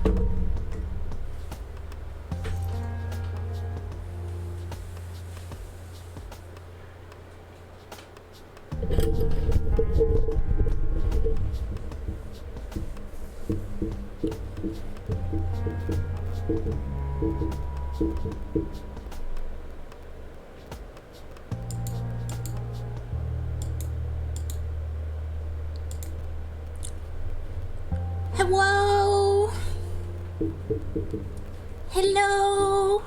Hello? Hello?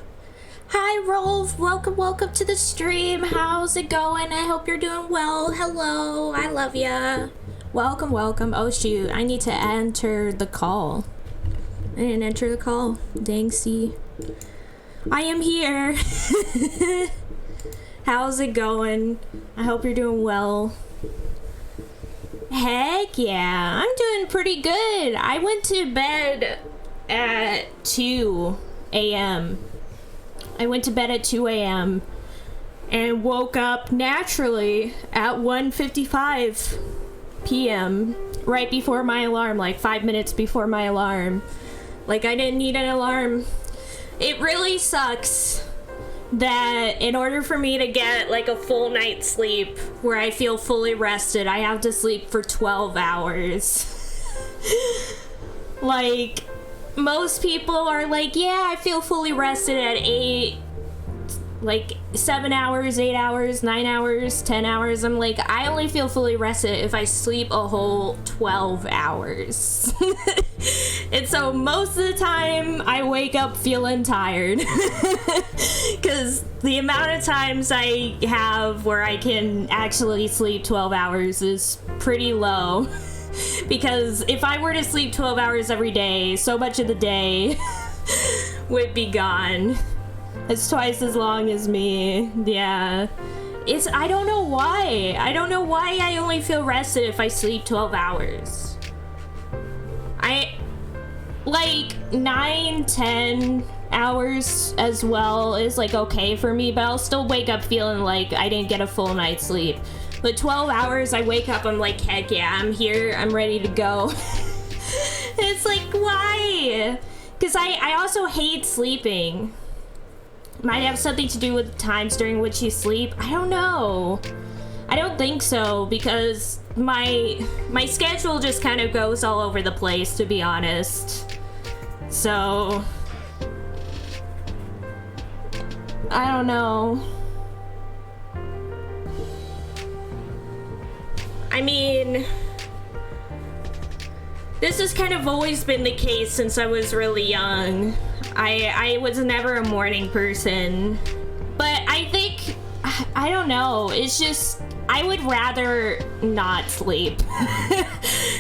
Hi, Rolf. Welcome to the stream. How's it going? I hope you're doing well. Hello. I love ya. Welcome. Oh, shoot. I need to enter the call. I didn't enter the call. Dang, see. I am here. How's it going? I hope you're doing well. Heck yeah, I'm doing pretty good. I went to bed at 2 a.m. I went to bed at 2 a.m. and woke up naturally at 1:55 p.m. right before my alarm, like 5 minutes before my alarm. Like, I didn't need an alarm. It really sucks that in order for me to get like a full night's sleep where I feel fully rested, I have to sleep for 12 hours. Like, most people are like, yeah, I feel fully rested at 8, like 7 hours, 8 hours, 9 hours, 10 hours. I'm like, I only feel fully rested if I sleep a whole 12 hours. And so most of the time I wake up feeling tired because the amount of times I have where I can actually sleep 12 hours is pretty low. Because if I were to sleep 12 hours every day, so much of the day would be gone. It's twice as long as me. Yeah. I don't know why. I don't know why I only feel rested if I sleep 12 hours. Like 9, 10 hours as well is like okay for me, but I'll still wake up feeling like I didn't get a full night's sleep. But 12 hours, I wake up, I'm like, heck yeah, I'm here, I'm ready to go. It's like, why? Because I also hate sleeping. Might have something to do with the times during which you sleep. I don't know. I don't think so, because my schedule just kind of goes all over the place, to be honest. So I don't know. I mean, this has kind of always been the case since I was really young. I was never a morning person, but I think, I don't know, it's just, I would rather not sleep.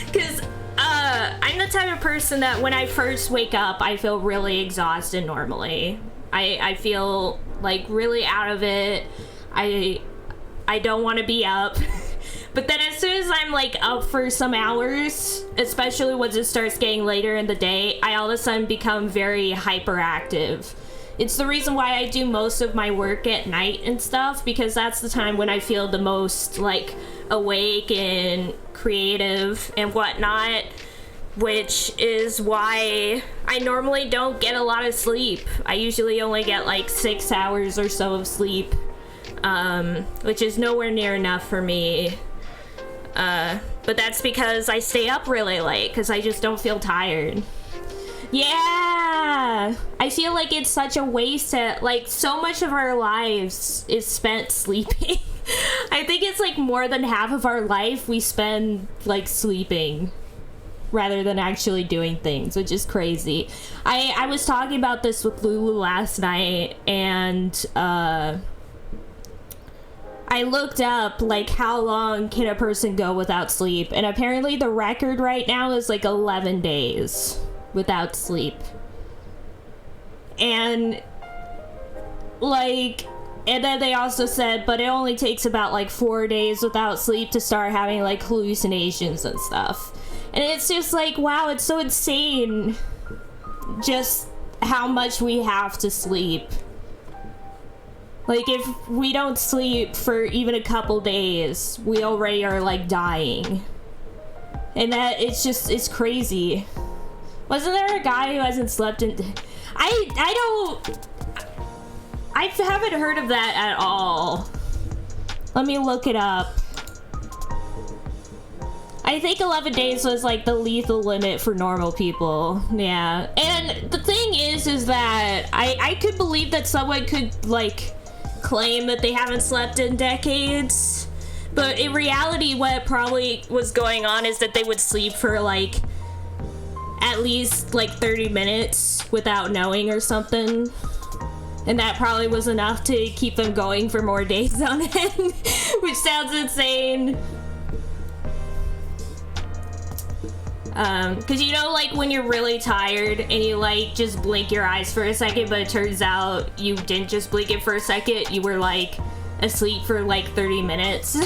Because I'm the type of person that when I first wake up, I feel really exhausted normally. I feel like really out of it. I don't want to be up. But then as soon as I'm like up for some hours, especially once it starts getting later in the day, I all of a sudden become very hyperactive. It's the reason why I do most of my work at night and stuff, because that's the time when I feel the most like awake and creative and whatnot, which is why I normally don't get a lot of sleep. I usually only get like 6 hours or so of sleep, which is nowhere near enough for me. But that's because I stay up really late, because I just don't feel tired. Yeah! I feel like it's such a waste that, like, so much of our lives is spent sleeping. I think it's, like, more than half of our life we spend, like, sleeping rather than actually doing things, which is crazy. I was talking about this with Lulu last night, and, I looked up, like, how long can a person go without sleep, and apparently the record right now is, like, 11 days without sleep. And, like, and then they also said, but it only takes about, like, 4 days without sleep to start having, like, hallucinations and stuff. And it's just, like, wow, it's so insane just how much we have to sleep. Like, if we don't sleep for even a couple days, we already are, like, dying. And that, it's just, it's crazy. Wasn't there a guy who hasn't slept in... I haven't heard of that at all. Let me look it up. I think 11 days was like the lethal limit for normal people. Yeah. And the thing is that I could believe that someone could like claim that they haven't slept in decades. But in reality, what probably was going on is that they would sleep for like at least like 30 minutes without knowing or something. And that probably was enough to keep them going for more days on end, which sounds insane. Cause you know, like when you're really tired and you like just blink your eyes for a second, but it turns out you didn't just blink it for a second, you were like asleep for like 30 minutes.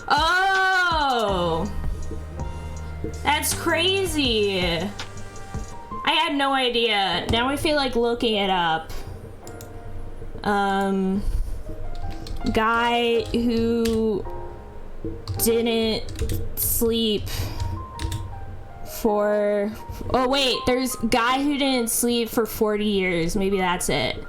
Oh, that's crazy. I had no idea. Now I feel like looking it up. Guy who didn't sleep for... Oh wait, there's guy who didn't sleep for 40 years. Maybe that's it.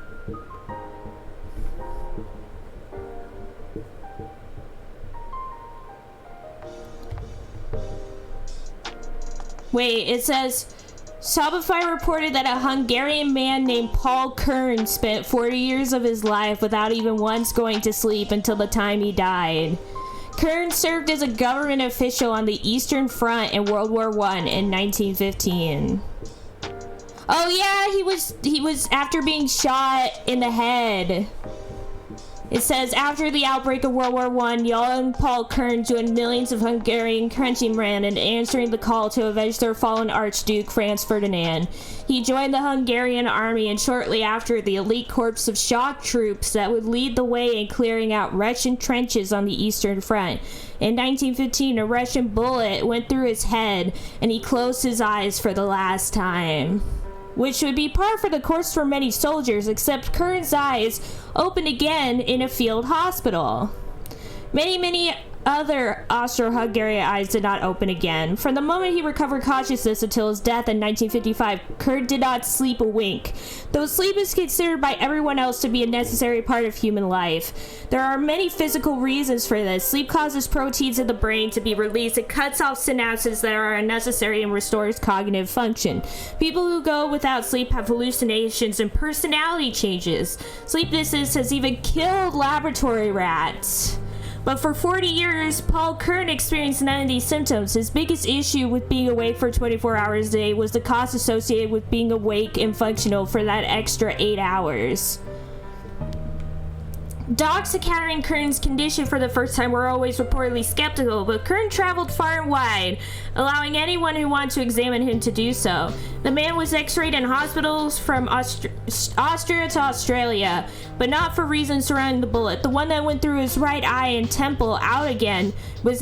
Wait, it says... Shopify reported that a Hungarian man named Paul Kern spent 40 years of his life without even once going to sleep until the time he died. Kern served as a government official on the Eastern Front in World War I in 1915. Oh yeah, he was after being shot in the head. It says, after the outbreak of World War I, young Paul Kern joined millions of Hungarian countrymen in answering the call to avenge their fallen Archduke Franz Ferdinand. He joined the Hungarian army, and shortly after, the elite corps of shock troops that would lead the way in clearing out Russian trenches on the Eastern Front. In 1915, a Russian bullet went through his head, and he closed his eyes for the last time. Which would be par for the course for many soldiers, except Kern's eyes opened again in a field hospital. Many other Austro-Hungarian eyes did not open again. From the moment he recovered consciousness until his death in 1955, Kern did not sleep a wink, though sleep is considered by everyone else to be a necessary part of human life. There are many physical reasons for this. Sleep causes proteins in the brain to be released. It cuts off synapses that are unnecessary and restores cognitive function. People who go without sleep have hallucinations and personality changes. Sleeplessness has even killed laboratory rats. But for 40 years, Paul Kern experienced none of these symptoms. His biggest issue with being awake for 24 hours a day was the cost associated with being awake and functional for that extra 8 hours. Docs encountering Kern's condition for the first time were always reportedly skeptical, but Kern traveled far and wide, allowing anyone who wanted to examine him to do so. The man was x-rayed in hospitals from Austria to Australia, but not for reasons surrounding the bullet. The one that went through his right eye and temple out again was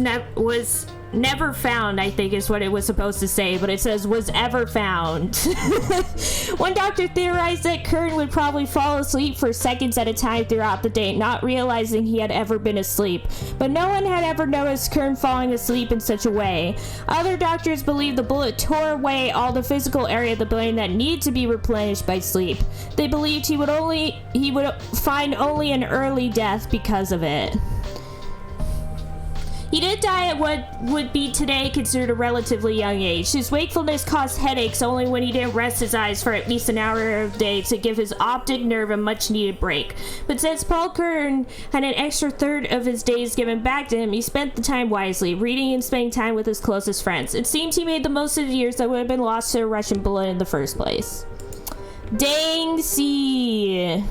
never found, I think is what it was supposed to say, but it says was ever found. One doctor theorized that Kern would probably fall asleep for seconds at a time throughout the day, not realizing he had ever been asleep. But no one had ever noticed Kern falling asleep in such a way. Other doctors believed the bullet tore away all the physical area of the brain that needed to be replenished by sleep. They believed he would find only an early death because of it. He did die at what would be today considered a relatively young age. His wakefulness caused headaches only when he didn't rest his eyes for at least an hour a day to give his optic nerve a much-needed break. But since Paul Kern had an extra third of his days given back to him, he spent the time wisely, reading and spending time with his closest friends. It seems he made the most of the years that would have been lost to a Russian bullet in the first place. Dang see.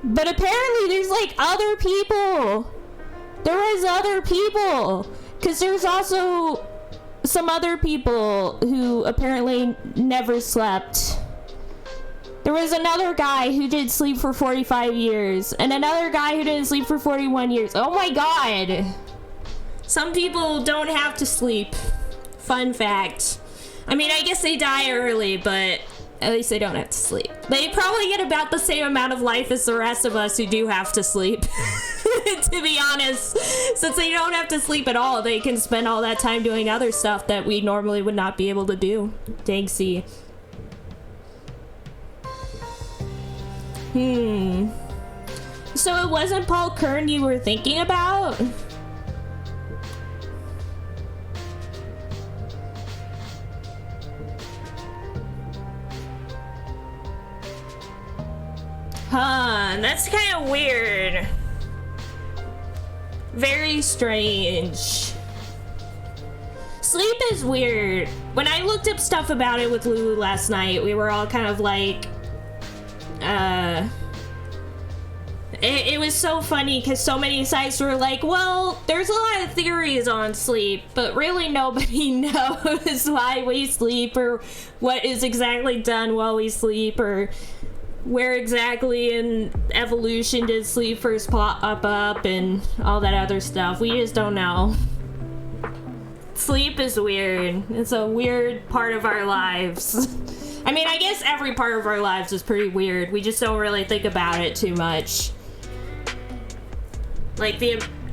But apparently there's like other people. There is other people. Because there's also some other people who apparently never slept. There was another guy who didn't sleep for 45 years. And another guy who didn't sleep for 41 years. Oh my god. Some people don't have to sleep. Fun fact. I mean, I guess they die early, but... at least they don't have to sleep. They probably get about the same amount of life as the rest of us who do have to sleep. To be honest, since they don't have to sleep at all, they can spend all that time doing other stuff that we normally would not be able to do. Dang see. So it wasn't Paul Kern you were thinking about? Huh, that's kind of weird. Very strange. Sleep is weird. When I looked up stuff about it with Lulu last night, we were all kind of like, it was so funny because so many sites were like, well, there's a lot of theories on sleep, but really nobody knows why we sleep or what is exactly done while we sleep or where exactly in evolution did sleep first pop up and all that other stuff. We just don't know. Sleep is weird. It's a weird part of our lives. I mean, I guess every part of our lives is pretty weird. We just don't really think about it too much. Like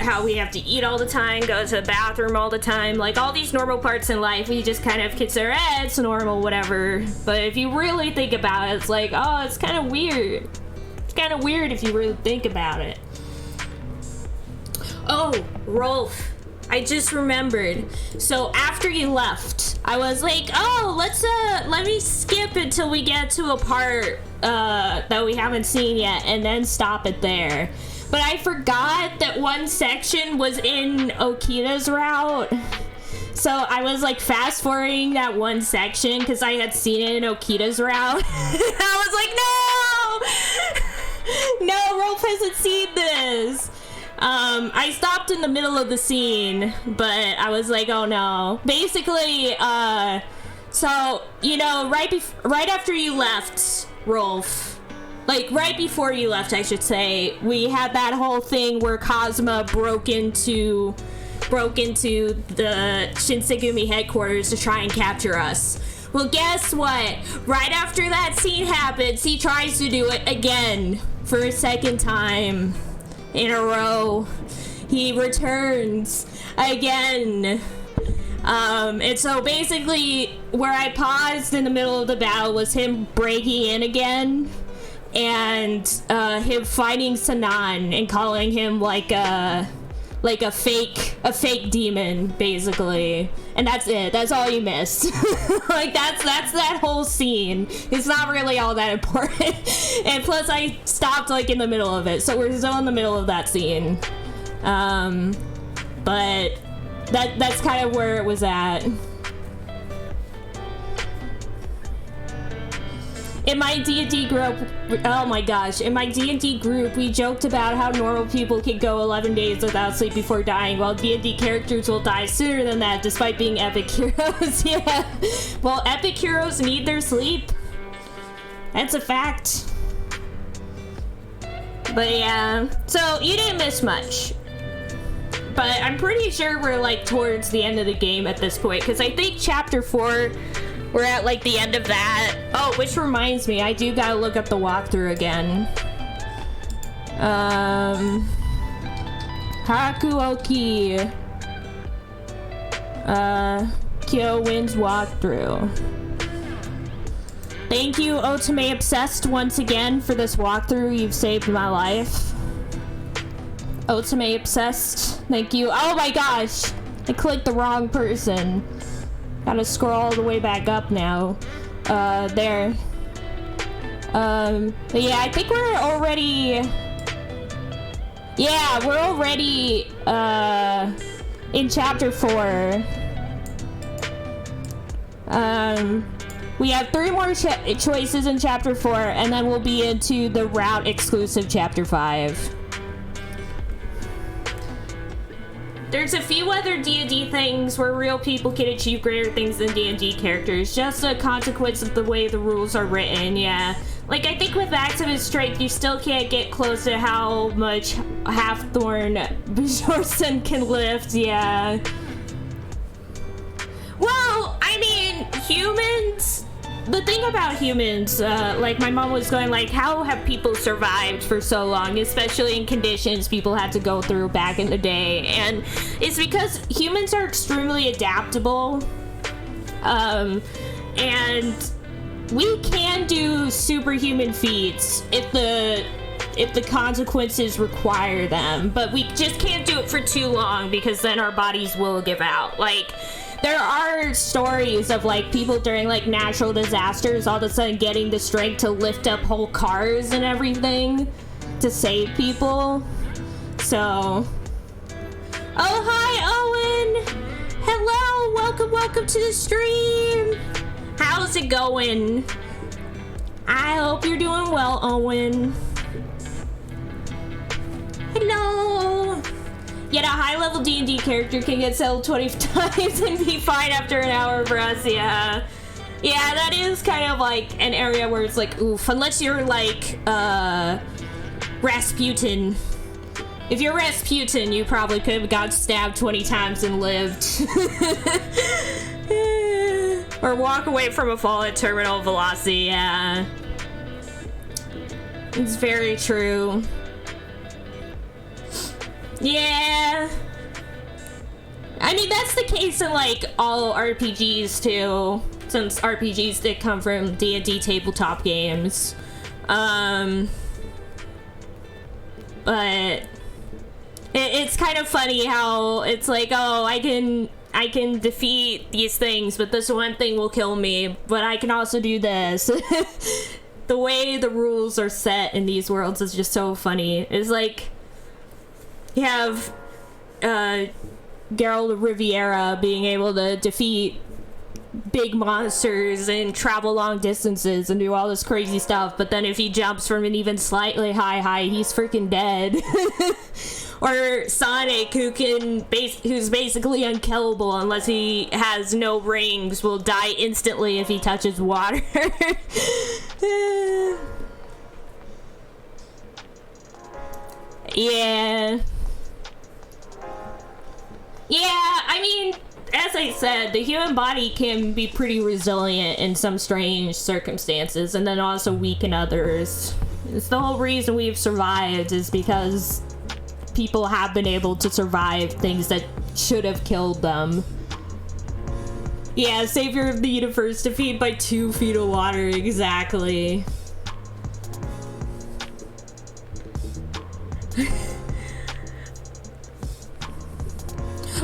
how we have to eat all the time, go to the bathroom all the time, like all these normal parts in life, we just kind of consider, it's normal, whatever. But if you really think about it, it's like, oh, it's kind of weird. It's kind of weird if you really think about it. Oh, Rolf, I just remembered. So after you left, I was like, oh, let me skip until we get to a part that we haven't seen yet and then stop it there. But I forgot that one section was in Okita's route. So I was like fast forwarding that one section because I had seen it in Okita's route. I was like, no, Rolf hasn't seen this. I stopped in the middle of the scene, but I was like, oh no. Basically, so, you know, right after you left, Rolf, like, right before you left, I should say, we had that whole thing where Kazuma broke into the Shinsegumi headquarters to try and capture us. Well, guess what? Right after that scene happens, he tries to do it again for a second time in a row. He returns again. And so basically, where I paused in the middle of the battle was him breaking in again. And him fighting Sanan and calling him like a fake demon, basically. And that's it. That's all you missed. Like that's that whole scene. It's not really all that important. And plus I stopped like in the middle of it, so we're still in the middle of that scene. But that's kind of where it was at. In my D&D group, oh my gosh, in my D&D group, we joked about how normal people can go 11 days without sleep before dying, while D&D characters will die sooner than that, despite being epic heroes. Yeah. Well, epic heroes need their sleep. That's a fact. But yeah, so you didn't miss much. But I'm pretty sure we're like towards the end of the game at this point, because I think chapter 4... we're at like the end of that. Oh, which reminds me, I do gotta look up the walkthrough again. Hakuoki. Kyo wins walkthrough. Thank you, Otome Obsessed, once again for this walkthrough. You've saved my life. Otome Obsessed, thank you. Oh my gosh, I clicked the wrong person. Gotta scroll all the way back up now. There. But yeah, I think we're already... yeah, we're already, in chapter 4. We have 3 more choices in chapter 4, and then we'll be into the route exclusive chapter 5. There's a few other D&D things where real people can achieve greater things than D&D characters, just a consequence of the way the rules are written, yeah. Like, I think with Activist Strength, you still can't get close to how much Half-Thorn Bjornsson can lift, yeah. Well, I mean, humans, the thing about humans, like my mom was going like, how have people survived for so long, especially in conditions people had to go through back in the day? And it's because humans are extremely adaptable, and we can do superhuman feats if the consequences require them, but we just can't do it for too long because then our bodies will give out. Like, there are stories of like people during like natural disasters all of a sudden getting the strength to lift up whole cars and everything to save people. So, oh hi Owen, hello, welcome to the stream. How's it going? I hope you're doing well, Owen. Hello. Yet a high-level D&D character can get settled 20 times and be fine after an hour for us, yeah. Yeah, that is kind of like an area where it's like, oof, unless you're like, Rasputin. If you're Rasputin, you probably could have got stabbed 20 times and lived. Or walk away from a fall at terminal velocity, yeah. It's very true. Yeah. I mean, that's the case in, like, all RPGs, too. Since RPGs did come from D&D tabletop games. But it's kind of funny how it's like, oh, I can defeat these things, but this one thing will kill me, but I can also do this. The way the rules are set in these worlds is just so funny. It's like, you have Geralt of Riviera being able to defeat big monsters and travel long distances and do all this crazy stuff, but then if he jumps from an even slightly high height, he's freaking dead. Or Sonic, who's basically unkillable unless he has no rings, will die instantly if he touches water. Yeah. Yeah, I mean, as I said, the human body can be pretty resilient in some strange circumstances and then also weak in others. It's the whole reason we've survived is because people have been able to survive things that should have killed them. Yeah, savior of the universe, defeated by 2 feet of water, exactly.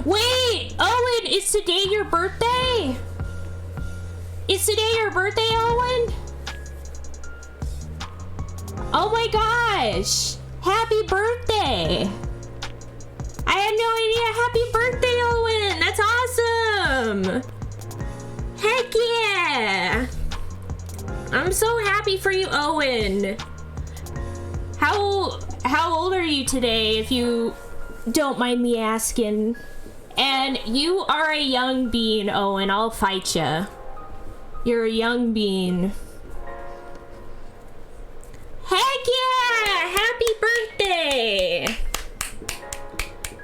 Wait, Owen, is today your birthday? Is today your birthday, Owen? Oh my gosh, happy birthday. I had no idea. Happy birthday, Owen. That's awesome. Heck yeah. I'm so happy for you, Owen. How old are you today, if you don't mind me asking? And you are a young bean, Owen. I'll fight ya. You're a young bean. Heck yeah! Happy birthday!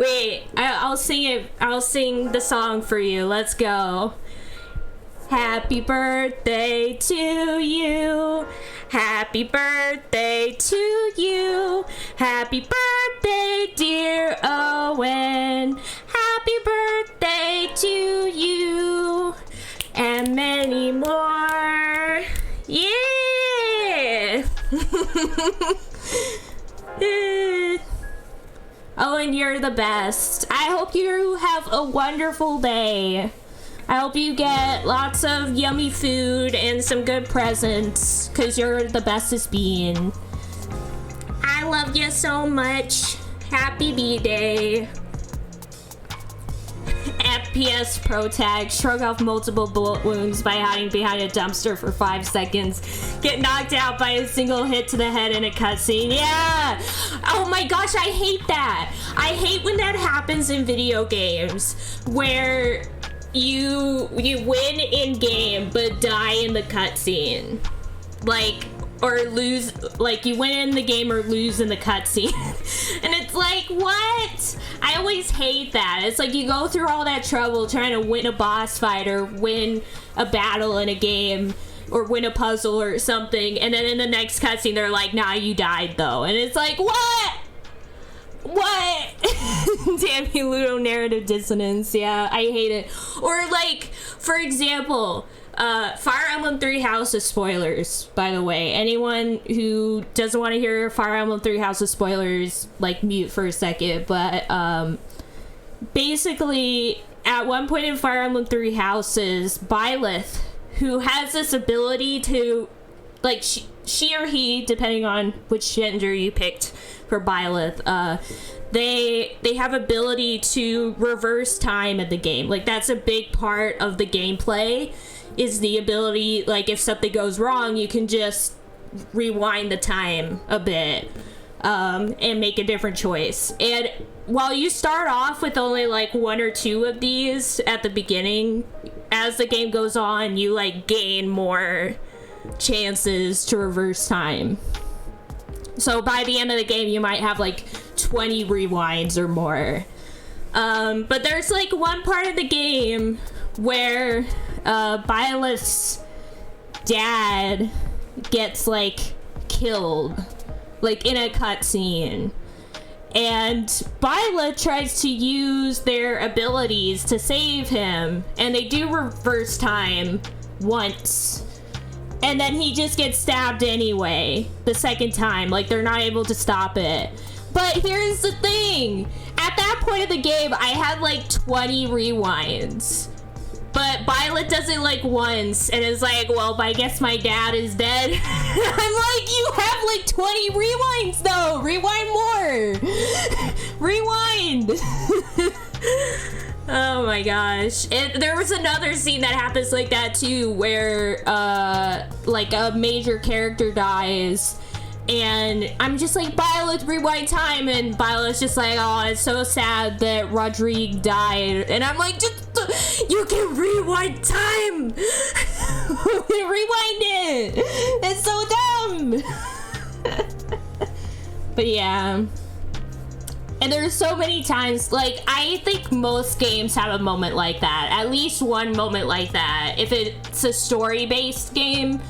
Wait, I'll sing it. I'll sing the song for you. Let's go. Happy birthday to you. Happy birthday to you. Happy birthday, dear Owen. Happy birthday to you. And many more. Yeah! Owen, you're the best. I hope you have a wonderful day. I hope you get lots of yummy food and some good presents, because you're the bestest bean. I love you so much. Happy B-Day. FPS Pro Tag, shrug off multiple bullet wounds by hiding behind a dumpster for 5 seconds. Get knocked out by a single hit to the head in a cutscene. Yeah! Oh my gosh, I hate that. I hate when that happens in video games, where you win in game but die in the cutscene. Like, or lose, like you win in the game or lose in the cutscene. And it's like, what? I always hate that. It's like you go through all that trouble trying to win a boss fight or win a battle in a game, or win a puzzle or something, and then in the next cutscene they're like, nah, you died though, and it's like, what? Damn you, Ludo narrative dissonance. Yeah, I hate it. Or like, for example, Fire Emblem 3 Houses spoilers, by the way. Anyone who doesn't want to hear Fire Emblem 3 Houses spoilers, like, mute for a second. But basically, at one point in Fire Emblem 3 Houses, Byleth, who has this ability to, like, she or he, depending on which gender you picked for Byleth, they have ability to reverse time in the game. Like, that's a big part of the gameplay, is the ability, like, if something goes wrong, you can just rewind the time a bit and make a different choice. And while you start off with only like 1 or 2 of these at the beginning, as the game goes on, you like gain more chances to reverse time. So by the end of the game, you might have like 20 rewinds or more. But there's like one part of the game where Byleth's dad gets like killed, like in a cutscene, and Byleth tries to use their abilities to save him, and they do reverse time once, and then he just gets stabbed anyway the second time. Like, they're not able to stop it. But here's the thing, at that point of the game I had like 20 rewinds, but Byleth does it like once and is like, well, I guess my dad is dead. I'm like, you have like 20 rewinds though. Rewind more. Rewind. Oh my gosh. And there was another scene that happens like that too, where like a major character dies, and I'm just like, Byleth, rewind time, and Byleth's just like, oh, it's so sad that Rodrigue died, and I'm like, just you can rewind time. Rewind it. It's so dumb. But yeah. And there's so many times, like, I think most games have a moment like that. At least one moment like that. If it's a story-based game,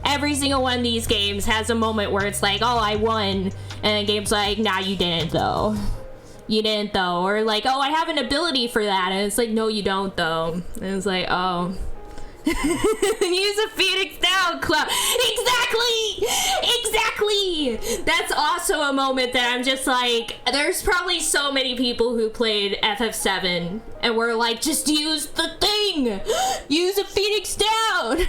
every single one of these games has a moment where it's like, oh, I won. And the game's like, nah, you didn't, though. You didn't, though. Or like, oh, I have an ability for that. And it's like, no, you don't, though. And it's like, oh. Use a Phoenix down, Cloud. Exactly. That's also a moment that I'm just like, there's probably so many people who played FF7 and were like, just use the thing. Use a Phoenix down.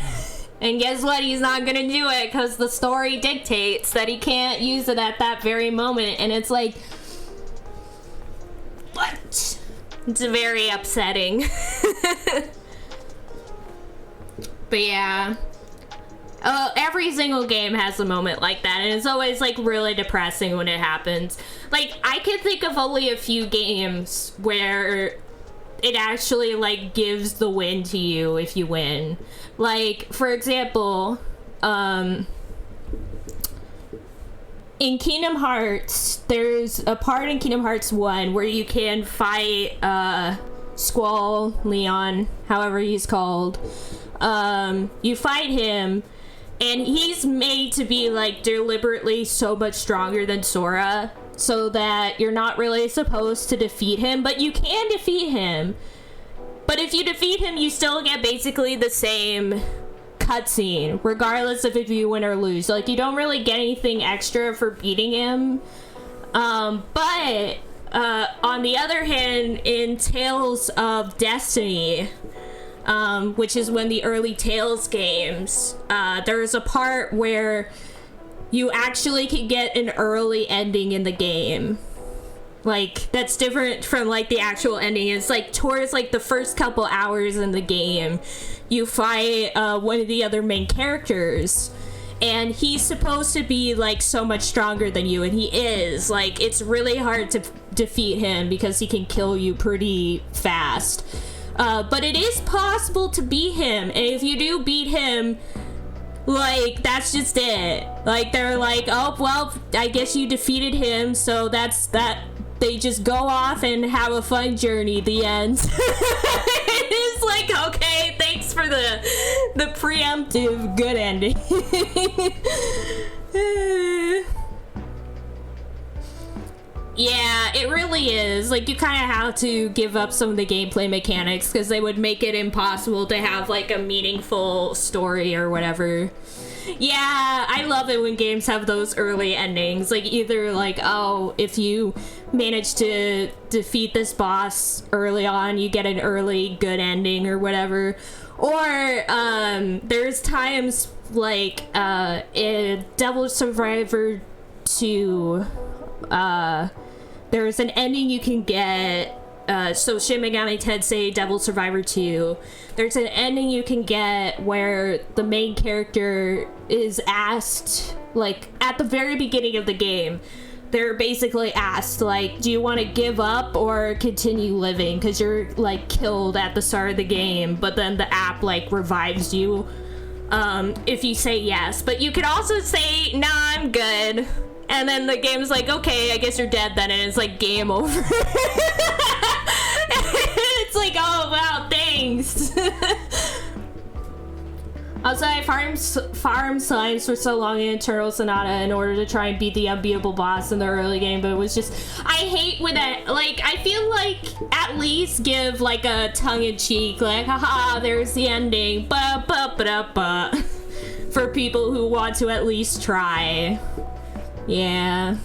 And guess what? He's not gonna do it because the story dictates that he can't use it at that very moment. And it's like, what? It's very upsetting. But yeah, every single game has a moment like that, and it's always like really depressing when it happens. Like, I can think of only a few games where it actually like gives the win to you if you win. Like, for example, in Kingdom Hearts, there's a part in Kingdom Hearts 1 where you can fight Squall Leon, however he's called. You fight him, and he's made to be like deliberately so much stronger than Sora, so that you're not really supposed to defeat him, but you can defeat him. But if you defeat him, you still get basically the same cutscene, regardless of if you win or lose. Like, you don't really get anything extra for beating him. But on the other hand, in Tales of Destiny, which is one of the early Tales games, there's a part where you actually can get an early ending in the game. Like, that's different from like the actual ending. It's like towards like the first couple hours in the game, you fight one of the other main characters, and he's supposed to be like so much stronger than you, and he is. Like, it's really hard to defeat him because he can kill you pretty fast. But it is possible to beat him, and if you do beat him, like, that's just it. Like, they're like, oh, well, I guess you defeated him, so that's that. They just go off and have a fun journey, the end. It's like, okay, thanks Thanks for the preemptive good ending. Yeah, it really is. Like, you kind of have to give up some of the gameplay mechanics because they would make it impossible to have, like, a meaningful story or whatever. Yeah, I love it when games have those early endings. Like, either, like, oh, if you manage to defeat this boss early on, you get an early good ending or whatever. Or, there's times, like, in Devil Survivor 2, there's an ending you can get, so Shin Megami Tensei Devil Survivor 2, there's an ending you can get where the main character is asked, like, at the very beginning of the game, they're basically asked, like, do you want to give up or continue living? Because you're, like, killed at the start of the game, but then the app, like, revives you, if you say yes. But you could also say, nah, I'm good. And then the game's like, okay, I guess you're dead then, and it's like, game over. It's like, oh, wow, thanks. Also, I farmed slimes for so long in Eternal Sonata in order to try and beat the unbeatable boss in the early game, but it was just, I hate when that, like, I feel like at least give, like, a tongue-in-cheek, like, haha, there's the ending, ba-ba-ba-da-ba, for people who want to at least try. Yeah.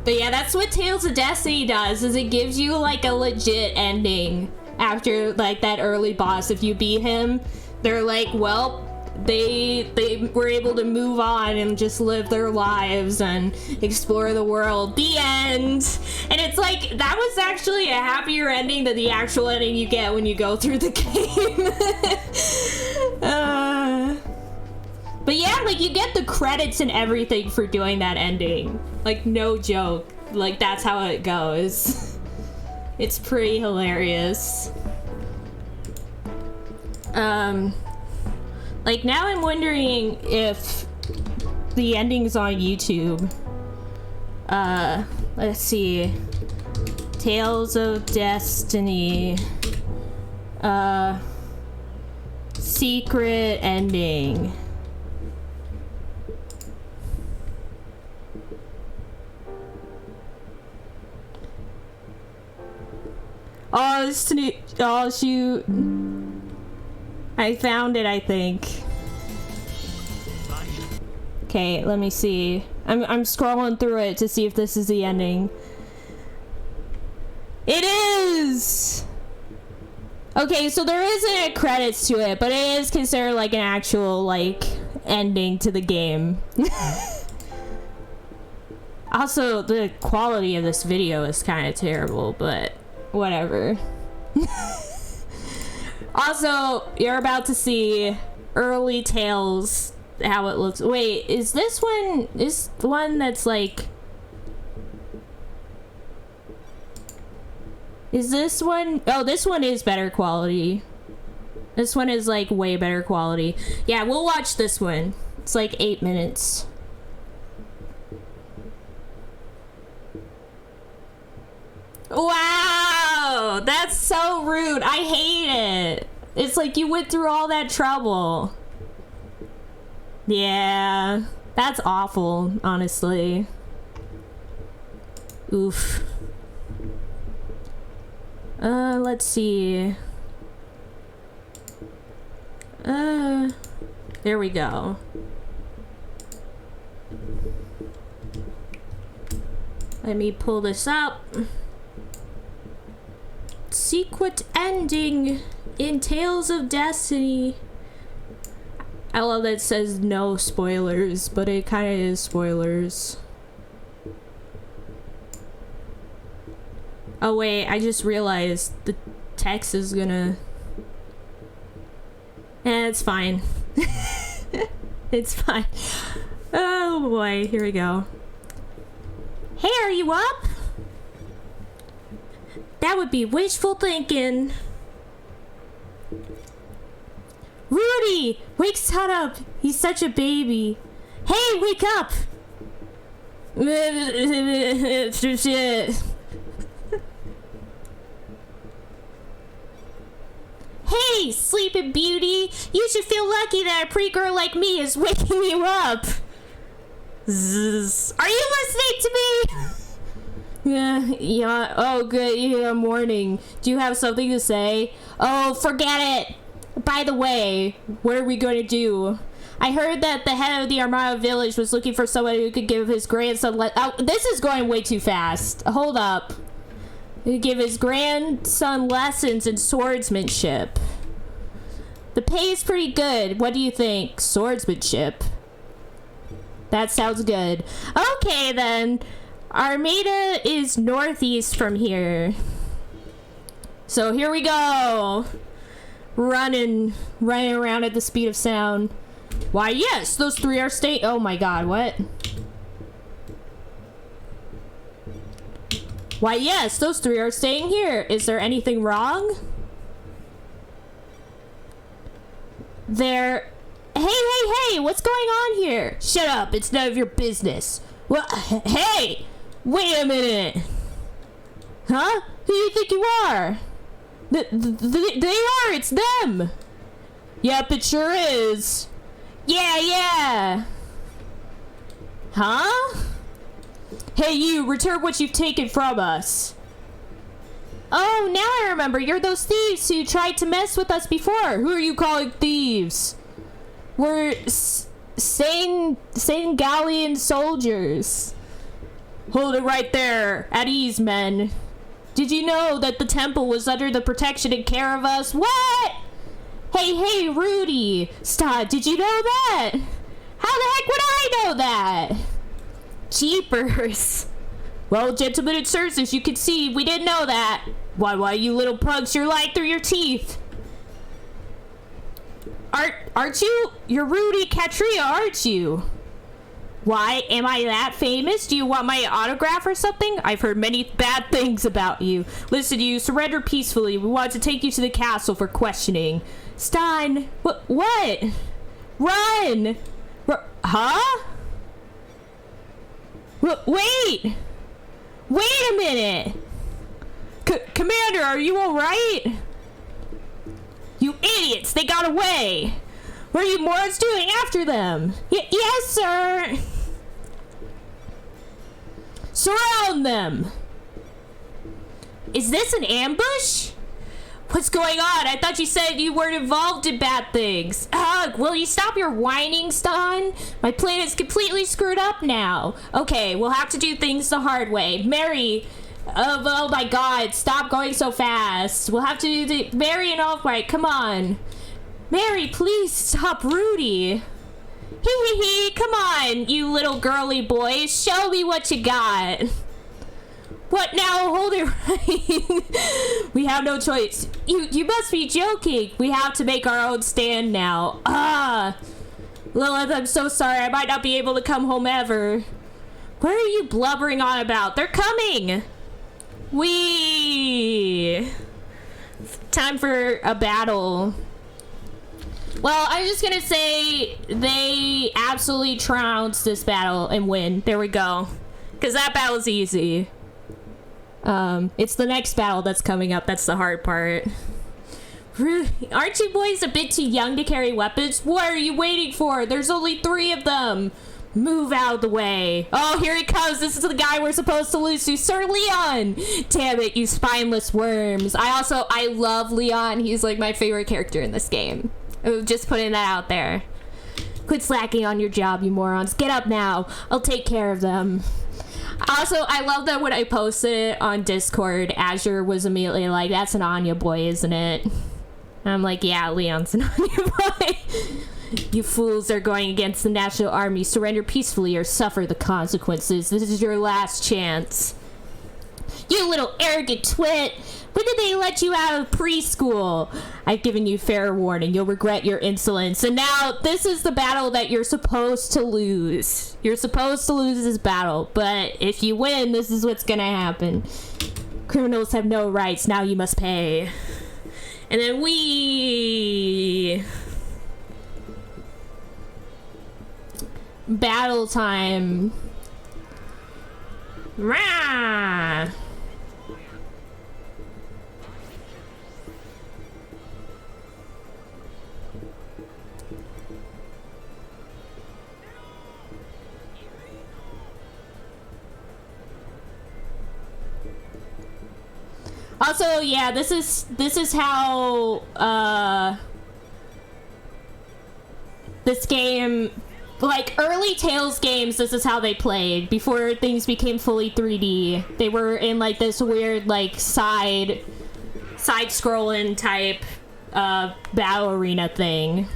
But yeah, that's what Tales of Destiny does, is it gives you, like, a legit ending after, like, that early boss. If you beat him, they're like, well, they were able to move on and just live their lives and explore the world. The end. And it's like, that was actually a happier ending than the actual ending you get when you go through the game. But yeah, like, you get the credits and everything for doing that ending. Like, no joke. Like, that's how it goes. It's pretty hilarious. Like, now I'm wondering if the ending's on YouTube. Let's see. Tales of Destiny. Secret ending. Oh, oh, shoot. I found it, I think. Okay, let me see. I'm scrolling through it to see if this is the ending. It is! Okay, so there isn't credits to it, but it is considered like an actual, like, ending to the game. Also, the quality of this video is kind of terrible, but whatever. Also, you're about to see early Tales, how it looks. Wait, is this one, is the one that's like, is this one? Oh, this one is better quality. This one is like way better quality. Yeah, we'll watch this one. It's like 8 minutes. Wow, that's so rude. I hate it. It's like you went through all that trouble. Yeah, that's awful, honestly. Oof. Let's see. There we go. Let me pull this up. Secret ending in Tales of Destiny. I love that it says no spoilers, but it kind of is spoilers. Oh wait, I just realized the text is gonna... it's fine. It's fine. Oh boy, here we go. Hey, are you up? That would be wishful thinking. Rudy! Wake Son up! He's such a baby. Hey, wake up! Hey, Sleeping Beauty! You should feel lucky that a pretty girl like me is waking you up! Zzz. Are you listening to me? Yeah, oh good, yeah, morning. Do you have something to say? Oh, forget it! By the way, what are we going to do? I heard that the head of the Armada village was looking for someone who could give his grandson oh, this is going way too fast. Hold up. He could give his grandson lessons in swordsmanship. The pay is pretty good. What do you think? Swordsmanship? That sounds good. Okay then. Armada is northeast from here. So here we go. Running around at the speed of sound. Why, yes, those three are staying. Oh my god, what? Why, yes, those three are staying here. Is there anything wrong? Hey, what's going on here? Shut up, it's none of your business. Well, hey, wait a minute. Huh? Who do you think you are? They are, it's them. Yep, it sure is. Yeah. Huh? Hey, you, return what you've taken from us. Oh, now I remember. You're those thieves who tried to mess with us before. Who are you calling thieves? We're Sangalian soldiers. Hold it right there. At ease, men. Did you know that the temple was under the protection and care of us? What? Hey, Rudy. Stop. Did you know that? How the heck would I know that? Jeepers. Well, gentlemen and sirs, as you can see, we didn't know that. Why, you little pugs, you're lying through your teeth. Aren't you? You're Rudy Katria, aren't you? Why, am I that famous? Do you want my autograph or something? I've heard many bad things about you. Listen, you surrender peacefully. We want to take you to the castle for questioning. Stein, what? Run! Huh? Wait a minute! Commander, are you alright? You idiots! They got away! What are you morons doing after them? Yes, sir! Surround them! Is this an ambush? What's going on? I thought you said you weren't involved in bad things. Ugh, will you stop your whining, Stan? My plan is completely screwed up now. Okay, we'll have to do things the hard way. Mary, oh my god, stop going so fast. We'll have to do the Mary and Albright, come on. Mary, please stop Rudy. Hee, come on, you little girly boys. Show me what you got. What now? Hold it right. We have no choice. You must be joking. We have to make our own stand now. Lilith, I'm so sorry. I might not be able to come home ever. What are you blubbering on about? They're coming. Time for a battle. Well, I'm just gonna say they absolutely trounced this battle and win. There we go. Because that battle's easy. It's the next battle that's coming up that's the hard part. Aren't you boys a bit too young to carry weapons? What are you waiting for? There's only 3 of them. Move out of the way. Oh, here he comes. This is the guy we're supposed to lose to. Sir Leon! Damn it, you spineless worms. I love Leon. He's like my favorite character in this game. Just putting that out there. Quit slacking on your job, you morons. Get up now. I'll take care of them. Also, I love that when I posted it on Discord, Azure was immediately like, that's an Anya boy, isn't it? And I'm like, yeah, Leon's an Anya boy. You fools are going against the National Army. Surrender peacefully or suffer the consequences. This is your last chance. You little arrogant twit! When did they let you out of preschool? I've given you fair warning. You'll regret your insolence. And now, this is the battle that you're supposed to lose. You're supposed to lose this battle. But if you win, this is what's gonna happen. Criminals have no rights. Now you must pay. And then battle time. Rah! Also, yeah, this is how this game, like early Tales games, this is how they played before things became fully 3D. They were in like this weird like side scrolling type battle arena thing.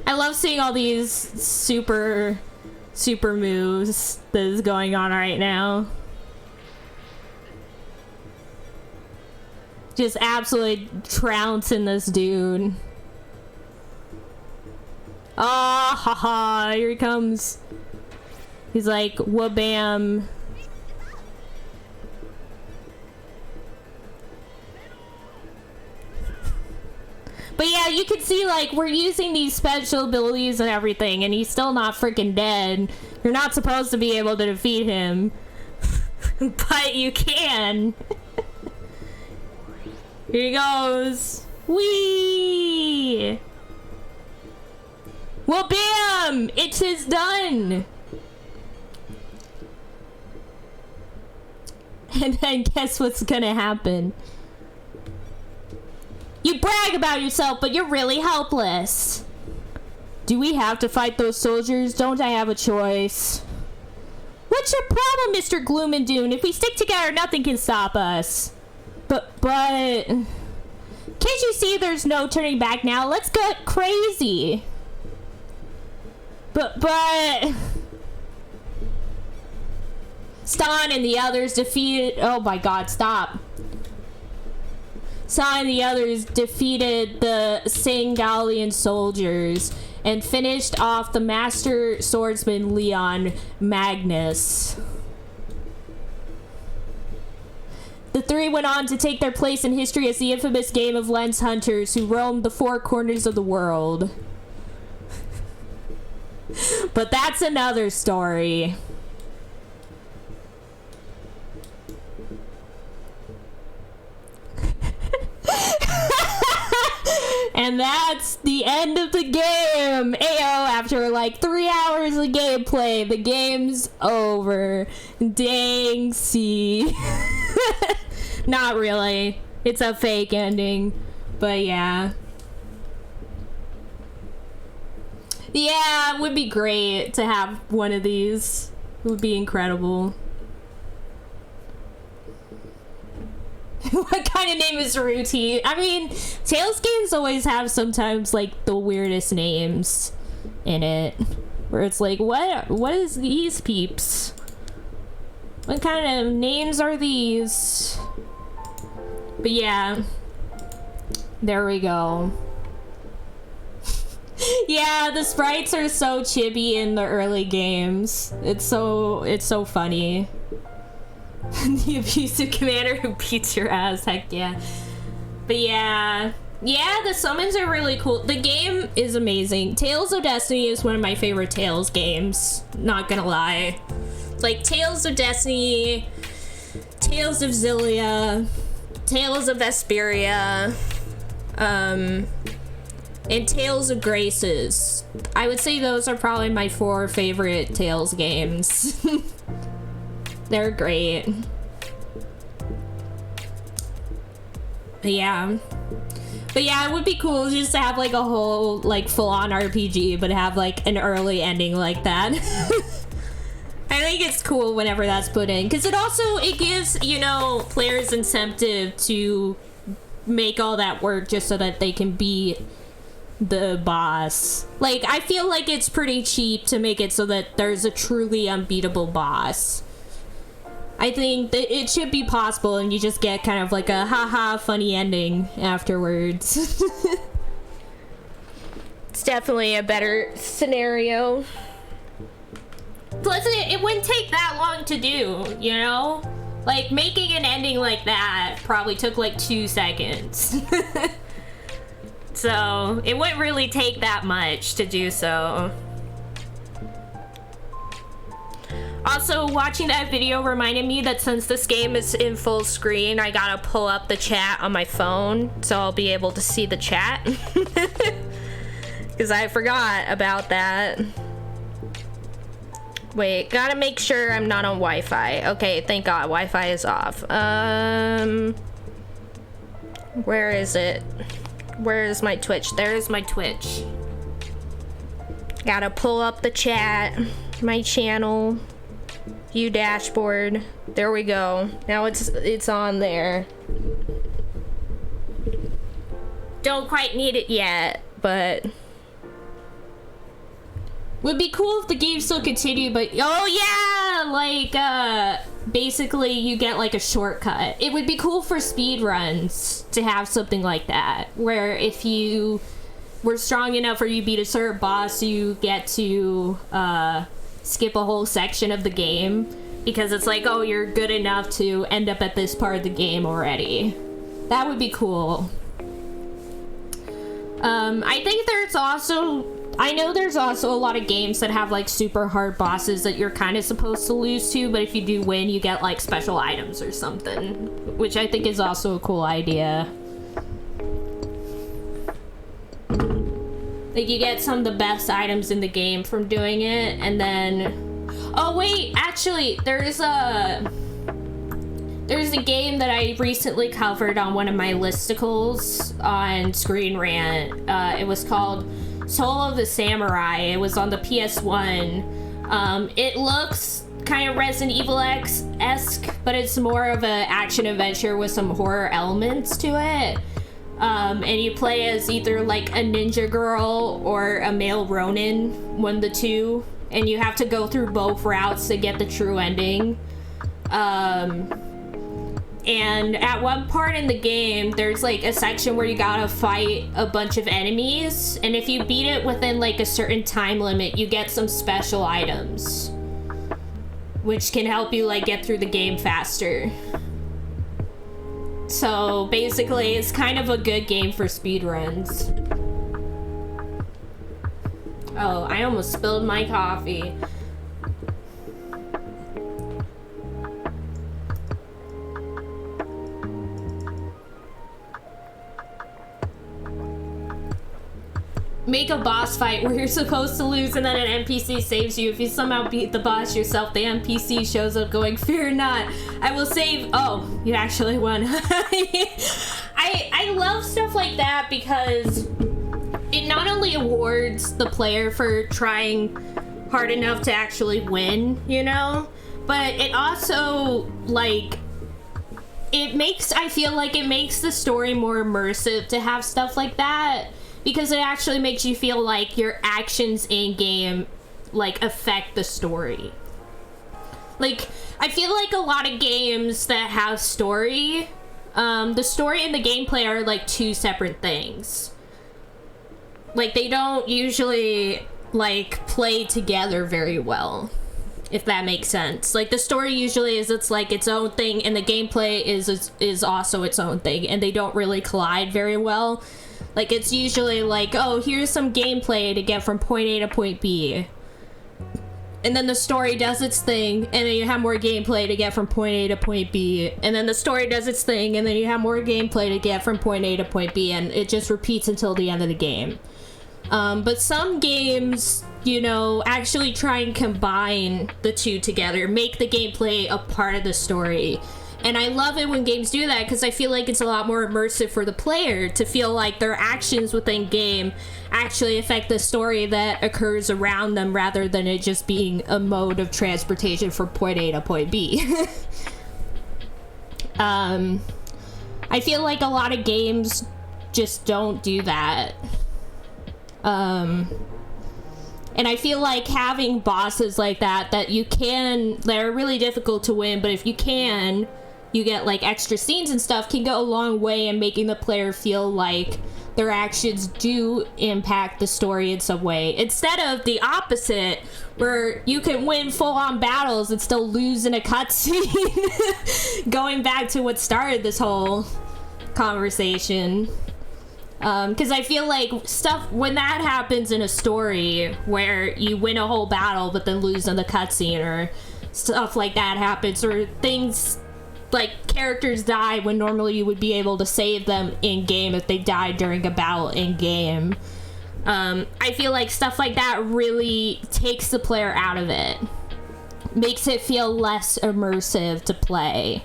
I love seeing all these super moves that is going on right now. Just absolutely trouncing this dude. Ah, haha, here he comes. He's like, wha-bam. But yeah, you can see, like, we're using these special abilities and everything, and he's still not freaking dead. You're not supposed to be able to defeat him. But you can. Here he goes. Whee! Well, bam! It is done! And then guess what's gonna happen? You brag about yourself, but you're really helpless. Do we have to fight those soldiers? Don't I have a choice? What's your problem, Mr. Gloom and Doom? If we stick together, nothing can stop us. But... Can't you see there's no turning back now? Let's get crazy. But... Stan and the others defeated... Oh my god, stop. Stan and the others defeated the Sangalian soldiers and finished off the master swordsman Leon Magnus. The three went on to take their place in history as the infamous game of lens hunters who roamed the four corners of the world. But that's another story. And that's the end of the game. Ayo, after like 3 hours of gameplay, the game's over. Dang, see. Not really. It's a fake ending. But yeah. Yeah, it would be great to have one of these. It would be incredible. What kind of name is Routine? I mean, Tales games always have sometimes like the weirdest names in it, where it's like, what is these peeps? What kind of names are these? But yeah, there we go. Yeah, the sprites are so chibi in the early games. It's so funny. The abusive commander who beats your ass, heck yeah. But yeah, the summons are really cool. The game is amazing. Tales of Destiny is one of my favorite Tales games, not gonna lie. Like Tales of Destiny, Tales of Xillia, Tales of Vesperia, and Tales of Graces. I would say those are probably my 4 favorite Tales games. They're great. But yeah, it would be cool just to have like a whole like full-on RPG, but have like an early ending like that. I think it's cool whenever that's put in, because it gives, you know, players incentive to make all that work just so that they can beat the boss. Like, I feel like it's pretty cheap to make it so that there's a truly unbeatable boss. I think that it should be possible, and you just get kind of like a haha funny ending afterwards. It's definitely a better scenario. Plus, it wouldn't take that long to do, you know? Like, making an ending like that probably took like 2 seconds. So, it wouldn't really take that much to do so. Also, watching that video reminded me that since this game is in full screen, I gotta pull up the chat on my phone so I'll be able to see the chat. Because I forgot about that. Wait, gotta make sure I'm not on Wi-Fi. Okay, thank God, Wi-Fi is off. Where is it? Where is my Twitch? There's my Twitch. Gotta pull up the chat, my channel, view dashboard. There we go. Now it's on there. Don't quite need it yet, but would be cool if the game still continued, but oh yeah, like basically you get like a shortcut. It would be cool for speedruns to have something like that, where if you were strong enough or you beat a certain boss, you get to skip a whole section of the game because it's like, oh, you're good enough to end up at this part of the game already. That would be cool. I think I know there's also a lot of games that have like super hard bosses that you're kind of supposed to lose to, but if you do win, you get like special items or something, which I think is also a cool idea. Like, you get some of the best items in the game from doing it, and then... Oh, wait, actually, there's a game that I recently covered on one of my listicles on Screen Rant. It was called Soul of the Samurai. It was on the PS1. It looks kind of Resident Evil-esque, but it's more of an action-adventure with some horror elements to it. And you play as either like a ninja girl or a male Ronin, one of the two, and you have to go through both routes to get the true ending. And at one part in the game, there's like a section where you gotta fight a bunch of enemies, and if you beat it within like a certain time limit, you get some special items, which can help you like get through the game faster. So basically, it's kind of a good game for speedruns. Oh, I almost spilled my coffee. Make a boss fight where you're supposed to lose and then an NPC saves you. If you somehow beat the boss yourself, the NPC shows up going, "Fear not, I will save." Oh, you actually won. I love stuff like that because it not only awards the player for trying hard enough to actually win, you know, but it also, like, I feel like it makes the story more immersive to have stuff like that. Because it actually makes you feel like your actions in game, like, affect the story. Like, I feel like a lot of games that have story, the story and the gameplay are like two separate things. Like, they don't usually like play together very well, if that makes sense. Like, the story usually is it's like its own thing, and the gameplay is also its own thing, and they don't really collide very well. Like, it's usually like, oh, here's some gameplay to get from point A to point B. And then the story does its thing, and then you have more gameplay to get from point A to point B. And then the story does its thing, and then you have more gameplay to get from point A to point B, and it just repeats until the end of the game. But some games, you know, actually try and combine the two together, make the gameplay a part of the story. And I love it when games do that because I feel like it's a lot more immersive for the player to feel like their actions within game actually affect the story that occurs around them rather than it just being a mode of transportation from point A to point B. I feel like a lot of games just don't do that. And I feel like having bosses like that they're really difficult to win, but if you get like extra scenes and stuff, can go a long way in making the player feel like their actions do impact the story in some way, instead of the opposite where you can win full-on battles and still lose in a cutscene. Going back to what started this whole conversation, because I feel like stuff when that happens in a story where you win a whole battle but then lose in the cutscene, or stuff like that happens, or things like characters die when normally you would be able to save them in game if they died during a battle in game. I feel like stuff like that really takes the player out of it, makes it feel less immersive to play,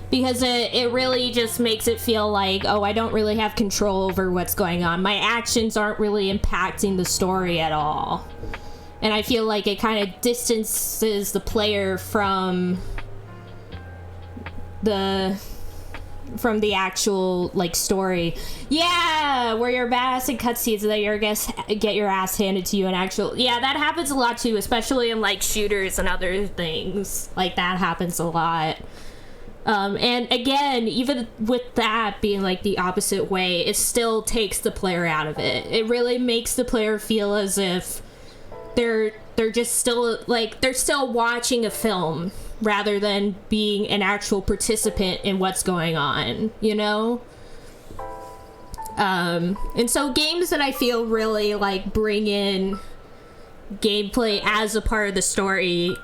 because it really just makes it feel like, oh, I don't really have control over what's going on. My actions aren't really impacting the story at all. And I feel like it kind of distances the player from the actual like story. Yeah, where you're badass in cutscenes and then you're get your ass handed to you in actual. Yeah, that happens a lot too, especially in like shooters and other things. Like that happens a lot. And again, even with that being like the opposite way, it still takes the player out of it. It really makes the player feel as if they're just still like they're still watching a film rather than being an actual participant in what's going on, you know? And so games that I feel really like bring in gameplay as a part of the story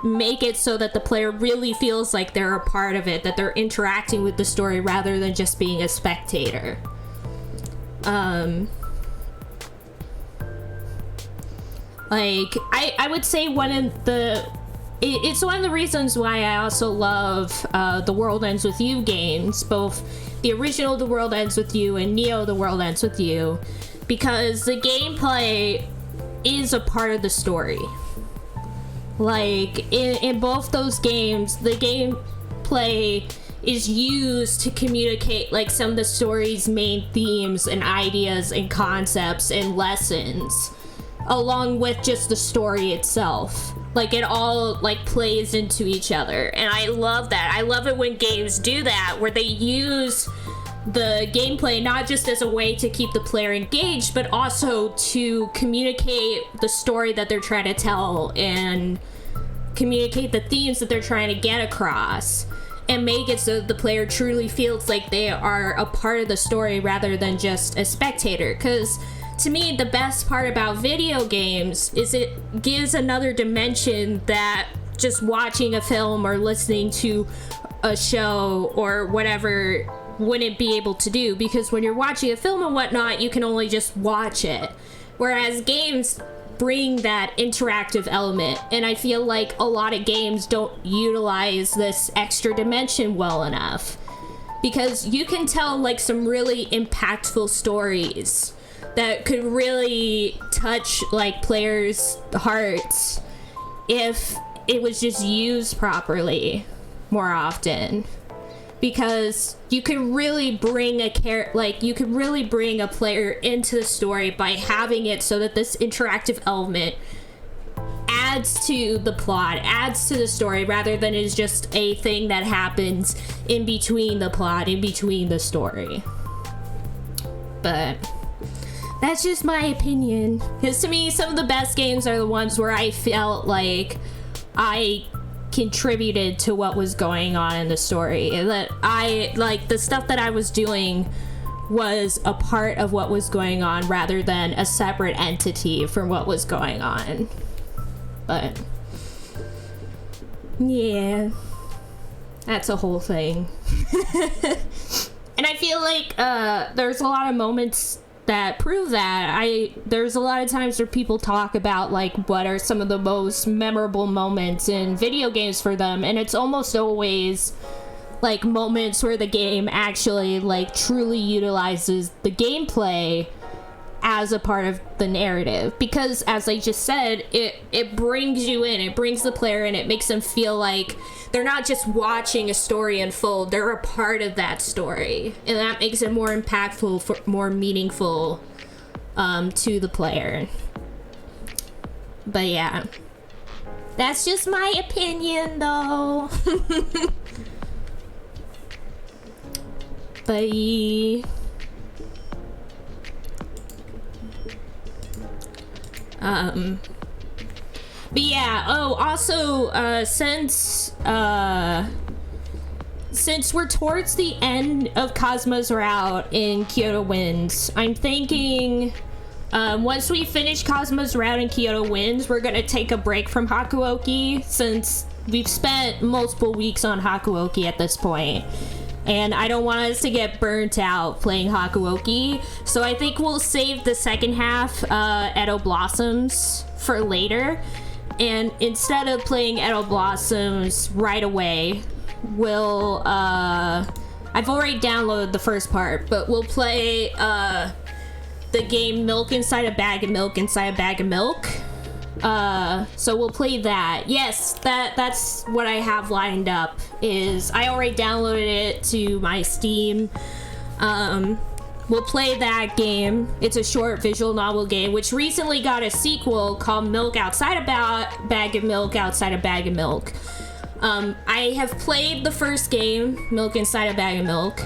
make it so that the player really feels like they're a part of it, that they're interacting with the story rather than just being a spectator. Like, I would say it's one of the reasons why I also love The World Ends With You games, both the original The World Ends With You and Neo The World Ends With You, because the gameplay is a part of the story. Like, in both those games, the gameplay is used to communicate like some of the story's main themes and ideas and concepts and lessons, along with just the story itself. Like, it all like plays into each other, and I love that. I love it when games do that, where they use the gameplay not just as a way to keep the player engaged, but also to communicate the story that they're trying to tell and communicate the themes that they're trying to get across, and make it so that the player truly feels like they are a part of the story rather than just a spectator. Because to me, the best part about video games is it gives another dimension that just watching a film or listening to a show or whatever wouldn't be able to do. Because when you're watching a film and whatnot, you can only just watch it. Whereas games bring that interactive element, and I feel like a lot of games don't utilize this extra dimension well enough. Because you can tell like some really impactful stories that could really touch like players' hearts if it was just used properly more often. Because you can really bring you could really bring a player into the story by having it so that this interactive element adds to the plot, adds to the story, rather than is just a thing that happens in between the plot, in between the story. But that's just my opinion. Because to me, some of the best games are the ones where I felt like I contributed to what was going on in the story. And that I, like, the stuff that I was doing was a part of what was going on rather than a separate entity from what was going on. But, yeah. That's a whole thing. And I feel like there's a lot of moments that prove that. There's a lot of times where people talk about like what are some of the most memorable moments in video games for them, and it's almost always like moments where the game actually like truly utilizes the gameplay as a part of the narrative, because as I just said, it brings you in, it brings the player in, it makes them feel like they're not just watching a story unfold, they're a part of that story, and that makes it more impactful, more meaningful to the player. But yeah, that's just my opinion though. But but yeah, also, since we're towards the end of Cosmo's route in Kyoto Winds, I'm thinking, once we finish Cosmo's route in Kyoto Winds, we're gonna take a break from Hakuoki, since we've spent multiple weeks on Hakuoki at this point, and I don't want us to get burnt out playing Hakuoki, so I think we'll save the second half, Edo Blossoms, for later. And instead of playing Edo Blossoms right away, we'll, I've already downloaded the first part, but we'll play, the game Milk Inside a Bag of Milk Inside a Bag of Milk. So we'll play that. Yes, that's what I have lined up, is I already downloaded it to my Steam. We'll play that game. It's a short visual novel game, which recently got a sequel called Milk Outside a Bag of Milk Outside a Bag of Milk. I have played the first game, Milk Inside a Bag of Milk,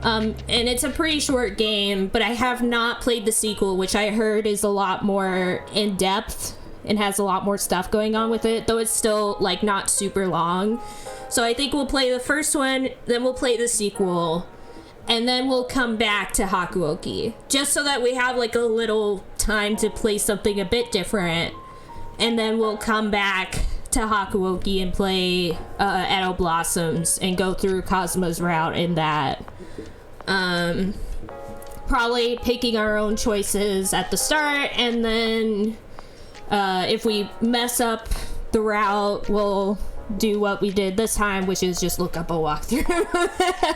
and it's a pretty short game, but I have not played the sequel, which I heard is a lot more in-depth and has a lot more stuff going on with it, though it's still, like, not super long. So I think we'll play the first one, then we'll play the sequel, and then we'll come back to Hakuoki, just so that we have, like, a little time to play something a bit different, and then we'll come back to Hakuoki and play Edo Blossoms and go through Cosmo's route in that. Probably picking our own choices at the start, and then if we mess up the route, we'll do what we did this time, which is just look up a walkthrough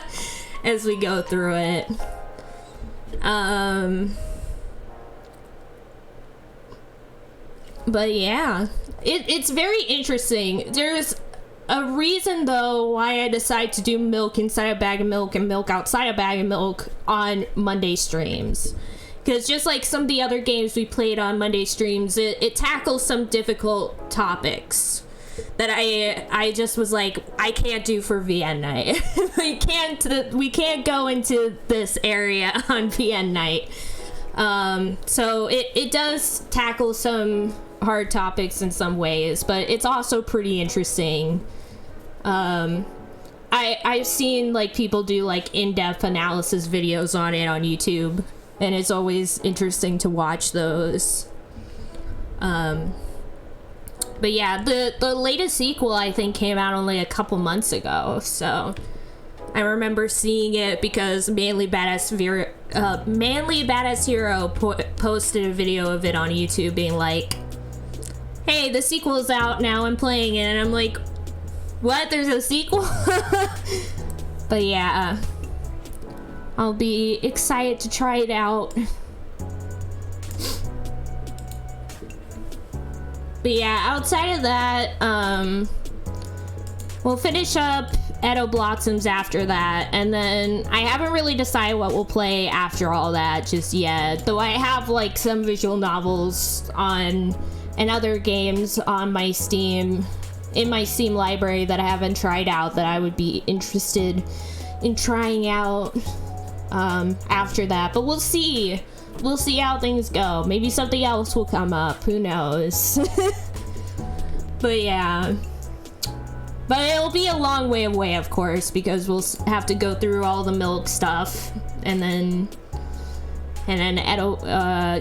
as we go through it. But yeah, it's very interesting. There's a reason, though, why I decided to do Milk Inside a Bag of Milk and Milk Outside a Bag of Milk on Monday streams. Because just like some of the other games we played on Monday streams, it tackles some difficult topics that I just was like, I can't do for VN night. we can't go into this area on VN night. So it does tackle some hard topics in some ways, but it's also pretty interesting. I've seen like people do like in-depth analysis videos on it on YouTube, and it's always interesting to watch those. But yeah, the latest sequel I think came out only a couple months ago, so I remember seeing it because Manly Badass Hero posted a video of it on YouTube being like, hey, the sequel's out now, I'm playing it, and I'm like, what, there's a sequel? But yeah, I'll be excited to try it out. But yeah, outside of that, we'll finish up Edo Blossoms after that, and then I haven't really decided what we'll play after all that just yet, though I have like some visual novels on and other games on my Steam, in my Steam library that I haven't tried out that I would be interested in trying out after that, but we'll see how things go. Maybe something else will come up, who knows. But yeah, but it'll be a long way away, of course, because we'll have to go through all the Milk stuff, and then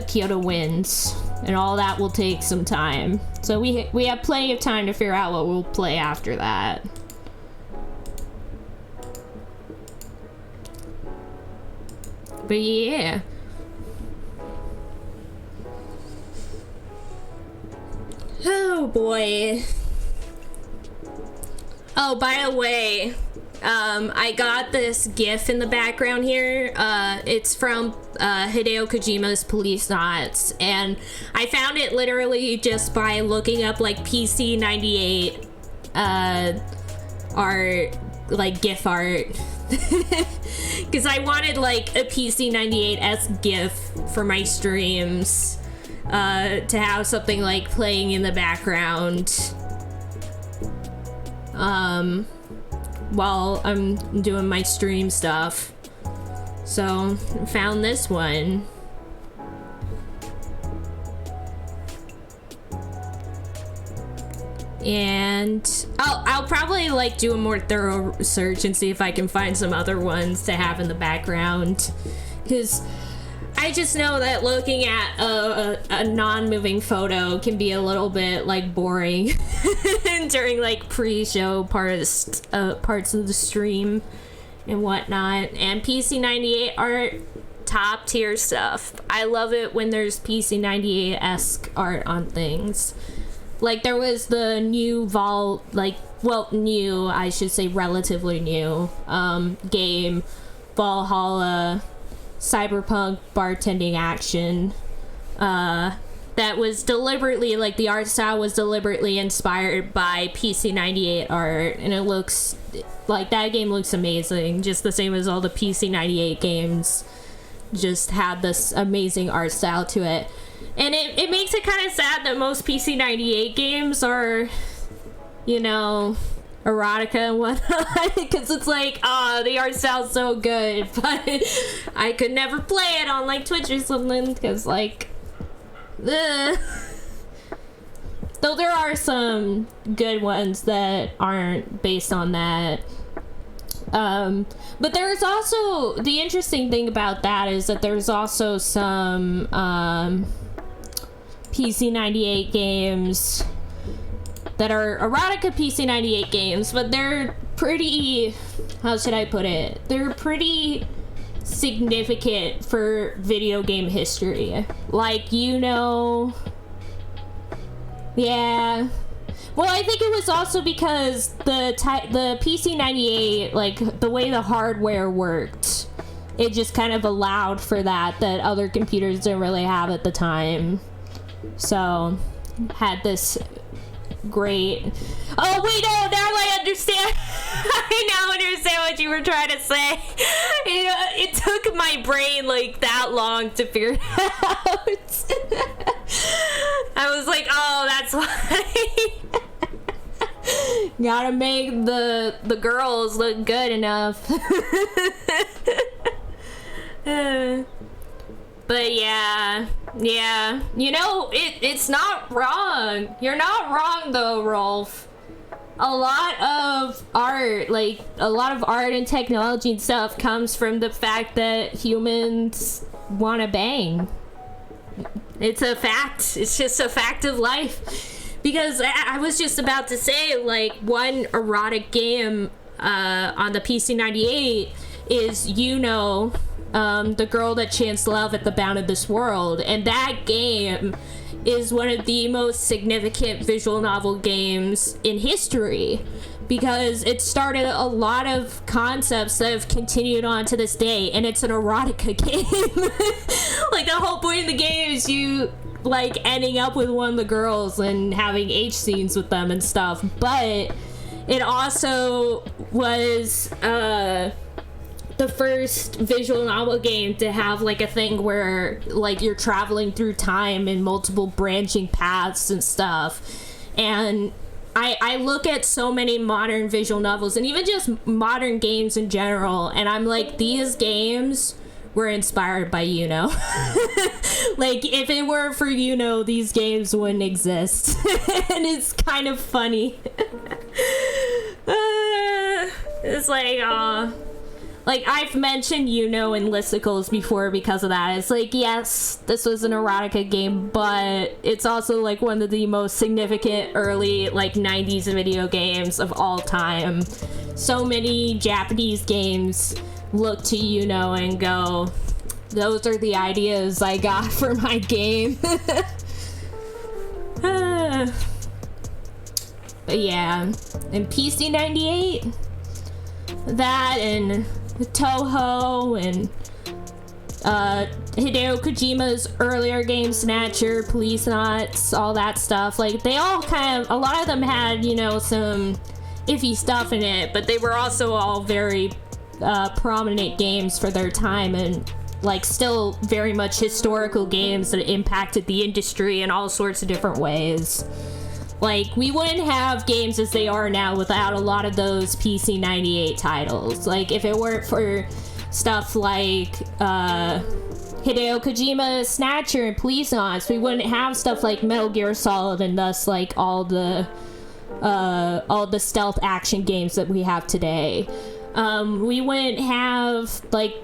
Kyoto wins, and all that will take some time. So we have plenty of time to figure out what we'll play after that. But yeah. Oh boy. Oh, by the way, I got this GIF in the background here. It's from Hideo Kojima's Police Knots, and I found it literally just by looking up like PC 98 art, like GIF art, because I wanted like a PC 98s GIF for my streams, to have something like playing in the background while I'm doing my stream stuff. So found this one. And I'll probably like do a more thorough search and see if I can find some other ones to have in the background, because I just know that looking at a non-moving photo can be a little bit like boring during like pre-show parts of the stream and whatnot. And PC98 art, top tier stuff. I love it when there's PC98-esque art on things. Like there was the new new, I should say relatively new, game Valhalla cyberpunk bartending action that was deliberately, like, the art style was deliberately inspired by PC98 art, and it looks like that game looks amazing, just the same as all the PC98 games just had this amazing art style to it. And it makes it kind of sad that most PC98 games are, you know, erotica and whatnot, because it's like, the art style's so good, but I could never play it on like Twitch or something, because like, though there are some good ones that aren't based on that. But there's also, the interesting thing about that is that there's also some PC98 games that are erotica PC98 games, but they're pretty, how should I put it? They're pretty significant for video game history. Like, you know, yeah. Well, I think it was also because the PC98, like, the way the hardware worked, it just kind of allowed for that other computers didn't really have at the time. So, had this great... Oh, wait, no, now I understand. I now understand what you were trying to say. It took my brain, like, that long to figure it out. I was like, oh, that's why. Gotta make the girls look good enough. But yeah, you know, it's not wrong. You're not wrong though, Rolf. A lot of art and technology and stuff comes from the fact that humans want to bang. It's a fact. It's just a fact of life. Because I was just about to say, like, one erotic game on the PC98 is, you know, the girl that chanced love at the bound of this world, and that game is one of the most significant visual novel games in history, because it started a lot of concepts that have continued on to this day, and it's an erotica game. Like, the whole point of the game is you, like, ending up with one of the girls and having H scenes with them and stuff, but it also was, the first visual novel game to have, like, a thing where, like, you're traveling through time in multiple branching paths and stuff. And I look at so many modern visual novels and even just modern games in general, and I'm like, these games were inspired by Uno. Like, if it weren't for Uno, these games wouldn't exist. And it's kind of funny. It's like, like, I've mentioned Uno and listicles before because of that. It's like, yes, this was an erotica game, but it's also, like, one of the most significant early, like, 90s video games of all time. So many Japanese games look to Uno and go, those are the ideas I got for my game. But yeah, and PC98, that and Toho and Hideo Kojima's earlier game, Snatcher, Police Knots, all that stuff, like, they all kind of, a lot of them had, you know, some iffy stuff in it, but they were also all very prominent games for their time, and, like, still very much historical games that impacted the industry in all sorts of different ways. Like, we wouldn't have games as they are now without a lot of those PC98 titles. Like, if it weren't for stuff like Hideo Kojima's Snatcher and Police Knots, we wouldn't have stuff like Metal Gear Solid, and thus, like, all the stealth action games that we have today. We wouldn't have, like,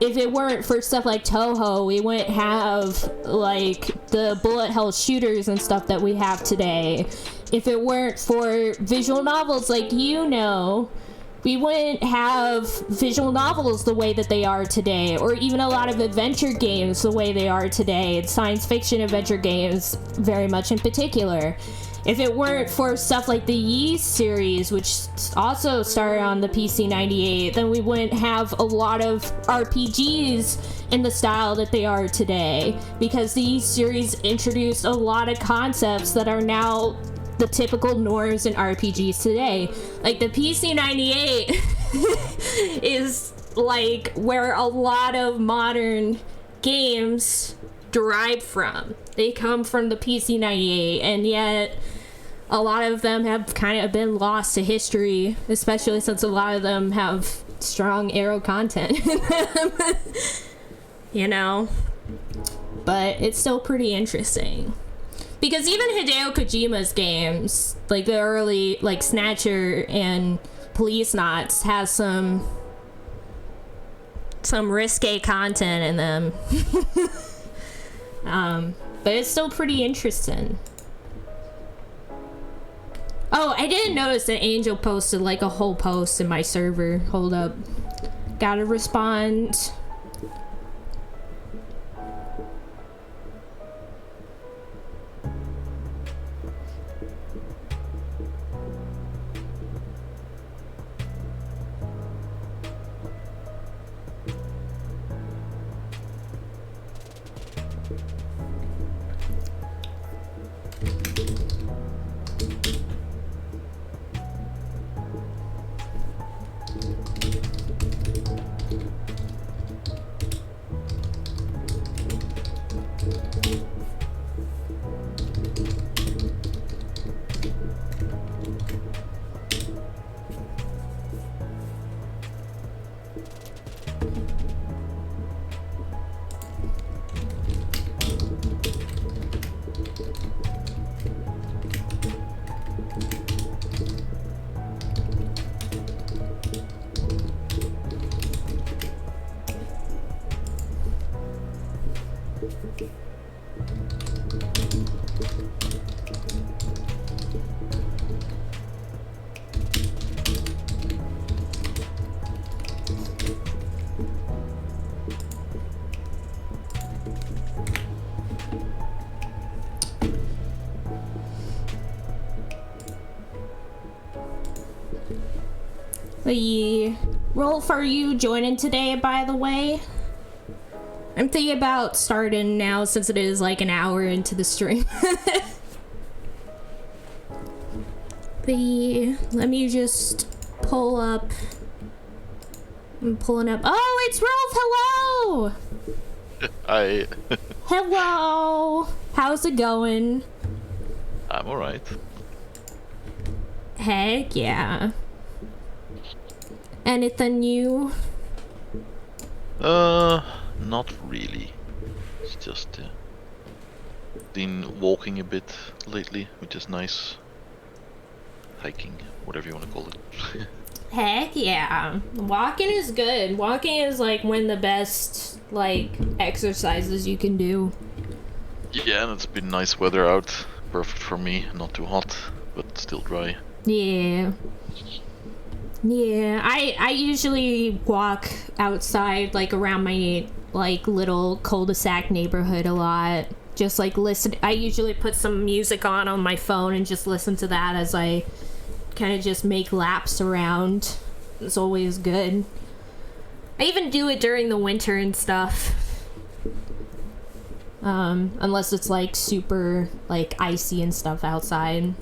if it weren't for stuff like Toho, we wouldn't have like the bullet hell shooters and stuff that we have today. If it weren't for visual novels like we wouldn't have visual novels the way that they are today, or even a lot of adventure games the way they are today, science fiction adventure games very much in particular. If it weren't for stuff like the Ys series, which also started on the PC 98, then we wouldn't have a lot of RPGs in the style that they are today, because the Ys series introduced a lot of concepts that are now the typical norms in RPGs today. Like the PC 98 is like where a lot of modern games derive from. They come from the PC 98, and yet a lot of them have kind of been lost to history, especially since a lot of them have strong Arrow content in them. You know? But it's still pretty interesting. Because even Hideo Kojima's games, like the early, like Snatcher and Police Knots, has some risque content in them. But it's still pretty interesting. Oh, I didn't notice that Angel posted like a whole post in my server. Hold up. Gotta respond. Rolf, are you joining today, by the way? I'm thinking about starting now since it is like an hour into the stream. Let me just pull up. I'm pulling up. Oh, it's Rolf! Hello! Hi. Hello! How's it going? I'm alright. Heck yeah. Anything new? Not really. It's just been walking a bit lately, which is nice. Hiking, whatever you want to call it. Heck yeah. Walking is good. Walking is like one of the best like exercises you can do. Yeah, and it's been nice weather out. Perfect for me. Not too hot, but still dry. Yeah. Yeah, I usually walk outside, like, around my, like, little cul-de-sac neighborhood a lot. Just, like, listen. I usually put some music on my phone and just listen to that as I kind of just make laps around. It's always good. I even do it during the winter and stuff. Unless it's, like, super, like, icy and stuff outside.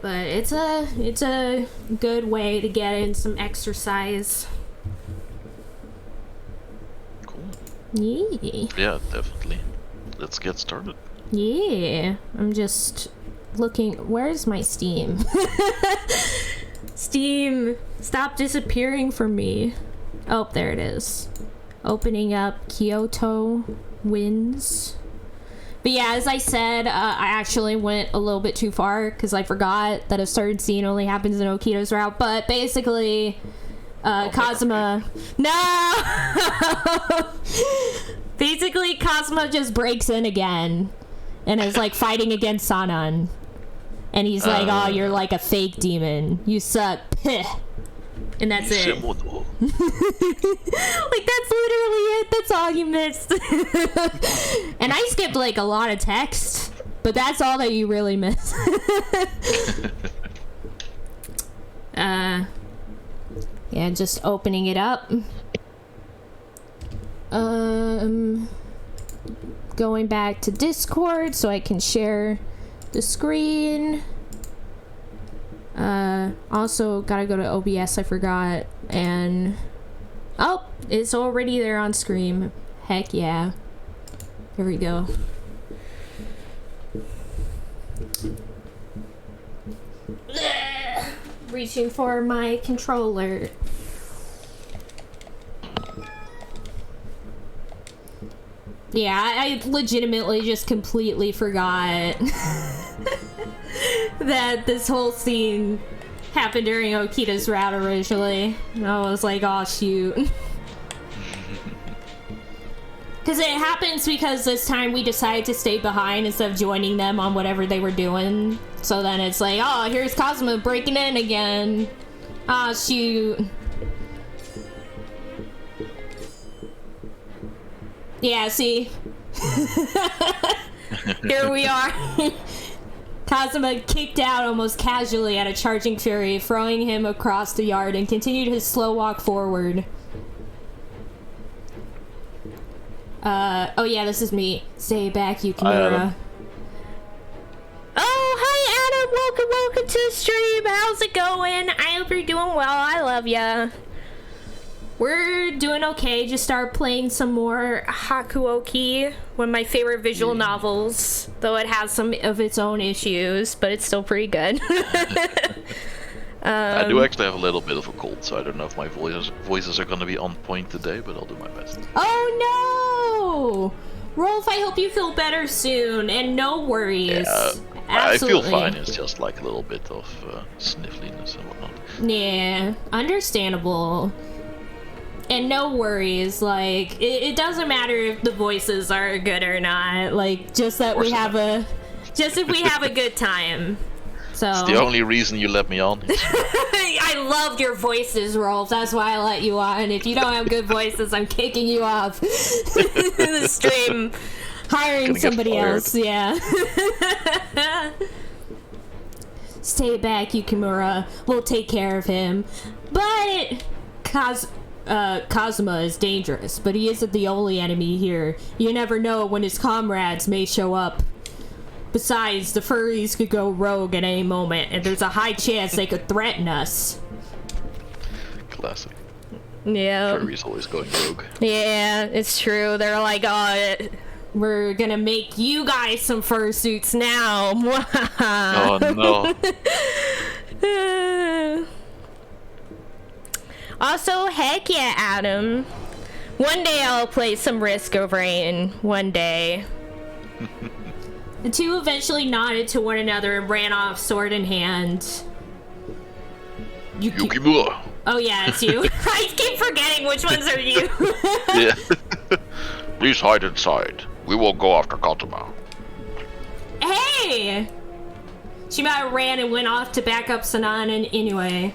But it's a good way to get in some exercise. Cool. Yeah. Yeah, definitely. Let's get started. Yeah. I'm just looking. Where's my Steam? Steam, stop disappearing from me. Oh, there it is. Opening up Kyoto wins. But yeah, as I said, I actually went a little bit too far because I forgot that a certain scene only happens in Okito's route. But basically, Kazuma. No! Basically, Kazuma just breaks in again and is like fighting against Sanan. And he's like, oh, you're like a fake demon. You suck. And that's it. Like, that's literally it. That's all you missed. And I skipped like a lot of text, but that's all that you really missed. Yeah, just opening it up. Going back to Discord so I can share the screen. Also gotta go to OBS, I forgot. And oh, it's already there on screen. Heck yeah. Here we go. Reaching for my controller. Yeah, I legitimately just completely forgot that this whole scene happened during Okita's route originally. I was like, oh shoot. Because it happens because this time we decided to stay behind instead of joining them on whatever they were doing. So then it's like, oh, here's Kazuma breaking in again. Oh shoot. Yeah, see? Here we are. Kazuma kicked out almost casually at a charging fury, throwing him across the yard and continued his slow walk forward. Oh yeah, this is me. Stay back, Yukimura. Oh, hi Adam! Welcome to the stream! How's it going? I hope you're doing well. I love ya. We're doing okay. Just started playing some more Hakuoki, one of my favorite visual novels, though it has some of its own issues, but it's still pretty good. I do actually have a little bit of a cold, so I don't know if my voices are going to be on point today, but I'll do my best. Oh no! Rolf, I hope you feel better soon, and no worries. Yeah, absolutely. I feel fine. It's just like a little bit of sniffliness and whatnot. Yeah, understandable. And no worries, like, it doesn't matter if the voices are good or not, like, just that we have if we have a good time. So it's the only reason you let me on. I loved your voices, Rolf, that's why I let you on. If you don't have good voices, I'm kicking you off the stream, hiring somebody else, yeah. Stay back, Yukimura, we'll take care of him. But Kazuma is dangerous, but he isn't the only enemy here. You never know when his comrades may show up. Besides, the furries could go rogue at any moment, and there's a high chance they could threaten us. Classic. Yeah. Furries always going rogue. Yeah, it's true. They're like, oh, we're gonna make you guys some fursuits now. Oh no. Also, heck yeah, Adam. One day I'll play some Risk of Rain. One day. The two eventually nodded to one another and ran off, sword in hand. Yukimura. Oh yeah, it's you. I keep forgetting which ones are you. Yeah. Please hide inside. We will go after Kazuma. Hey! Shimada ran and went off to back up Sanan and Inoue.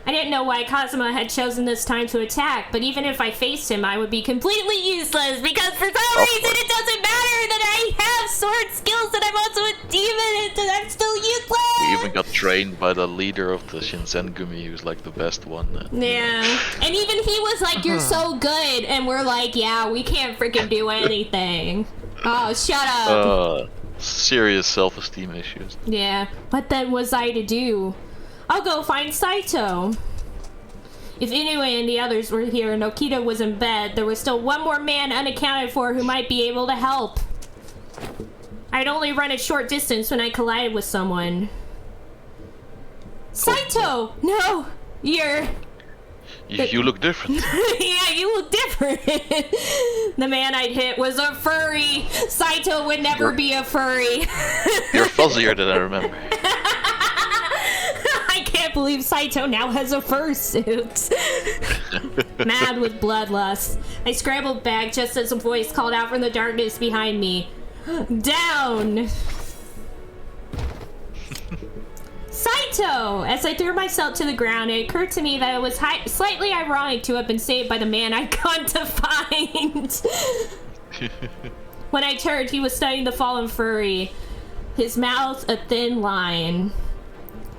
I didn't know why Kazuma had chosen this time to attack, but even if I faced him, I would be completely useless, because for some reason it doesn't matter that I have sword skills and I'm also a demon and I'm still useless! We even got trained by the leader of the Shinsengumi, who's like the best one. Yeah, and even he was like, you're so good, and we're like, yeah, we can't freaking do anything. Oh, shut up! Serious self-esteem issues. Yeah, what then was I to do? I'll go find Saito. If Inoue and the others were here and Okita was in bed, there was still one more man unaccounted for who might be able to help. I'd only run a short distance when I collided with someone. Saito! No! You look different. Yeah, you look different. The man I'd hit was a furry. Saito would never be a furry. You're fuzzier than I remember. I can't believe Saito now has a fursuit. Mad with bloodlust. I scrambled back just as a voice called out from the darkness behind me. Down! Saito! As I threw myself to the ground, it occurred to me that it was slightly ironic to have been saved by the man I'd gone to find. When I turned, he was studying the fallen furry, his mouth a thin line.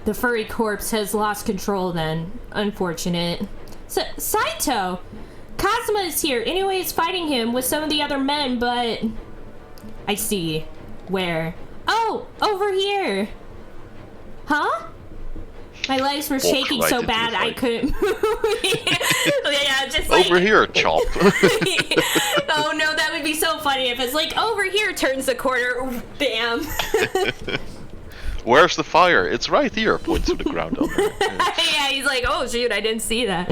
The furry corpse has lost control then. Unfortunate. Saito! Kazuma is here. Inoue is fighting him with some of the other men, but... I see. Where? Oh! Over here! Huh? My legs were shaking right so bad I couldn't move. Yeah, just like... Over here, chop. Oh no, that would be so funny if it's like, over here, turns the corner, bam. Where's the fire? It's right here. Points to the ground down there. Yeah, he's like, oh shoot, I didn't see that.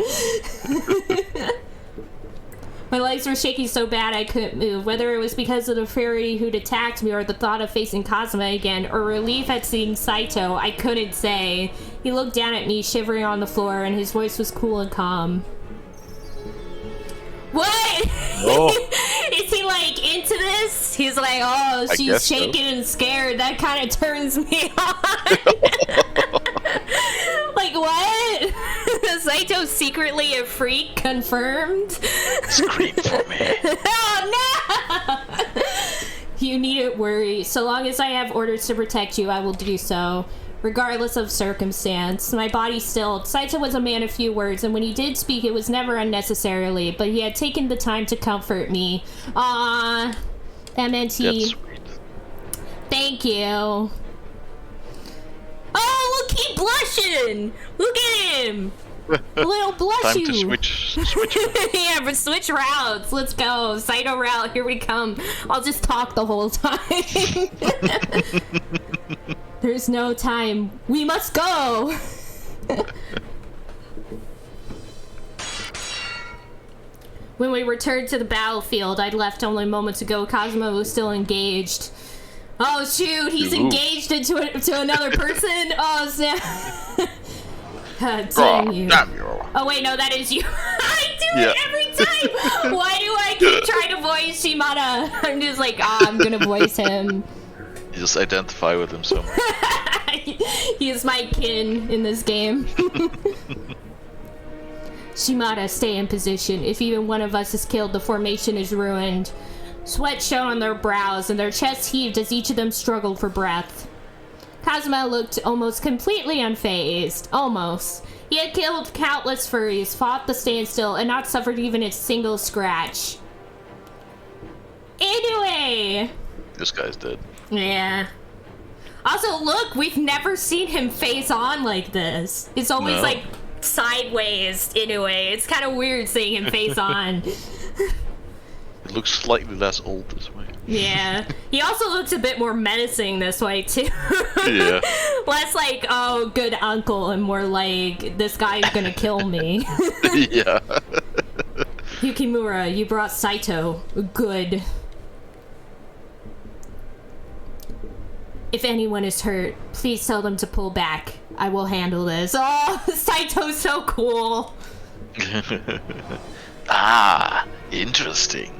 My legs were shaking so bad I couldn't move. Whether it was because of the fairy who'd attacked me or the thought of facing Kazuma again, or relief at seeing Saito, I couldn't say. He looked down at me, shivering on the floor, and his voice was cool and calm. What? Oh. Is he like into this? He's like, oh, she's shaking and scared. That kind of turns me on. Like, what? Saito's secretly a freak, confirmed? Scream for me. Oh, no! You needn't worry. So long as I have orders to protect you, I will do so. Regardless of circumstance. My body stilled. Saito was a man of few words, and when he did speak, it was never unnecessarily, but he had taken the time to comfort me. Aww. MNT. That's sweet. Thank you. Oh, look, he's blushing! Look at him! A little blushy. Time to switch. Yeah, but switch routes. Let's go. Saito route, here we come. I'll just talk the whole time. There's no time. We must go! When we returned to the battlefield I'd left only moments ago, Kazuma was still engaged. Oh shoot, he's engaged into another person? Oh snap. Damn you. Damn you. Oh wait, no, that is you. I do it every time! Why do I keep trying to voice Shimada? I'm just like, I'm gonna voice him. You just identify with him so much. He is my kin in this game. Shimada, stay in position. If even one of us is killed, the formation is ruined. Sweat shone on their brows, and their chests heaved as each of them struggled for breath. Kazuma looked almost completely unfazed. Almost. He had killed countless furries, fought the standstill, and not suffered even a single scratch. Anyway! This guy's dead. Yeah. Also, look, we've never seen him face on like this. It's always like sideways in a way. It's kind of weird seeing him face on. It looks slightly less old this way. Yeah. He also looks a bit more menacing this way, too. Yeah. Less like, oh, good uncle, and more like, this guy's gonna kill me. Yeah. Yukimura, you brought Saito. Good. If anyone is hurt, please tell them to pull back. I will handle this. Oh, Saito's so cool. Ah, interesting.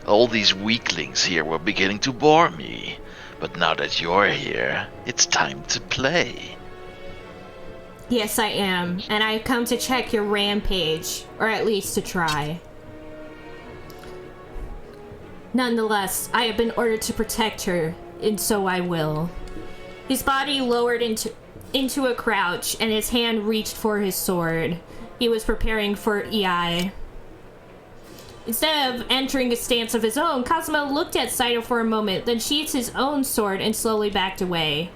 All these weaklings here were beginning to bore me. But now that you're here, it's time to play. Yes, I am. And I've come to check your rampage. Or at least to try. Nonetheless, I have been ordered to protect her. And so I will. His body lowered into a crouch, and his hand reached for his sword. He was preparing for EI. Instead of entering a stance of his own, Kazuma looked at Saito for a moment, then sheathed his own sword and slowly backed away.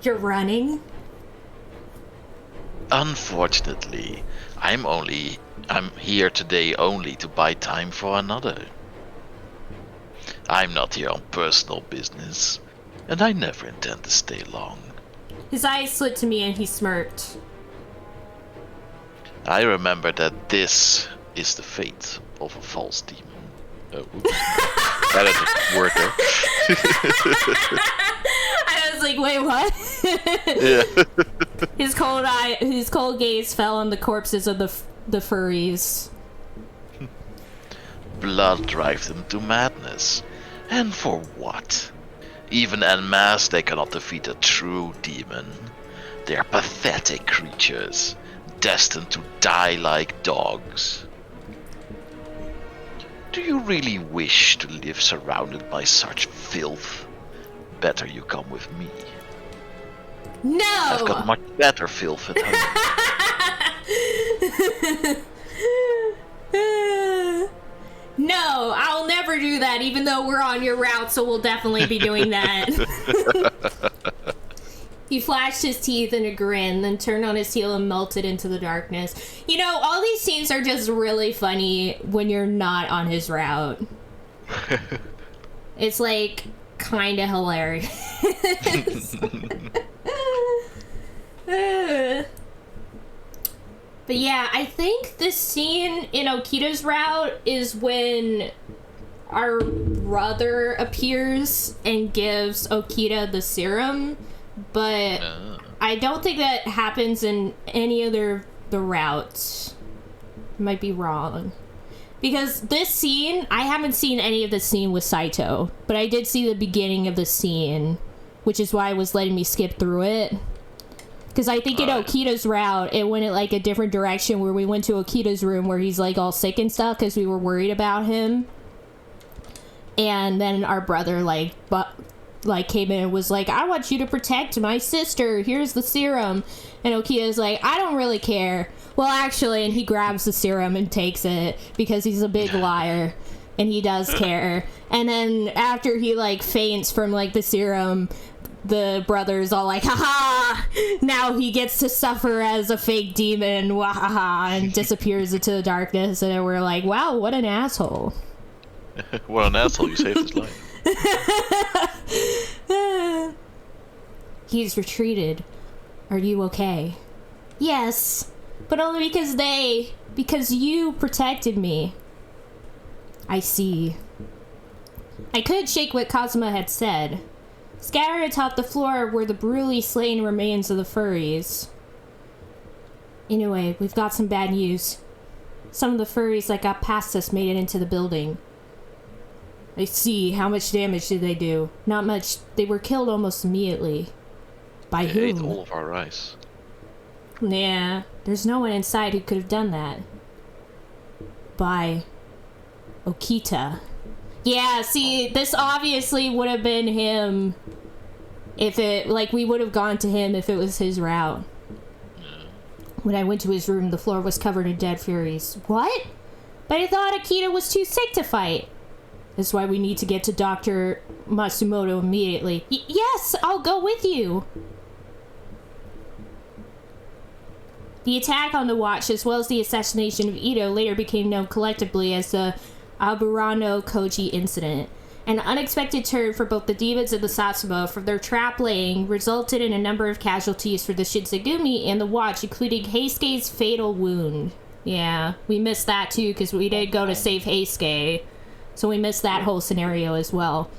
You're running? Unfortunately, I'm here today only to buy time for another. I'm not here on personal business, and I never intend to stay long. His eyes slid to me and he smirked. I remember that this is the fate of a false demon. Oops. That didn't work there. I was like, wait, what? Yeah. His cold gaze fell on the corpses of the furries. Blood drives them to madness. And for what? Even en masse they cannot defeat a true demon. They are pathetic creatures, destined to die like dogs. Do you really wish to live surrounded by such filth? Better you come with me. No! I've got much better filth at home. No, I'll never do that, even though we're on your route, so we'll definitely be doing that. He flashed his teeth in a grin, then turned on his heel and melted into the darkness. You know, all these scenes are just really funny when you're not on his route. It's like kind of hilarious. But yeah, I think this scene in Okita's route is when our brother appears and gives Okita the serum, but I don't think that happens in any other the routes. Might be wrong. Because this scene, I haven't seen any of the scene with Saito, but I did see the beginning of the scene, which is why it was letting me skip through it. Because I think in Okita's route, it went in like a different direction where we went to Okita's room where he's like all sick and stuff because we were worried about him. And then our brother came in and was like, I want you to protect my sister. Here's the serum. And Okita's like, I don't really care. Well, actually, and he grabs the serum and takes it because he's a big liar. And he does care. And then after he like faints from like the serum, the brother's all like, haha, now he gets to suffer as a fake demon, wahaha, and disappears into the darkness. And we're like, wow, what an asshole. What an asshole, you saved his life. He's retreated. Are you okay? Yes, but only because you protected me. I see. I could shake what Kazuma had said. Scattered atop the floor were the brutally slain remains of the furries. Anyway, we've got some bad news. Some of the furries that got past us made it into the building. I see. How much damage did they do? Not much. They were killed almost immediately. By whom? They ate all of our rice. Yeah, there's no one inside who could have done that. By Okita. Yeah, see, this obviously would have been him if it, like, we would have gone to him if it was his route. Yeah. When I went to his room, the floor was covered in dead furies. What? But I thought Akita was too sick to fight. That's why we need to get to Dr. Matsumoto immediately. Yes, I'll go with you. The attack on the watch, as well as the assassination of Ito, later became known collectively as the Aburano Koji incident. An unexpected turn for both the demons and the Satsuma from their trap laying resulted in a number of casualties for the Shinsengumi and the watch, including Heisuke's fatal wound. Yeah, we missed that too because we did go to save Heisuke, so we missed that whole scenario as well.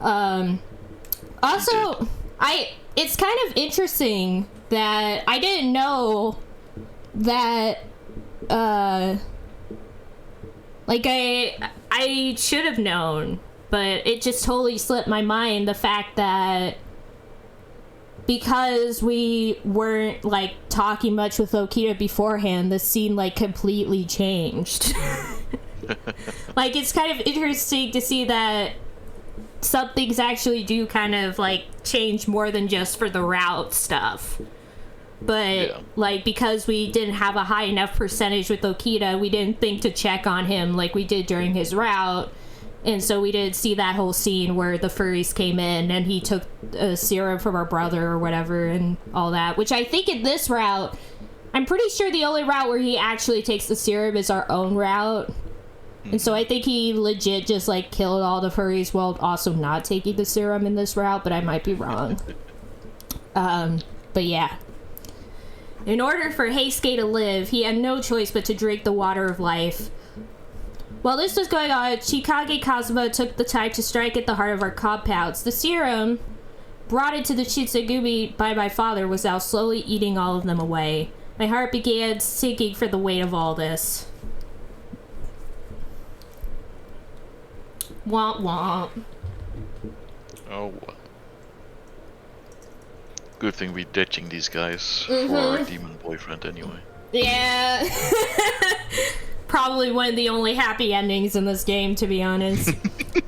Also, it's kind of interesting that I didn't know that like I should have known, but it just totally slipped my mind, the fact that because we weren't like talking much with Okita beforehand, the scene like completely changed. Like, it's kind of interesting to see that some things actually do kind of like change more than just for the route stuff. But yeah, like, because we didn't have a high enough percentage with Okita, we didn't think to check on him like we did during his route. And so we did see that whole scene where the furries came in and he took a serum from our brother or whatever and all that. Which I think in this route, I'm pretty sure the only route where he actually takes the serum is our own route. And so I think he legit just like killed all the furries while also not taking the serum in this route, but I might be wrong. But yeah. In order for Heisuke to live, he had no choice but to drink the water of life. While this was going on, Chikage Kazuma took the time to strike at the heart of our compounds. The serum brought into the Shitsugumi by my father was now slowly eating all of them away. My heart began sinking for the weight of all this. Womp womp. Oh, well. Good thing we're ditching these guys for our demon boyfriend anyway. Yeah. Probably one of the only happy endings in this game, to be honest.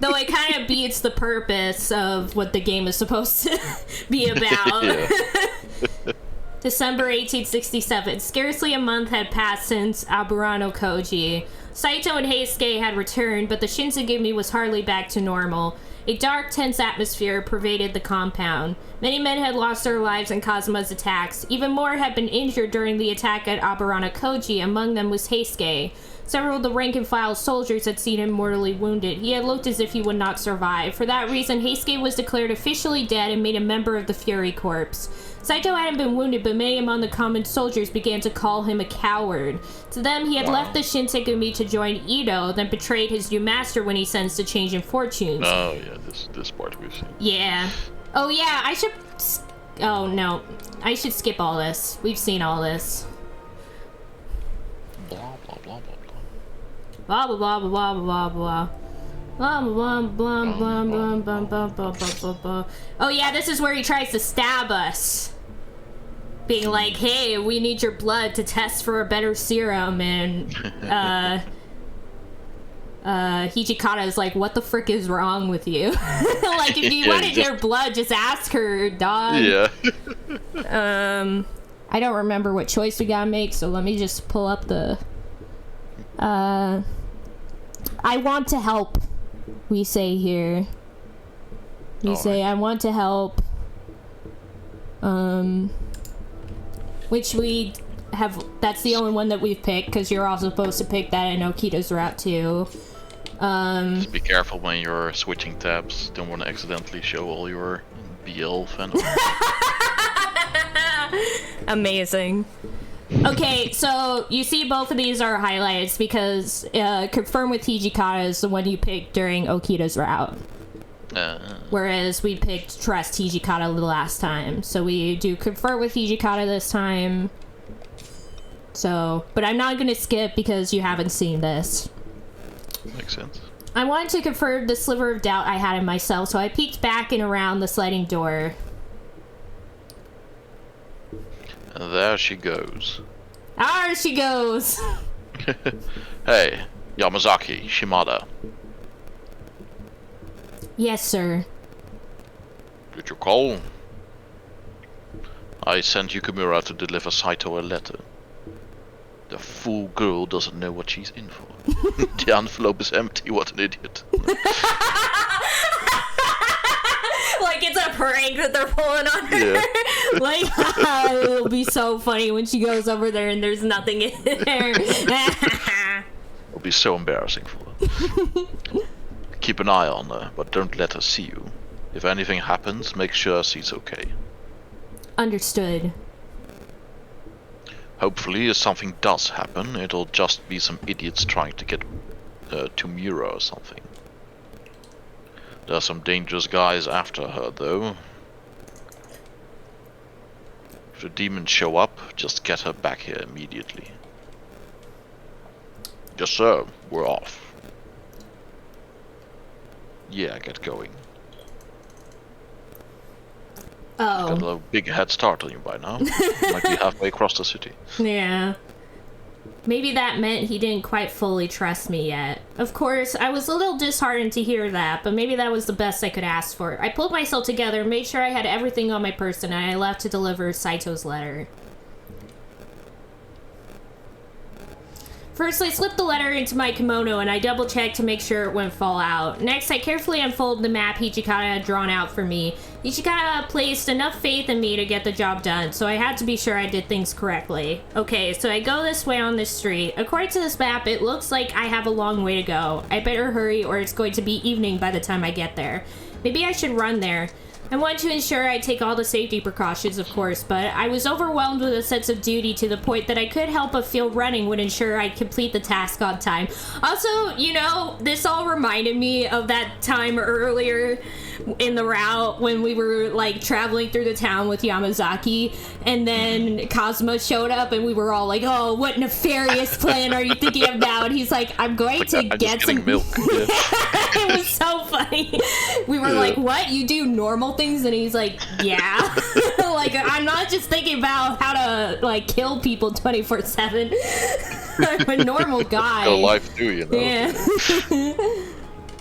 Though it kind of beats the purpose of what the game is supposed to be about. December 1867. Scarcely a month had passed since Aburano Koji. Saito and Heisuke had returned, but the Shinsengumi was hardly back to normal. A dark, tense atmosphere pervaded the compound. Many men had lost their lives in Kazuma's attacks. Even more had been injured during the attack at Aburano Koji. Among them was Heisuke. Several of the rank-and-file soldiers had seen him mortally wounded. He had looked as if he would not survive. For that reason, Heisuke was declared officially dead and made a member of the Fury Corps. Saito hadn't been wounded, but many among the common soldiers began to call him a coward. To them, he had left the Shinsengumi to join Ito, then betrayed his new master when he sensed a change in fortunes. Oh, yeah, this part we've seen. Yeah. Oh, yeah, I should... Oh, no. I should skip all this. We've seen all this. Blah, blah, blah, blah, blah. Blah, blah, blah, blah, blah, blah. Blah, blah, blah, blah, blah, blah, blah, blah, blah, blah. Oh, yeah, this is where he tries to stab us. Being like, hey, we need your blood to test for a better serum, and, Hijikata is like, what the frick is wrong with you? Like, if you wanted your blood, just ask her, dog. Yeah. I don't remember what choice we gotta make, so let me just pull up the, I want to help, we say here. We say, I want to help, which we have, that's the only one that we've picked, because you're also supposed to pick that in Okita's route too. Just be careful when you're switching tabs. Don't want to accidentally show all your BL fandom. Amazing. Okay, so you see both of these are highlights because confirm with Hijikata is the one you picked during Okita's route. Whereas we picked Trust Hijikata the last time. So we do confer with Hijikata this time. So, but I'm not going to skip because you haven't seen this. Makes sense. I wanted to confirm the sliver of doubt I had in myself, so I peeked back and around the sliding door. And there she goes. There she goes! Hey, Yamazaki, Shimada. Yes, sir. Did you call? I sent Yukimura to deliver Saito a letter. The fool girl doesn't know what she's in for. The envelope is empty, what an idiot. Like it's a prank that they're pulling on her. Yeah. Like, it'll be so funny when she goes over there and there's nothing in there. It'll be so embarrassing for her. Keep an eye on her, but don't let her see you. If anything happens, make sure she's okay. Understood. Hopefully, if something does happen, it'll just be some idiots trying to get to Mira or something. There are some dangerous guys after her, though. If the demons show up, just get her back here immediately. Yes, sir. We're off. Yeah, get going. Oh. Got a big head start on you by now. Might be halfway across the city. Yeah. Maybe that meant he didn't quite fully trust me yet. Of course, I was a little disheartened to hear that, but maybe that was the best I could ask for. I pulled myself together, made sure I had everything on my person, and I left to deliver Saito's letter. First, I slipped the letter into my kimono and I double-checked to make sure it wouldn't fall out. Next, I carefully unfolded the map Hijikata had drawn out for me. Hijikata placed enough faith in me to get the job done, so I had to be sure I did things correctly. Okay, so I go this way on this street. According to this map, it looks like I have a long way to go. I better hurry or it's going to be evening by the time I get there. Maybe I should run there. I wanted to ensure I take all the safety precautions, of course, but I was overwhelmed with a sense of duty to the point that I could help but feel running would ensure I'd complete the task on time. Also, you know, this all reminded me of that time earlier in the route when we were like traveling through the town with Yamazaki, and then Cosmo showed up and we were all like, oh, what nefarious plan are you thinking of now? And he's like, I'm going to get some milk. Yeah. It was so funny. We were like, what? You do normal things? And he's like, yeah. Like, I'm not just thinking about how to like kill people 24/7. I'm a normal guy. Got a life too, you know. Yeah.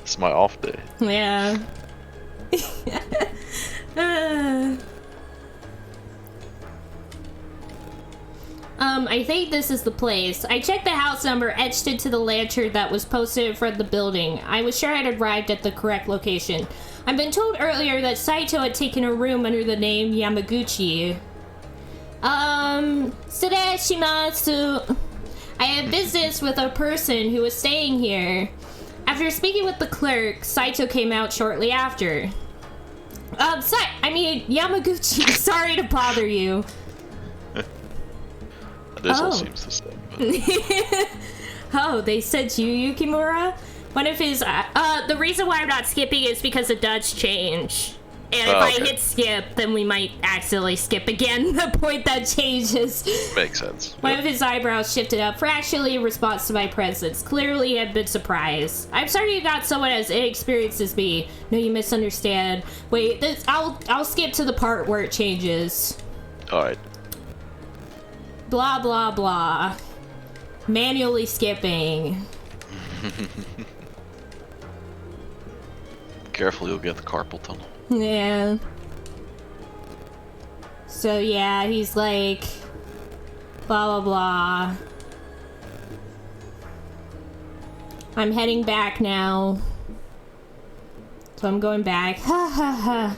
It's my off day. Yeah. I think this is the place. I checked the house number etched into the lantern that was posted in front of the building. I was sure I'd arrived at the correct location. I've been told earlier that Saito had taken a room under the name Yamaguchi. Shimasu. I had business with a person who was staying here. After speaking with the clerk, Saito came out shortly after. Yamaguchi, sorry to bother you. This all seems the same. Oh, they sent you, Yukimura? One of his, the reason why I'm not skipping is because it does change. And if I hit skip, then we might accidentally skip again the point that changes. Makes sense. One of his eyebrows shifted up, fractionally in response to my presence. Clearly, he had been surprised. I'm sorry you got someone as inexperienced as me. No, you misunderstand. Wait, I'll skip to the part where it changes. Alright. Blah, blah, blah. Manually skipping. Careful, you'll get the carpal tunnel. Yeah. So yeah, he's like, blah, blah, blah. I'm heading back now. So I'm going back. Ha ha ha.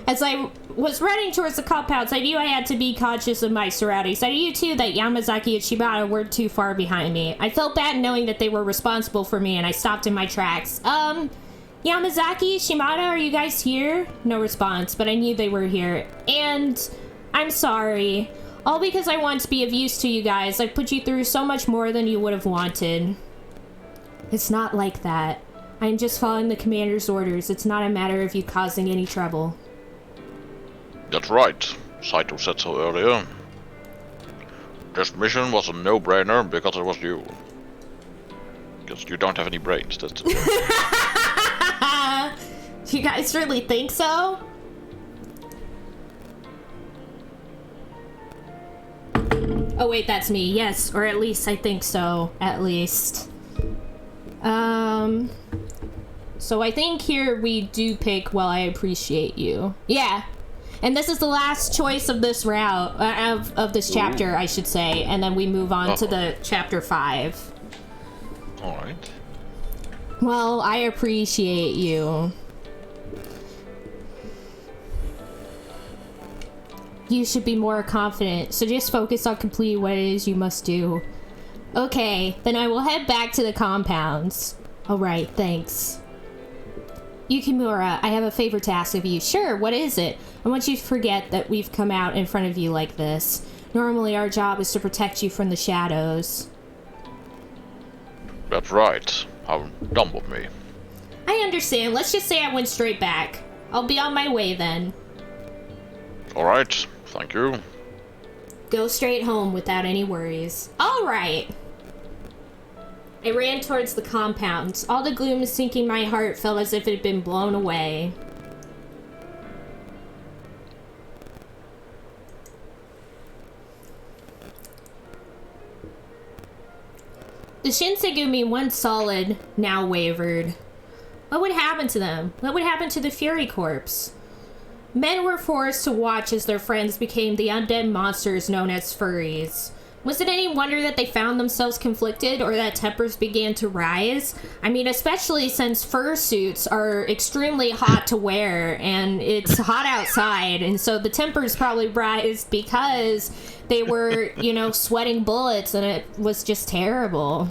As I was running towards the compounds, I knew I had to be conscious of my surroundings. I knew too that Yamazaki and Shibata weren't too far behind me. I felt bad knowing that they were responsible for me, and I stopped in my tracks. Yamazaki, Shimada, are you guys here? No response, but I knew they were here. And I'm sorry. All because I want to be of use to you guys. I've put you through so much more than you would have wanted. It's not like that. I'm just following the commander's orders. It's not a matter of you causing any trouble. That's right. Saito said so earlier. This mission was a no-brainer because it was you. Because you don't have any brains, that's the You guys really think so? Oh wait, that's me. Yes, or at least I think so. At least. So I think here we do pick, well, I appreciate you. Yeah. And this is the last choice of this route, of this chapter, I should say. And then we move on to the chapter 5. Alright. Well, I appreciate you. You should be more confident, so just focus on completing what it is you must do. Okay, then I will head back to the compounds. Alright, thanks. Yukimura, I have a favor to ask of you. Sure, what is it? I want you to forget that we've come out in front of you like this. Normally our job is to protect you from the shadows. That's right. How dumb of me. I understand. Let's just say I went straight back. I'll be on my way then. Alright, thank you. Go straight home without any worries. Alright. I ran towards the compound. All the gloom sinking my heart felt as if it had been blown away. The Shinsegumi, once solid, now wavered. What would happen to them? What would happen to the Fury Corps? Men were forced to watch as their friends became the undead monsters known as furries. Was it any wonder that they found themselves conflicted or that tempers began to rise? I mean, especially since fursuits are extremely hot to wear and it's hot outside, and so the tempers probably rise because they were, you know, sweating bullets and it was just terrible.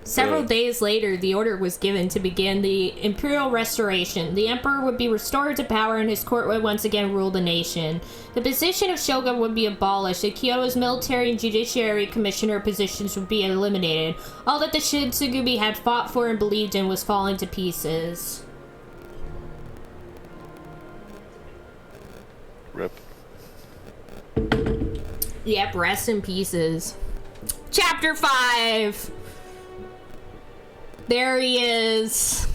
Several days later, the order was given to begin the Imperial Restoration. The Emperor would be restored to power and his court would once again rule the nation. The position of Shogun would be abolished and Kyoto's military and judiciary commissioner positions would be eliminated. All that the Shinsegumi had fought for and believed in was falling to pieces. Rip. Yep, rest in pieces. Chapter 5. There he is.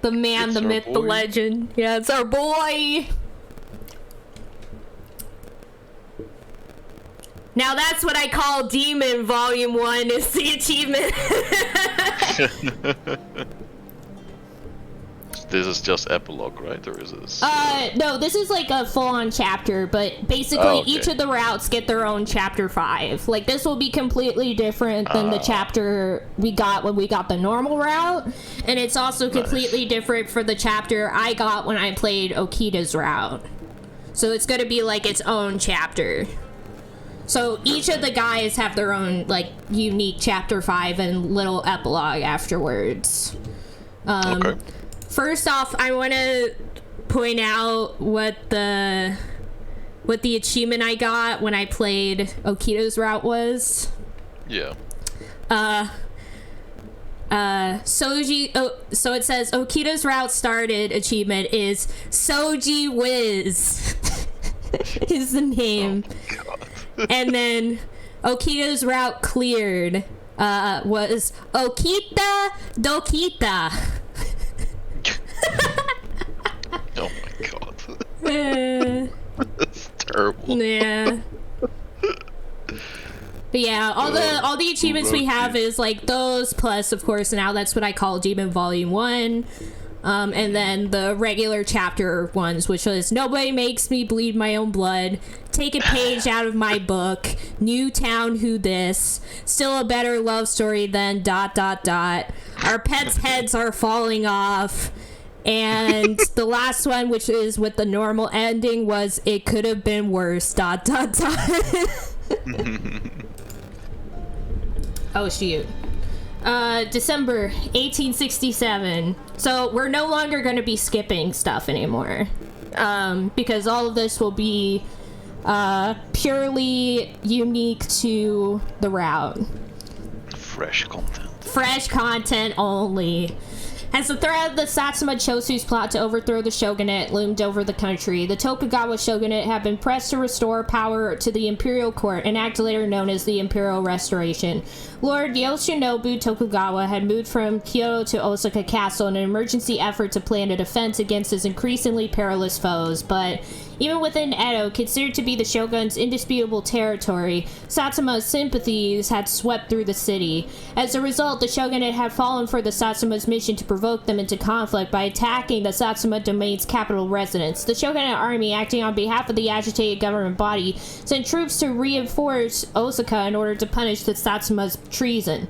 The man, It's the our myth, the boy. legend. Yeah, it's our boy. Now that's what I call Demon Volume 1 is the achievement. This is just epilogue, right? Or is this? No, this is like a full-on chapter, but basically Oh, okay. each of the routes get their own chapter 5. Like, this will be completely different than the chapter we got when we got the normal route, and it's also completely different for the chapter I got when I played Okita's route. So it's gonna be like its own chapter. So each of the guys have their own, like, unique chapter 5 and little epilogue afterwards. Okay. First off, I want to point out what the achievement I got when I played Okita's route was. Yeah. Soji. Oh, so it says Okita's route started achievement is Soji Wiz. is the name. Oh, God. And then Okita's route cleared was Okita Dokita. Oh my god. That's terrible. Yeah. But yeah, all the achievements we have is like those plus, of course, now that's what I call Demon Volume 1. And then the regular chapter ones, which was Nobody Makes Me Bleed My Own Blood, Take a Page Out of My Book, New Town Who This, Still a Better Love Story Than ... Our Pets' Heads Are Falling Off, and the last one, which is with the normal ending, was It Could Have Been Worse ... Oh shoot. December 1867. So we're no longer going to be skipping stuff anymore, because all of this will be purely unique to the route. Fresh content. Fresh content only. As the threat of the Satsuma Chosu's plot to overthrow the shogunate loomed over the country, the Tokugawa shogunate had been pressed to restore power to the imperial court, an act later known as the Imperial Restoration. Lord Yoshinobu Tokugawa had moved from Kyoto to Osaka Castle in an emergency effort to plan a defense against his increasingly perilous foes, but even within Edo, considered to be the shogun's indisputable territory, Satsuma's sympathies had swept through the city. As a result, the shogunate had fallen for the Satsuma's mission to provoke them into conflict by attacking the Satsuma domain's capital residence. The shogunate army, acting on behalf of the agitated government body, sent troops to reinforce Osaka in order to punish the Satsuma's treason.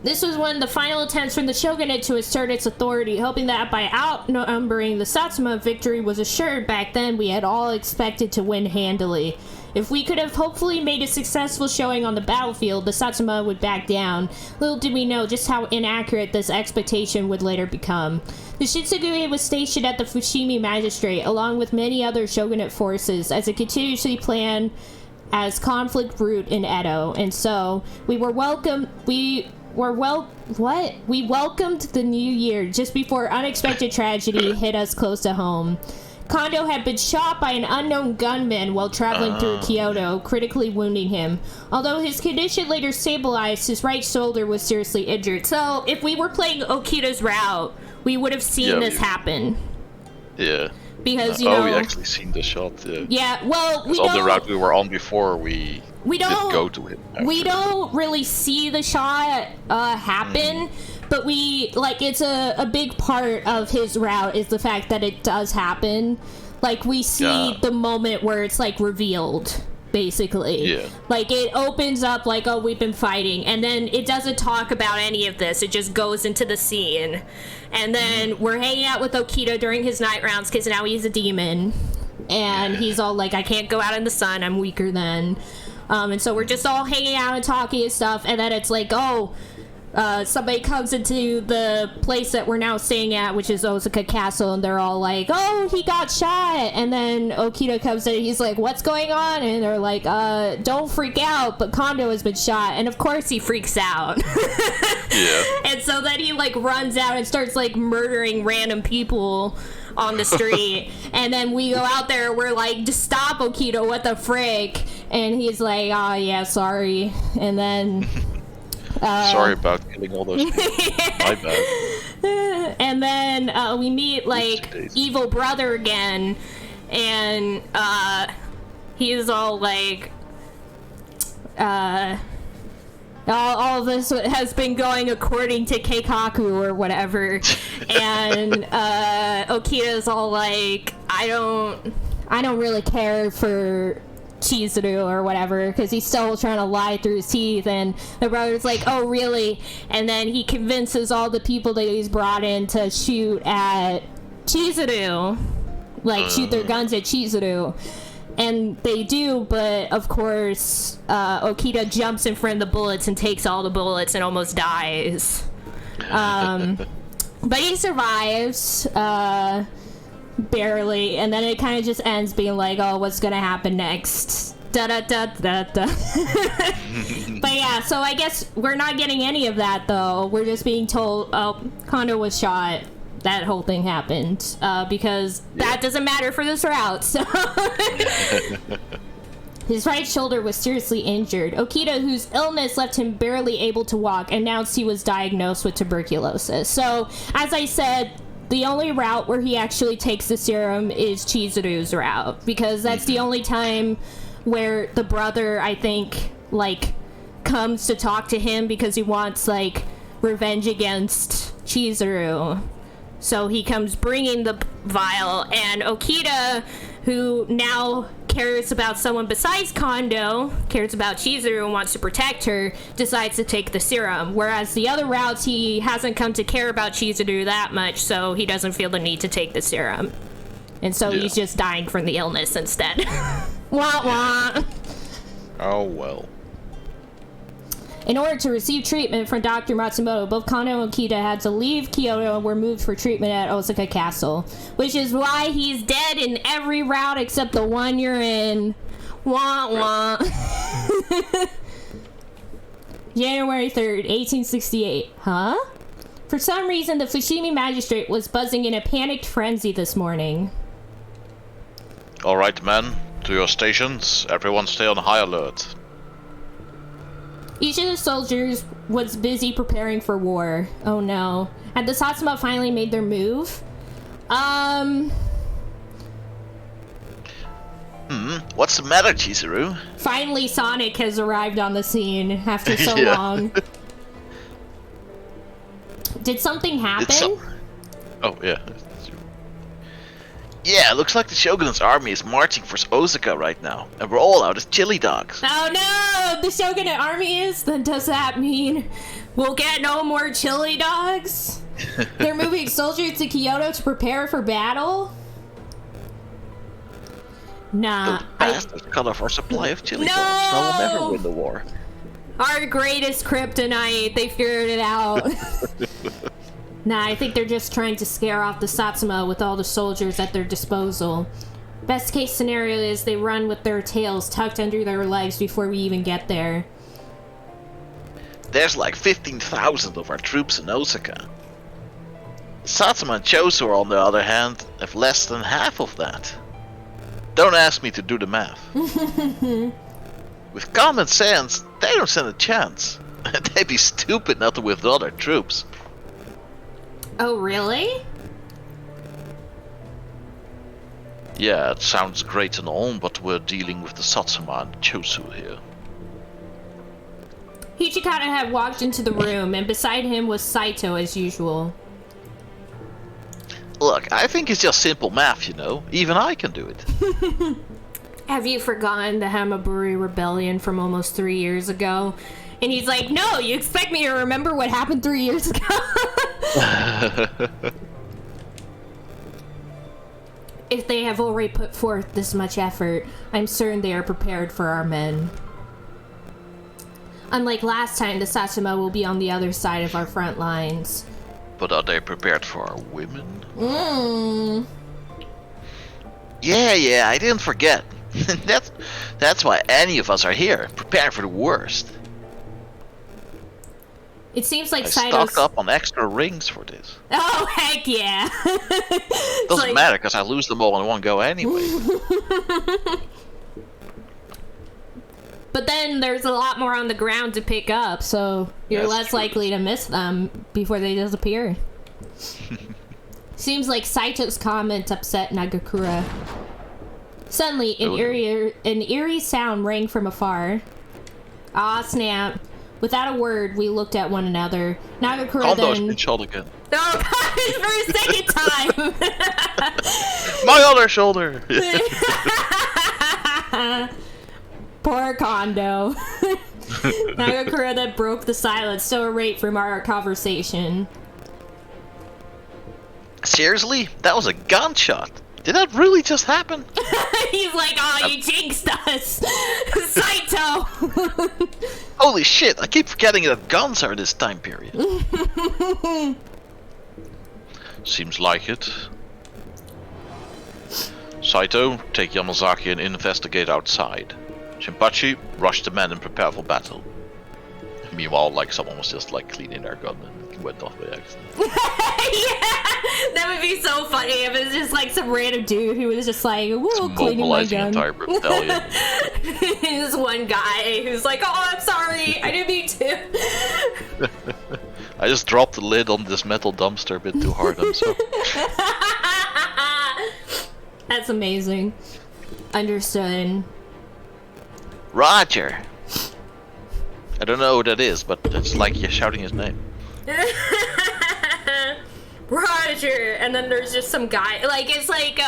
This was one of the final attempts from the shogunate to assert its authority, hoping that by outnumbering the Satsuma, victory was assured. Back then, we had all expected to win handily. If we could have hopefully made a successful showing on the battlefield, the Satsuma would back down. Little did we know just how inaccurate this expectation would later become. The Shitsugure was stationed at the Fushimi Magistrate, along with many other shogunate forces, as it continuously planned as conflict route in Edo, and so we welcomed the new year just before unexpected tragedy hit us close to home. Kondo had been shot by an unknown gunman while traveling through Kyoto, critically wounding him. Although his condition later stabilized, his right shoulder was seriously injured. So if we were playing Okita's route, we would have seen this happen. Yeah. Because, you know... we actually seen the shot, yeah. Yeah, well, we on don't... the route we were on before, we didn't go to him. We don't really see the shot happen, but we, like, it's a big part of his route is the fact that it does happen. Like, we see the moment where it's, like, revealed, basically. Yeah. Like, it opens up, like, oh, we've been fighting, and then it doesn't talk about any of this. It just goes into the scene. And then we're hanging out with Okita during his night rounds, because now he's a demon. And he's all like, I can't go out in the sun, I'm weaker then. And so we're just all hanging out and talking and stuff, and then it's like, somebody comes into the place that we're now staying at, which is Osaka Castle, and they're all like, oh, he got shot, and then Okita comes in and he's like, what's going on? And they're like, don't freak out, but Kondo has been shot, and of course he freaks out. Yeah. And so then he, like, runs out and starts, like, murdering random people, on the street. And then we go out there, we're like, just stop, Okita, what the frick? And he's like, oh yeah, sorry. And then sorry about killing all those people. My bad. And then we meet like evil brother again, and he's all like, all of this has been going according to Keikaku or whatever. And Okita's all like, I don't really care for Chizuru or whatever, because he's still trying to lie through his teeth. And the brother's like, oh really? And then he convinces all the people that he's brought in to shoot at Chizuru, like shoot their guns at Chizuru. And they do, but of course Okita jumps in front of the bullets and takes all the bullets and almost dies. But he survives, barely, and then it kind of just ends being like, oh, what's gonna happen next? Da da da da da. But yeah, so I guess we're not getting any of that though. We're just being told, oh, Kondo was shot. That whole thing happened, because that doesn't matter for this route. So his right shoulder was seriously injured. Okita, whose illness left him barely able to walk, announced he was diagnosed with tuberculosis. So, as I said, the only route where he actually takes the serum is Chizuru's route, because that's the only time where the brother, I think, like, comes to talk to him because he wants, like, revenge against Chizuru. So he comes bringing the vial, and Okita, who now cares about someone besides Kondo, cares about Chizuru and wants to protect her, decides to take the serum. Whereas the other routes, he hasn't come to care about Chizuru that much, so he doesn't feel the need to take the serum. And so he's just dying from the illness instead. Wah wah. Oh well. In order to receive treatment from Dr. Matsumoto, both Kondo and Okita had to leave Kyoto and were moved for treatment at Osaka Castle, which is why he's dead in every route except the one you're in. Wah wah. January 3rd, 1868. Huh? For some reason, the Fushimi magistrate was buzzing in a panicked frenzy this morning. All right, men, to your stations. Everyone stay on high alert. Each of the soldiers was busy preparing for war. Oh no. Had the Satsuma finally made their move? What's the matter, Chizuru? Finally Sonic has arrived on the scene after so long. Did something happen? Oh, yeah. Yeah, looks like the Shogun's army is marching for Osaka right now, and we're all out as chili dogs. Oh no! The Shogunate army is? Then does that mean we'll get no more chili dogs? They're moving soldiers to Kyoto to prepare for battle? Nah. The bastards cut off our supply of chili dogs. No, we'll never win the war. Our greatest kryptonite. They figured it out. Nah, I think they're just trying to scare off the Satsuma with all the soldiers at their disposal. Best case scenario is they run with their tails tucked under their legs before we even get there. There's like 15,000 of our troops in Osaka. Satsuma and Chosu, on the other hand, have less than half of that. Don't ask me to do the math. With common sense, they don't stand a chance. They'd be stupid not to withdraw their troops. Oh, really? Yeah, it sounds great and all, but we're dealing with the Satsuma and Chosu here. Hichikata had walked into the room, and beside him was Saito as usual. Look, I think it's just simple math, you know. Even I can do it. Have you forgotten the Hamaburi rebellion from almost 3 years ago? And he's like, no, you expect me to remember what happened 3 years ago? If they have already put forth this much effort, I'm certain they are prepared for our men. Unlike last time, the Satsuma will be on the other side of our front lines. But are they prepared for our women? Yeah, I didn't forget. That's why any of us are here, prepared for the worst. It seems like I Saito's... stocked up on extra rings for this. Oh, heck yeah. Doesn't matter, because I lose them all in one go anyway. But then there's a lot more on the ground to pick up, so you're That's less true. likely to miss them before they disappear. Seems like Saito's comment upset Nagakura. Suddenly, an eerie sound rang from afar. Ah, snap. Without a word, we looked at one another. Nagakura Kondo's then... been shot again. Oh, God, for a second time! My other shoulder! Poor Kondo. Nagakura then broke the silence so irate from our conversation. Seriously? That was a gunshot? Did that really just happen? He's like, oh, you jinxed us! Saito! Holy shit, I keep forgetting that guns are this time period. Seems like it. Saito, take Yamazaki and investigate outside. Shinpachi, rush the men and prepare for battle. Meanwhile, like, someone was just, like, cleaning their gun and it went off by accident. Yeah! That would be so funny if it was just, like, some random dude who was just like, whoa, cleaning my gun. Mobilizing entire battalion. This one guy who's like, oh, I'm sorry, I didn't mean to. I just dropped the lid on this metal dumpster a bit too hard, I'm sorry. That's amazing. Understood. Roger! I don't know who that is, but it's like you're shouting his name. Roger! And then there's just some guy, like, it's like,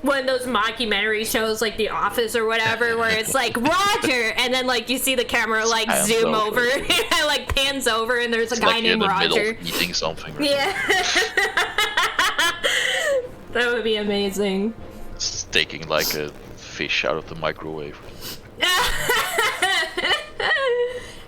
one of those mockumentary shows, like The Office or whatever, where it's like, Roger! And then, like, you see the camera, like, zoom over, and, like, pans over, and there's a guy named Roger. Middle of eating something. Right? Yeah. That would be amazing. It's taking, like, a fish out of the microwave.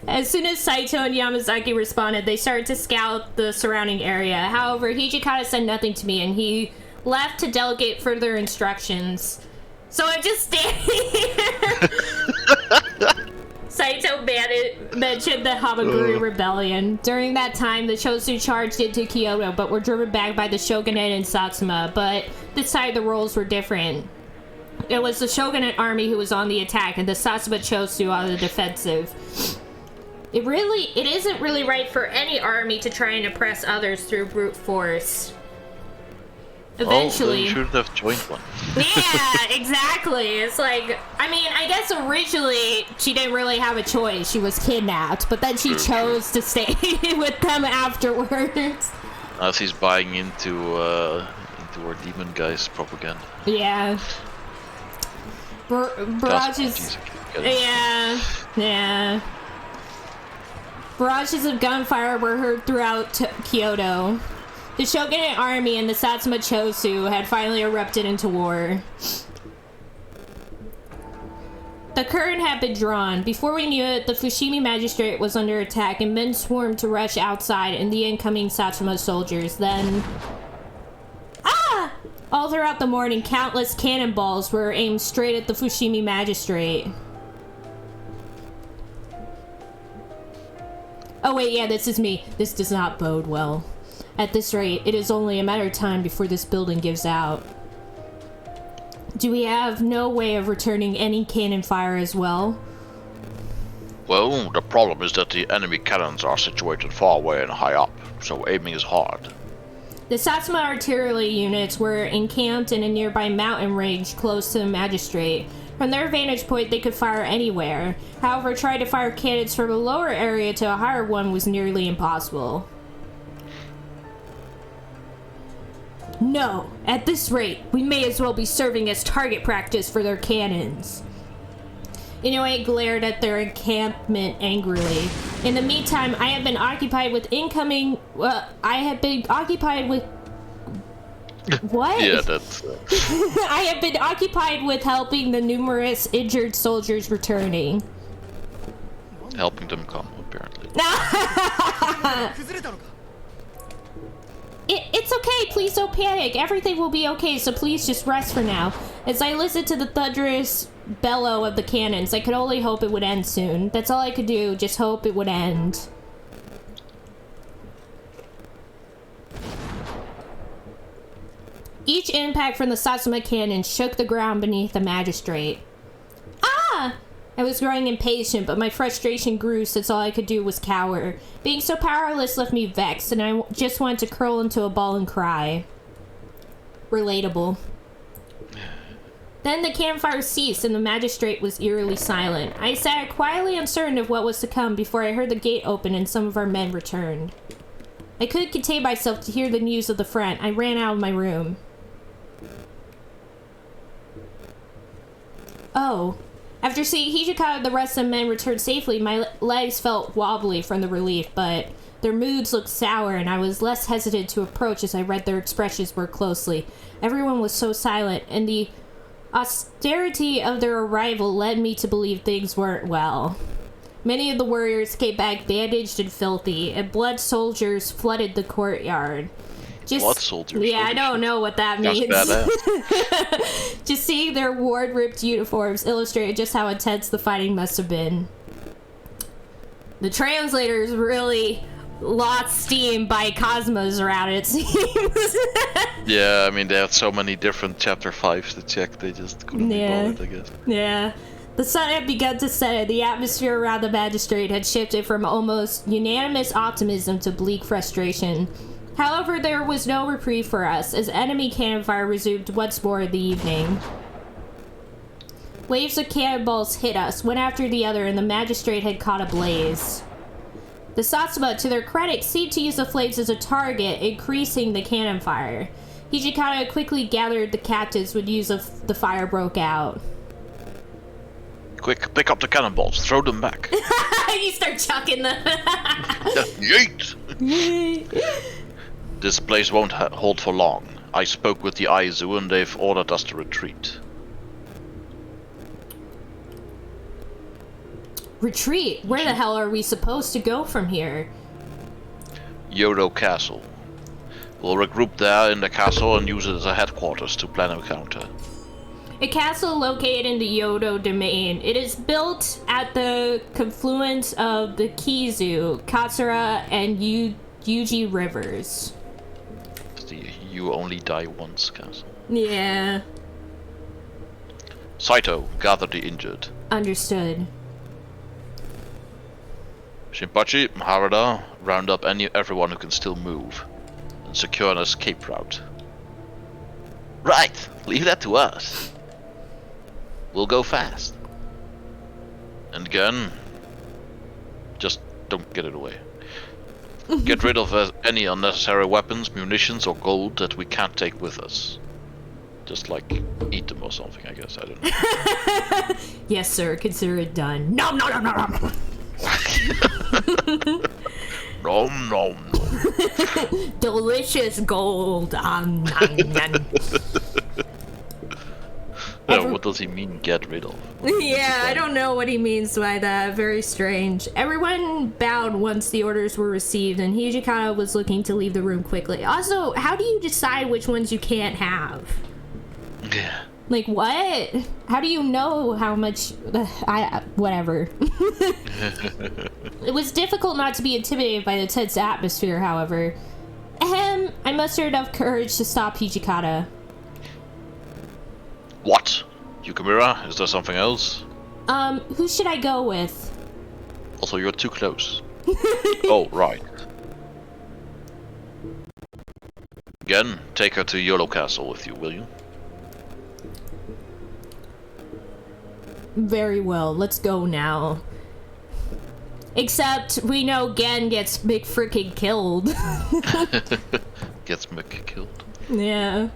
As soon as Saito and Yamazaki responded, they started to scout the surrounding area. However, Hijikata said nothing to me, and he left to delegate further instructions. So I'm just standing here. Saito mentioned the Hamaguri Rebellion. During that time, the Chosu charged into Kyoto, but were driven back by the Shogunate and Satsuma. But this time, the roles were different. It was the Shogunate army who was on the attack, and the Satsuma Chosu on the defensive. It isn't really right for any army to try and oppress others through brute force. Eventually. Oh, you should have joined one. Yeah, exactly. It's like, I mean, I guess originally she didn't really have a choice. She was kidnapped, but then she chose to stay with them afterwards. Now she's buying into our demon guy's propaganda. Yeah. Barrages. Yeah. Barrages of gunfire were heard throughout Kyoto. The Shogunate army and the Satsuma Chosu had finally erupted into war. The curtain had been drawn. Before we knew it, the Fushimi magistrate was under attack and men swarmed to rush outside and the incoming Satsuma soldiers. Then... Ah! All throughout the morning, countless cannonballs were aimed straight at the Fushimi magistrate. Oh wait, yeah, this is me. This does not bode well. At this rate, it is only a matter of time before this building gives out. Do we have no way of returning any cannon fire as well? Well, the problem is that the enemy cannons are situated far away and high up, so aiming is hard. The Satsuma artillery units were encamped in a nearby mountain range close to the magistrate. From their vantage point, they could fire anywhere. However, trying to fire cannons from a lower area to a higher one was nearly impossible. No, at this rate, we may as well be serving as target practice for their cannons. Inoue glared at their encampment angrily. In the meantime, I have been occupied with What? Yeah, that's... I have been occupied with helping the numerous injured soldiers returning. helping them come, apparently. It's okay, please don't panic. Everything will be okay, so please just rest for now. As I listened to the thunderous bellow of the cannons, I could only hope it would end soon. That's all I could do, just hope it would end. Each impact from the Satsuma cannon shook the ground beneath the magistrate. Ah! I was growing impatient, but my frustration grew since all I could do was cower. Being so powerless left me vexed, and I just wanted to curl into a ball and cry. Relatable. Then the campfire ceased, and the magistrate was eerily silent. I sat quietly uncertain of what was to come before I heard the gate open and some of our men returned. I couldn't contain myself to hear the news of the front. I ran out of my room. Oh. After seeing Hijikata and the rest of the men return safely, my legs felt wobbly from the relief, but their moods looked sour, and I was less hesitant to approach as I read their expressions more closely. Everyone was so silent, and the austerity of their arrival led me to believe things weren't well. Many of the warriors came back bandaged and filthy, and blood soldiers flooded the courtyard. Blood soldiers? Yeah, I don't know what that means. Just seeing their worn-ripped uniforms illustrated just how intense the fighting must have been. The translators really lost steam by Cosmos around, it seems. Yeah, I mean, they had so many different chapter 5s to check, they just couldn't be bothered, I guess. Yeah. The sun had begun to set, and the atmosphere around the magistrate had shifted from almost unanimous optimism to bleak frustration. However, there was no reprieve for us, as enemy cannon fire resumed once more in the evening. Waves of cannonballs hit us, one after the other, and the magistrate had caught a blaze. The Satsuma, to their credit, seemed to use the flames as a target, increasing the cannon fire. Hijikata quickly gathered the captives when news of the fire broke out. Quick, pick up the cannonballs, throw them back. You start chucking them. Yeet! This place won't hold for long. I spoke with the Aizu and they've ordered us to retreat. Retreat? Where the hell are we supposed to go from here? Kyoto Castle. We'll regroup there in the castle and use it as a headquarters to plan a counter. A castle located in the Kyoto domain. It is built at the confluence of the Kizu, Katsura, and Yuji rivers. The You Only Die Once castle. Yeah. Saito, gather the injured. Understood. Shinpachi, Harada, round up everyone who can still move. And secure an escape route. Right, leave that to us. We'll go fast. And again, just don't get it away. Get rid of any unnecessary weapons, munitions, or gold that we can't take with us. Just like eat them or something, I guess. I don't know. Yes, sir. Consider it done. Nom nom nom nom nom. Nom nom nom. Delicious gold. Nom nom. Yeah, what does he mean, get rid of? Yeah, I don't know what he means by that. Very strange. Everyone bowed once the orders were received, and Hijikata was looking to leave the room quickly. Also, how do you decide which ones you can't have? Yeah. Like, what? How do you know how much... whatever. It was difficult not to be intimidated by the tense atmosphere, however. I mustered enough courage to stop Hijikata. What? Yukimura? Is there something else? Who should I go with? Also, you're too close. Oh, right. Again, take her to Yolo Castle with you, will you? Very well, let's go now. Except, we know Gen gets McFrickin' killed. Gets killed. Yeah.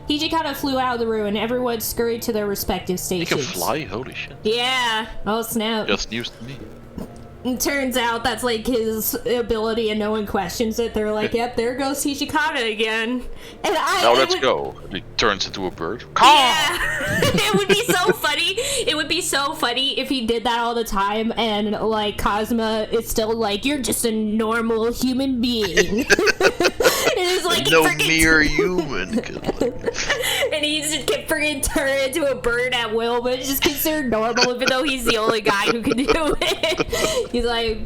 Hijikata flew out of the room and everyone scurried to their respective stations. He can fly? Holy shit. Yeah. Oh, snap. Just news to me. It turns out that's like his ability and no one questions it. They're like, yep, there goes Hijikata again. And now let's go. He turns into a bird. Yeah. It would be so funny. It would be so funny if he did that all the time and like Cosma is still like, you're just a normal human being. It is like no mere human. And he just can freaking turn into a bird at will, but it's just considered normal even though he's the only guy who can do it. He's like,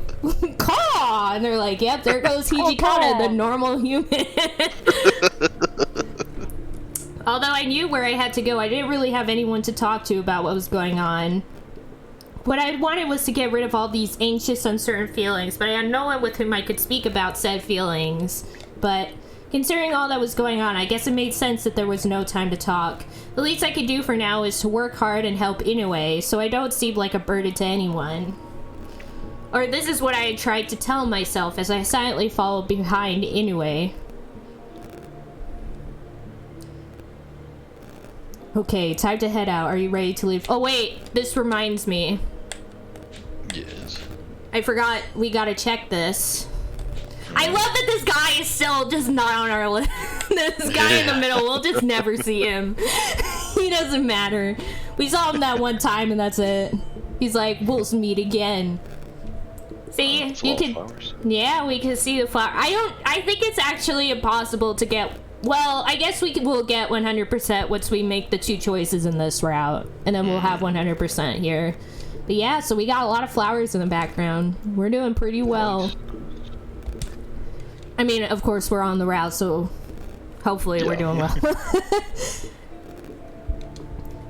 caw! And they're like, yep, there goes Hijikata, the normal human. Although I knew where I had to go, I didn't really have anyone to talk to about what was going on. What I wanted was to get rid of all these anxious, uncertain feelings, but I had no one with whom I could speak about said feelings. But considering all that was going on, I guess it made sense that there was no time to talk. The least I could do for now is to work hard and help Inoue, so I don't seem like a burden to anyone. Or this is what I had tried to tell myself as I silently followed behind Inoue. Okay, time to head out. Are you ready to leave? Oh wait, this reminds me. Yes. I forgot we gotta check this. I love that this guy is still just not on our list. This guy in the middle, we'll just never see him. He doesn't matter. We saw him that one time and that's it. He's like, we'll meet again. See, you can. Yeah, we can see the flower. I think it's actually impossible to get. Well, I guess we'll get 100% once we make the 2 choices in this route, and then we'll have 100% here. But yeah, so we got a lot of flowers in the background. We're doing pretty well. I mean, of course, we're on the route, so hopefully we're doing well.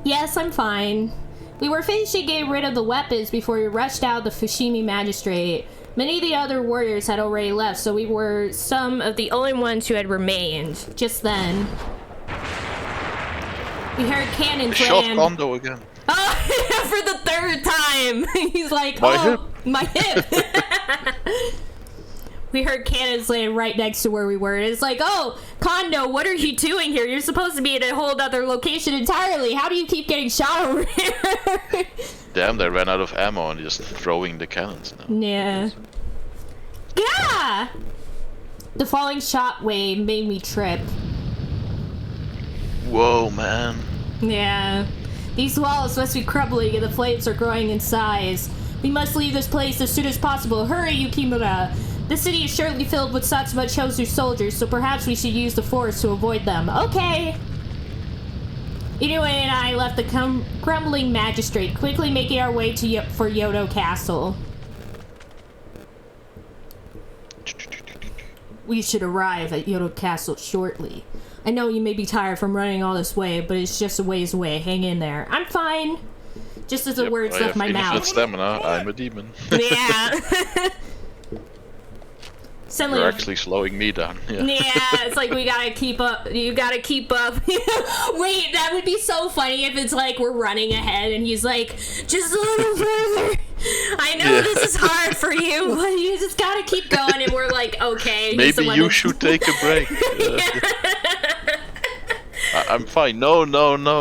Yes, I'm fine. We were finishing getting rid of the weapons before we rushed out the Fushimi Magistrate. Many of the other warriors had already left, so we were some of the only ones who had remained. Just then, we heard cannons land. Shot Kondo again. Oh, for the 3rd time! He's like, my hip! We heard cannons land right next to where we were. And it's like, oh, Kondo, what are you doing here? You're supposed to be in a whole other location entirely. How do you keep getting shot over here? Damn, they ran out of ammo and just throwing the cannons now. Yeah. Yeah! The falling shot wave made me trip. Whoa, man. Yeah. These walls must be crumbling and the flames are growing in size. We must leave this place as soon as possible. Hurry, Yukimura! The city is surely filled with Satsuma Chosu soldiers, so perhaps we should use the force to avoid them. Okay! Inoue and I left the crumbling magistrate, quickly making our way to for Kyoto Castle. We should arrive at Kyoto Castle shortly. I know you may be tired from running all this way, but it's just a ways away. Hang in there. I'm fine. Just as the words left my mouth. Infinite stamina. I'm a demon. Yeah. Suddenly, you're actually slowing me down. Yeah. It's like we gotta keep up. You gotta keep up. Wait, that would be so funny if it's like we're running ahead and he's like, just a little further. I know this is hard for you, but you just gotta keep going. And we're like, okay. Maybe you should take a break. I'm fine. No.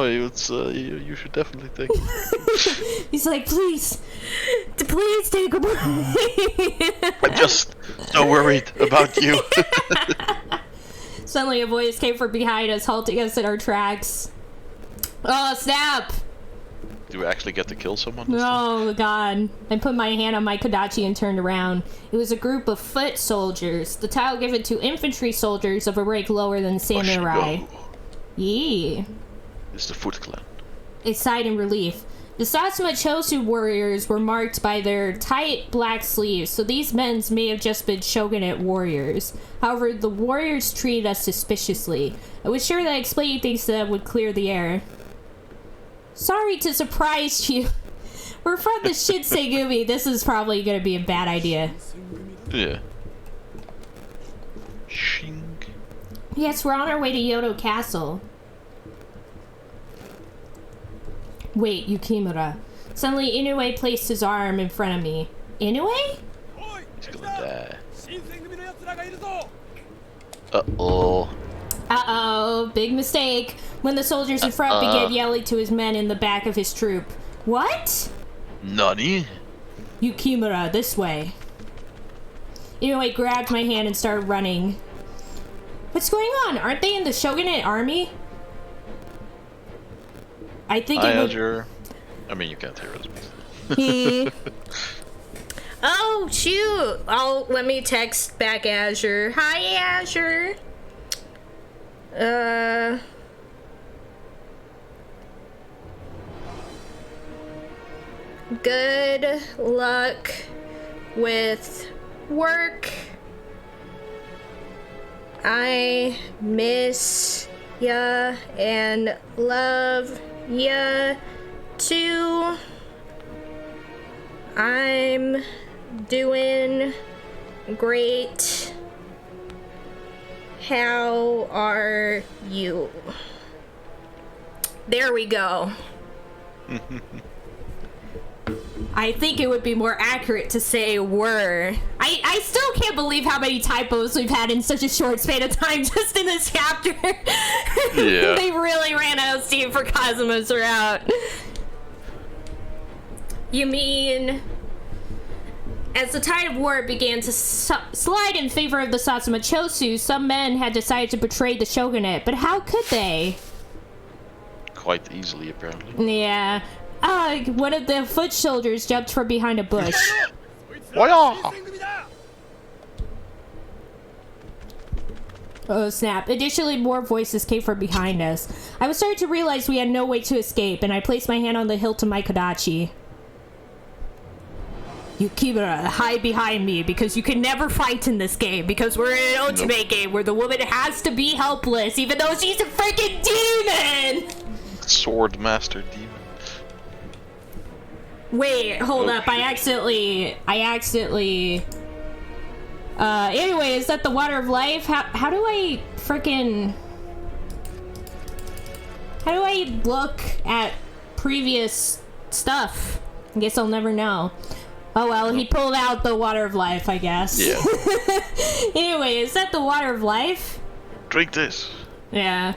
It's you should definitely take a break. He's like, please take a break. I'm just so worried about you. Suddenly a voice came from behind us, halting us in our tracks. Oh, snap! Do we actually get to kill someone? Oh, God. I put my hand on my Kodachi and turned around. It was a group of foot soldiers, the title given to infantry soldiers of a rank lower than samurai. Yeah. It's the Foot Clan. It sighed in relief. The Satsuma Chosu warriors were marked by their tight black sleeves, so these men may have just been shogunate warriors. However, the warriors treated us suspiciously. I was sure that explaining things to them would clear the air. Sorry to surprise you. We're from the Shinsengumi. This is probably going to be a bad idea. Yeah. Shing. Yes, we're on our way to Kyoto Castle. Wait, Yukimura. Suddenly, Inoue placed his arm in front of me. Inoue? He's gonna die. Uh-oh. Uh-oh, big mistake. When the soldiers in front began yelling to his men in the back of his troop. What? Nani? Yukimura, this way. Inoue grabbed my hand and started running. What's going on? Aren't they in the shogunate army? I think it Azure. I mean, you can't hear us. Oh, shoot. Let me text back Azure. Hi, Azure. Good luck with work. I miss ya and love ya too. I'm doing great. How are you? There we go. I think it would be more accurate to say were. I still can't believe how many typos we've had in such a short span of time just in this chapter. Yeah. They really ran out of steam for Kazuma's route. You mean... As the tide of war began to slide in favor of the Satsuma Chosu, some men had decided to betray the shogunate, but how could they? Quite easily, apparently. Yeah. One of the foot soldiers jumped from behind a bush. Oh snap. Additionally, more voices came from behind us. I was starting to realize we had no way to escape, and I placed my hand on the hilt of my kodachi. You Kibara, hide behind me, because you can never fight in this game, because we're in an ultimate game where the woman has to be helpless, even though she's a freaking demon! Sword master demon. Wait, hold up, I accidentally... Anyway, is that the water of life? How do I freaking... How do I look at previous stuff? I guess I'll never know. Oh well, he pulled out the water of life, I guess. Yeah. Anyway, is that the water of life? Drink this. Yeah.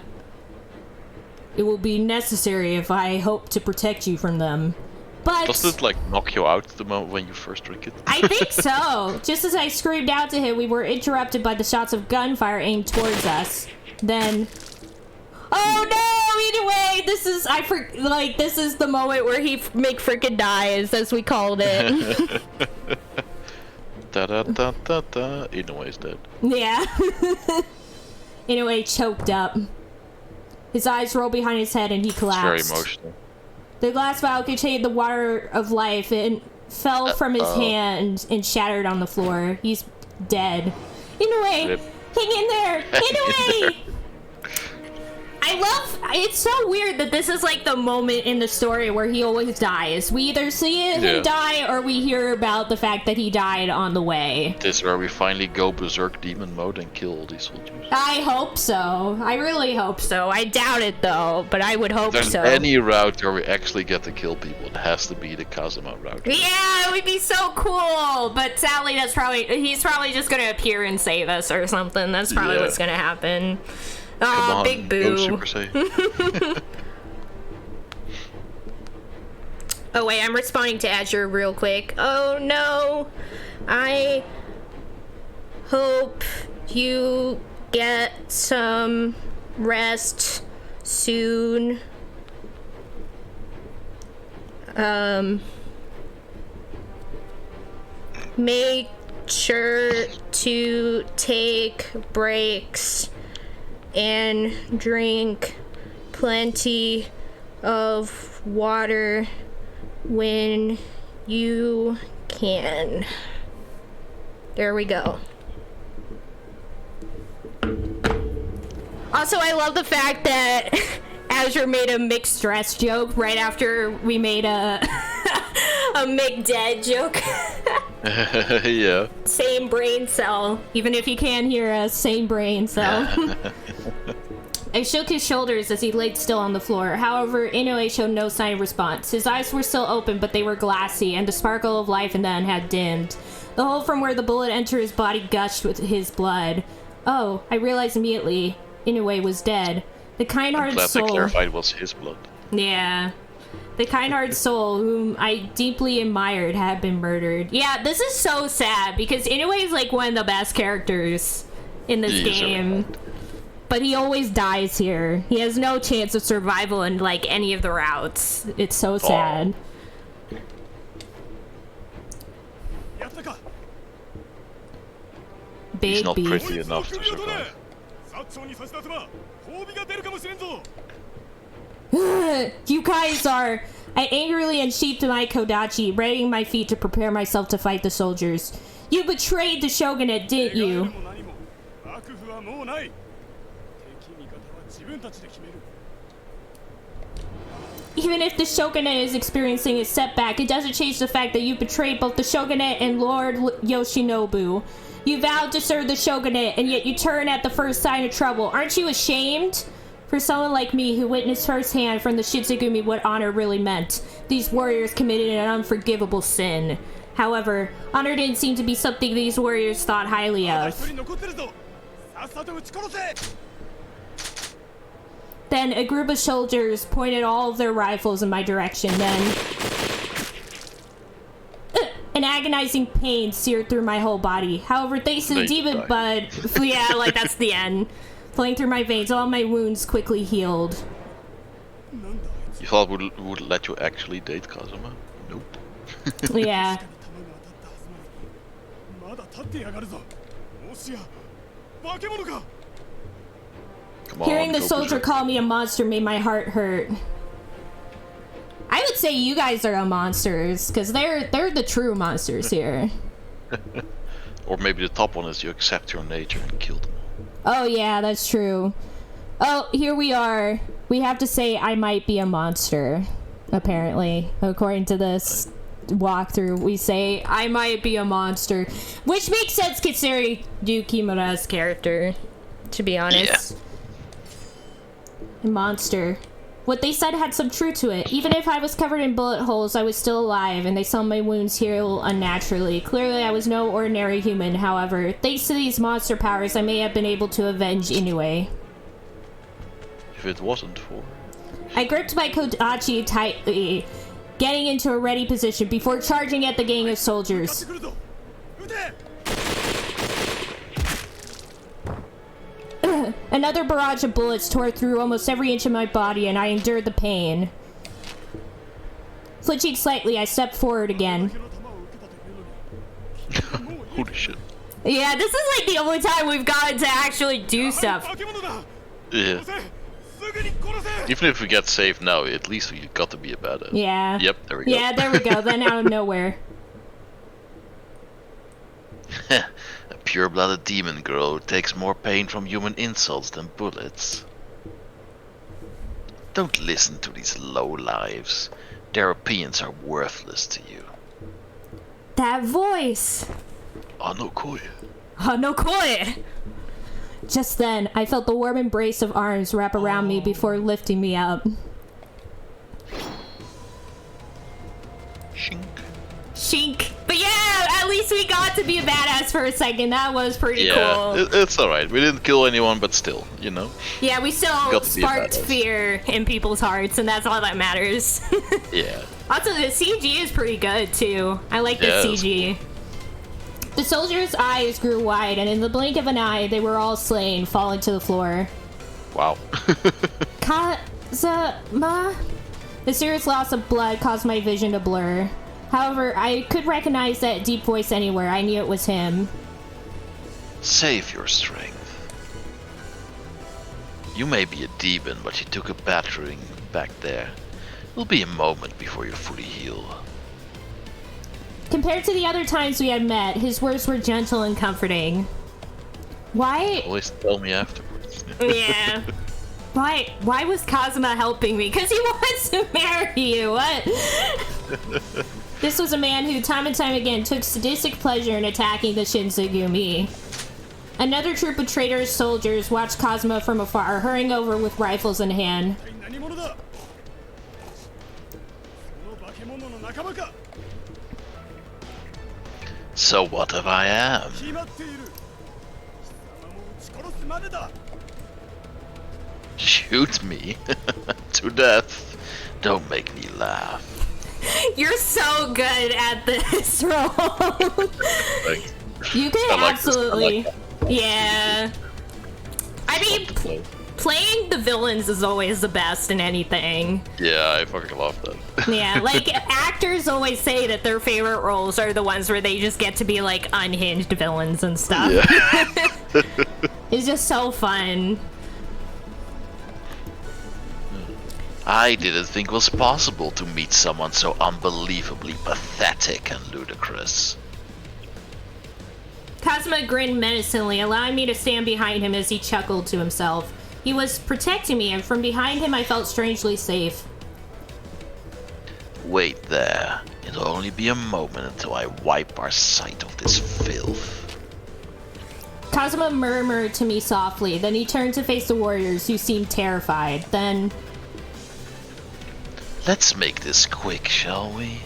It will be necessary if I hope to protect you from them. But... Does it, like, knock you out the moment when you first drink it? I think so. Just as I screamed out to him, we were interrupted by the shots of gunfire aimed towards us. Then... Oh no! Anyway, this is this is the moment where he freaking dies, as we called it. Da da da da da. Inoue is dead. Yeah. Inoue choked up. His eyes rolled behind his head and he collapsed. It's very emotional. The glass vial contained the water of life and fell from his hand and shattered on the floor. He's dead. Inoue, Rip. hang in there! Inoue! It's so weird that this is like the moment in the story where he always dies. We either see him die or we hear about the fact that he died on the way. This is where we finally go berserk demon mode and kill all these soldiers. I hope so. I really hope so. I doubt it though, but I would hope If there's so. any route where we actually get to kill people, it has to be the Kazuma route. Yeah, it would be so cool. But sadly, he's probably just gonna appear and save us or something. That's probably what's gonna happen. Oh, big boo. Super Saiyan. Oh wait, I'm responding to Azure real quick. Oh no, I hope you get some rest soon. Make sure to take breaks and drink plenty of water when you can. There we go. Also, I love the fact that Azure made a mixed dress joke right after we made a a McDead joke. Yeah. Same brain cell. Even if you can't hear us, same brain cell. I shook his shoulders as he laid still on the floor. However, Inoue showed no sign of response. His eyes were still open, but they were glassy, and the sparkle of life in them had dimmed. The hole from where the bullet entered his body gushed with his blood. Oh, I realized immediately. Inoue was dead. The kind-hearted soul... I'm glad to clarify it was his blood. Yeah. The kind-hearted soul, whom I deeply admired, had been murdered. Yeah, this is so sad, because Inoue is like one of the best characters in this game. But he always dies here. He has no chance of survival in like any of the routes. It's so sad. Big He's not beef. pretty enough to survive. You guys are... I angrily unsheathed my kodachi, readying my feet to prepare myself to fight the soldiers. You betrayed the shogunate, didn't you? Even if the shogunate is experiencing a setback, it doesn't change the fact that you betrayed both the shogunate and Lord Yoshinobu. You vowed to serve the shogunate, and yet you turn at the first sign of trouble. Aren't you ashamed? For someone like me who witnessed firsthand from the Shitsugumi what honor really meant, these warriors committed an unforgivable sin. However, honor didn't seem to be something these warriors thought highly of. Then a group of soldiers pointed all of their rifles in my direction. Then an agonizing pain seared through my whole body. However, thanks to the demon blood, yeah, like that's the end, flowing through my veins, all my wounds quickly healed. You thought would let you actually date Kazuma? Nope. Yeah. Come on, Hearing the soldier call me a monster made my heart hurt. I would say you guys are monsters, because they're the true monsters here. Or maybe the top one is you accept your nature and kill them. Oh yeah, that's true. Oh, here we are. We have to say I might be a monster, apparently. According to this walkthrough, we say I might be a monster. Which makes sense considering Yukimura's character, to be honest. Yeah. A monster. What they said had some truth to it. Even if I was covered in bullet holes, I was still alive, and they saw my wounds heal unnaturally. Clearly, I was no ordinary human, however. Thanks to these monster powers, I may have been able to avenge Inoue. If it wasn't for... I gripped my kodachi tightly, getting into a ready position before charging at the gang of soldiers. Another barrage of bullets tore through almost every inch of my body, and I endured the pain. Flinching slightly, I stepped forward again. Holy shit. Yeah, this is like the only time we've gotten to actually do stuff. Yeah. Even if we get saved now, at least we got to be a badass. Yeah. Yep, there we go. Yeah, there we go. Then out of nowhere. A pure-blooded demon girl who takes more pain from human insults than bullets. Don't listen to these low-lives. Their opinions are worthless to you. That voice! Hanokoi. Hanokoi! Just then, I felt the warm embrace of arms wrap around me before lifting me up. Shink. Shink. But yeah, at least we got to be a badass for a second. That was pretty cool. Yeah, it's alright. We didn't kill anyone, but still, you know? Yeah, we still sparked fear in people's hearts, and that's all that matters. Yeah. Also, the CG is pretty good, too. I like the CG. The soldiers' eyes grew wide, and in the blink of an eye, they were all slain, falling to the floor. Wow. Kazuma? The serious loss of blood caused my vision to blur. However, I could recognize that deep voice anywhere. I knew it was him. Save your strength. You may be a demon, but you took a battering back there. It'll be a moment before you fully heal. Compared to the other times we had met, his words were gentle and comforting. Why? Always tell me afterwards. Yeah. Why was Kazuma helping me? Because he wants to marry you. What? This was a man who time and time again took sadistic pleasure in attacking the Shinsengumi. Another troop of traitorous soldiers watched Kazuma from afar, hurrying over with rifles in hand. So what if I am? Shoot me to death. Don't make me laugh. You're so good at this role. Thanks. You can absolutely. Yeah. I mean, playing the villains is always the best in anything. Yeah, I fucking love that. Yeah, like actors always say that their favorite roles are the ones where they just get to be like unhinged villains and stuff. Yeah. It's just so fun. I didn't think it was possible to meet someone so unbelievably pathetic and ludicrous. Kazuma grinned menacingly, allowing me to stand behind him as he chuckled to himself. He was protecting me, and from behind him I felt strangely safe. Wait there. It'll only be a moment until I wipe our sight of this filth. Kazuma murmured to me softly, then he turned to face the warriors, who seemed terrified. Then... Let's make this quick, shall we?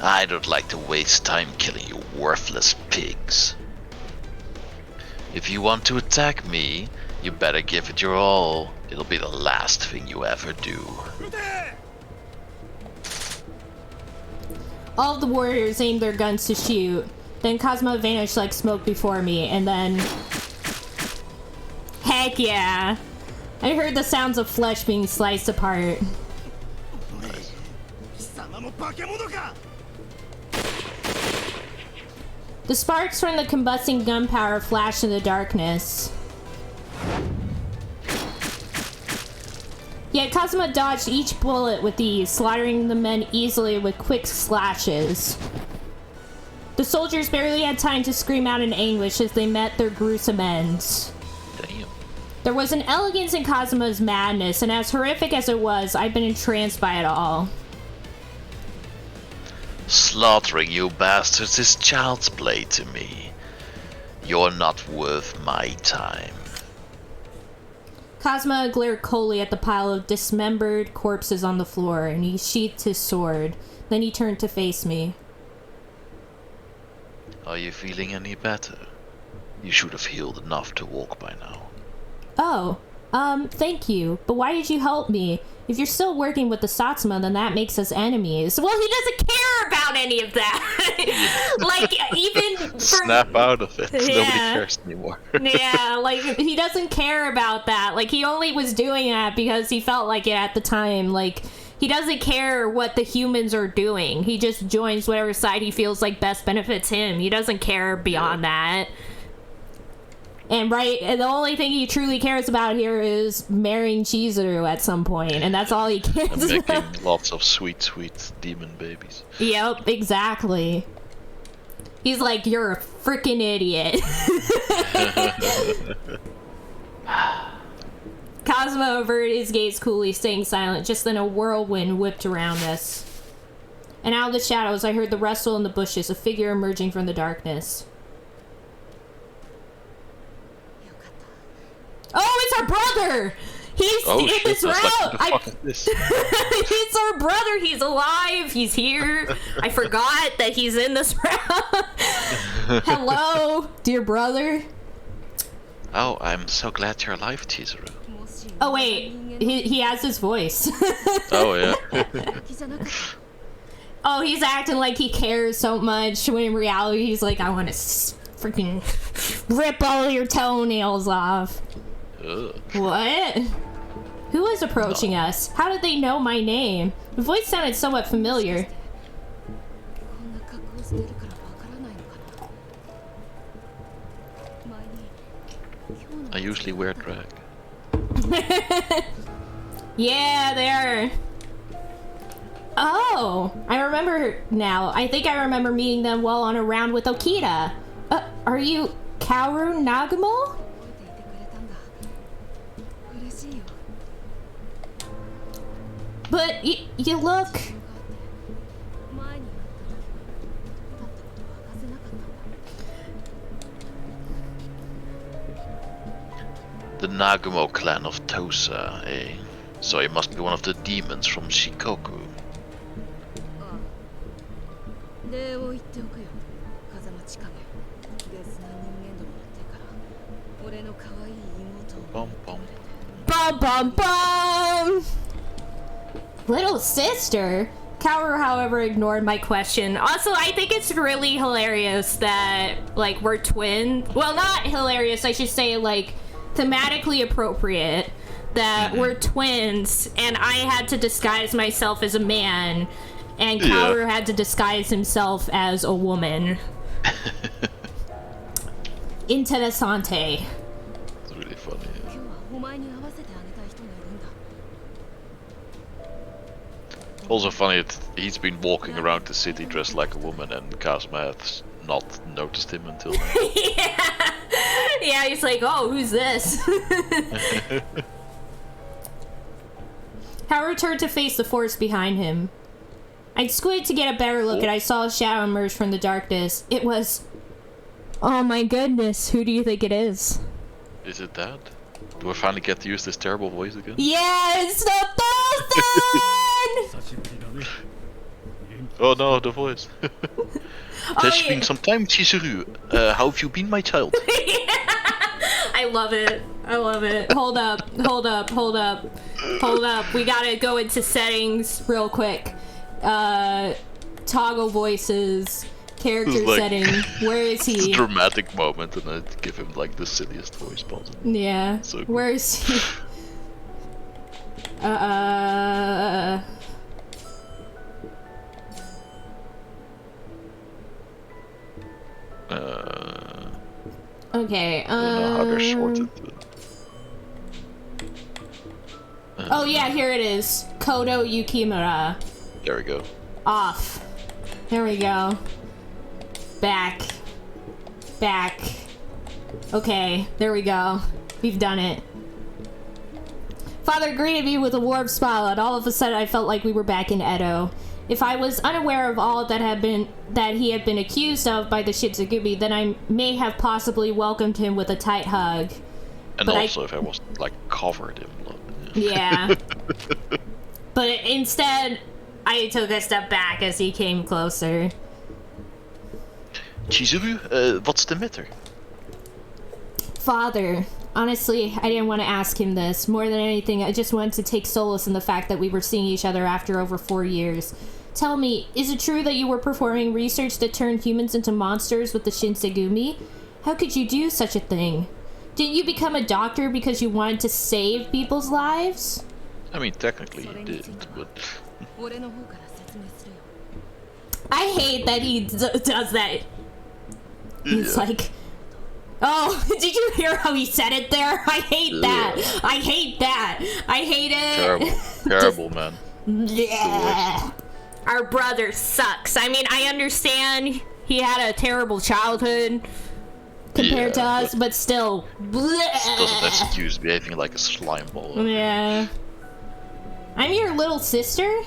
I don't like to waste time killing you worthless pigs. If you want to attack me, you better give it your all. It'll be the last thing you ever do. All of the warriors aimed their guns to shoot. Then Kazuma vanished like smoke before me, and then... Heck yeah! I heard the sounds of flesh being sliced apart. The sparks from the combusting gunpowder flashed in the darkness. Yet Kazuma dodged each bullet with ease, slaughtering the men easily with quick slashes. The soldiers barely had time to scream out in anguish as they met their gruesome ends. Damn. There was an elegance in Kazuma's madness, and as horrific as it was, I'd been entranced by it all. Slaughtering you bastards is child's play to me. You're not worth my time. Kazuma glared coldly at the pile of dismembered corpses on the floor, and he sheathed his sword. Then he turned to face me. Are you feeling any better? You should have healed enough to walk by now. Oh, thank you. But why did you help me? If you're still working with the Satsuma, then that makes us enemies. Well, he doesn't care about any of that. Like, even... Snap out of it. Yeah. Nobody cares anymore. Yeah, like, he doesn't care about that. Like, he only was doing that because he felt like it at the time. Like, he doesn't care what the humans are doing. He just joins whatever side he feels like best benefits him. He doesn't care beyond that. And the only thing he truly cares about here is marrying Chizuru at some point, and that's all he cares And about. making lots of sweet, sweet demon babies. Yep, exactly. He's like, you're a freaking idiot. Kazuma averted his gaze coolly, staying silent. Just then a whirlwind whipped around us. And out of the shadows, I heard the rustle in the bushes, a figure emerging from the darkness. Oh, it's our brother! He's in this route! It's our brother! He's alive! He's here! I forgot that he's in this route! Hello, dear brother. Oh, I'm so glad you're alive, Chizuru. Oh, wait. He has his voice. Oh, yeah. Oh, he's acting like he cares so much, when in reality he's like, I want to freaking rip all your toenails off. Ugh. What? Who is approaching us? How did they know my name? The voice sounded somewhat familiar. I usually wear drag. Yeah, they are. Oh, I remember now. I think I remember meeting them while on a round with Okita. Are you Kaoru Nagumo? But you look... The Nagumo clan of Tosa, eh? So he must be one of the demons from Shikoku. Bum bum. Bum bum bum! Little sister? Kaoru, however, ignored my question. Also, I think it's really hilarious that, like, we're twins. Well, not hilarious, I should say, like, thematically appropriate that we're twins, and I had to disguise myself as a man, and Kaoru had to disguise himself as a woman. Interessante. It's really funny. Also funny that he's been walking around the city dressed like a woman and Kazuma has not noticed him until now. Yeah, he's like, oh, who's this? Haru turned to face the forest behind him. I squinted to get a better look, and I saw a shadow emerge from the darkness. It was... Oh my goodness, who do you think it is? Is it that? Do I finally get to use this terrible voice again? Yes, the person! Oh no, the voice. It has been some time, Chizuru. How have you been, my child? I love it. I love it. Hold up. We gotta go into settings real quick. Toggle voices, character setting. Where is he? It's a dramatic moment, and I give him like the silliest voice possible. Yeah. So where is he? Okay. I don't know how they're sorted. Oh yeah, here it is. Kodo Yukimura. There we go. Off. There we go. Back. Okay, there we go. We've done it. Father greeted me with a warm smile, and all of a sudden I felt like we were back in Edo. If I was unaware of all that he had been accused of by the Shitsugumi, then I may have possibly welcomed him with a tight hug. And but also if I wasn't like covered in blood. Yeah. But instead, I took a step back as he came closer. Chizuru, what's the matter? Father, honestly, I didn't want to ask him this. More than anything, I just wanted to take solace in the fact that we were seeing each other after over 4 years. Tell me, is it true that you were performing research that turned humans into monsters with the Shinsengumi? How could you do such a thing? Didn't you become a doctor because you wanted to save people's lives? I mean, technically he did, but... I hate that he does that. He's like... Oh, did you hear how he said it there? I hate that. I hate it. Terrible, man. Yeah. Our brother sucks. I mean, I understand he had a terrible childhood compared to us, but still. Doesn't excuse behaving like a slime ball. Yeah. I'm your little sister?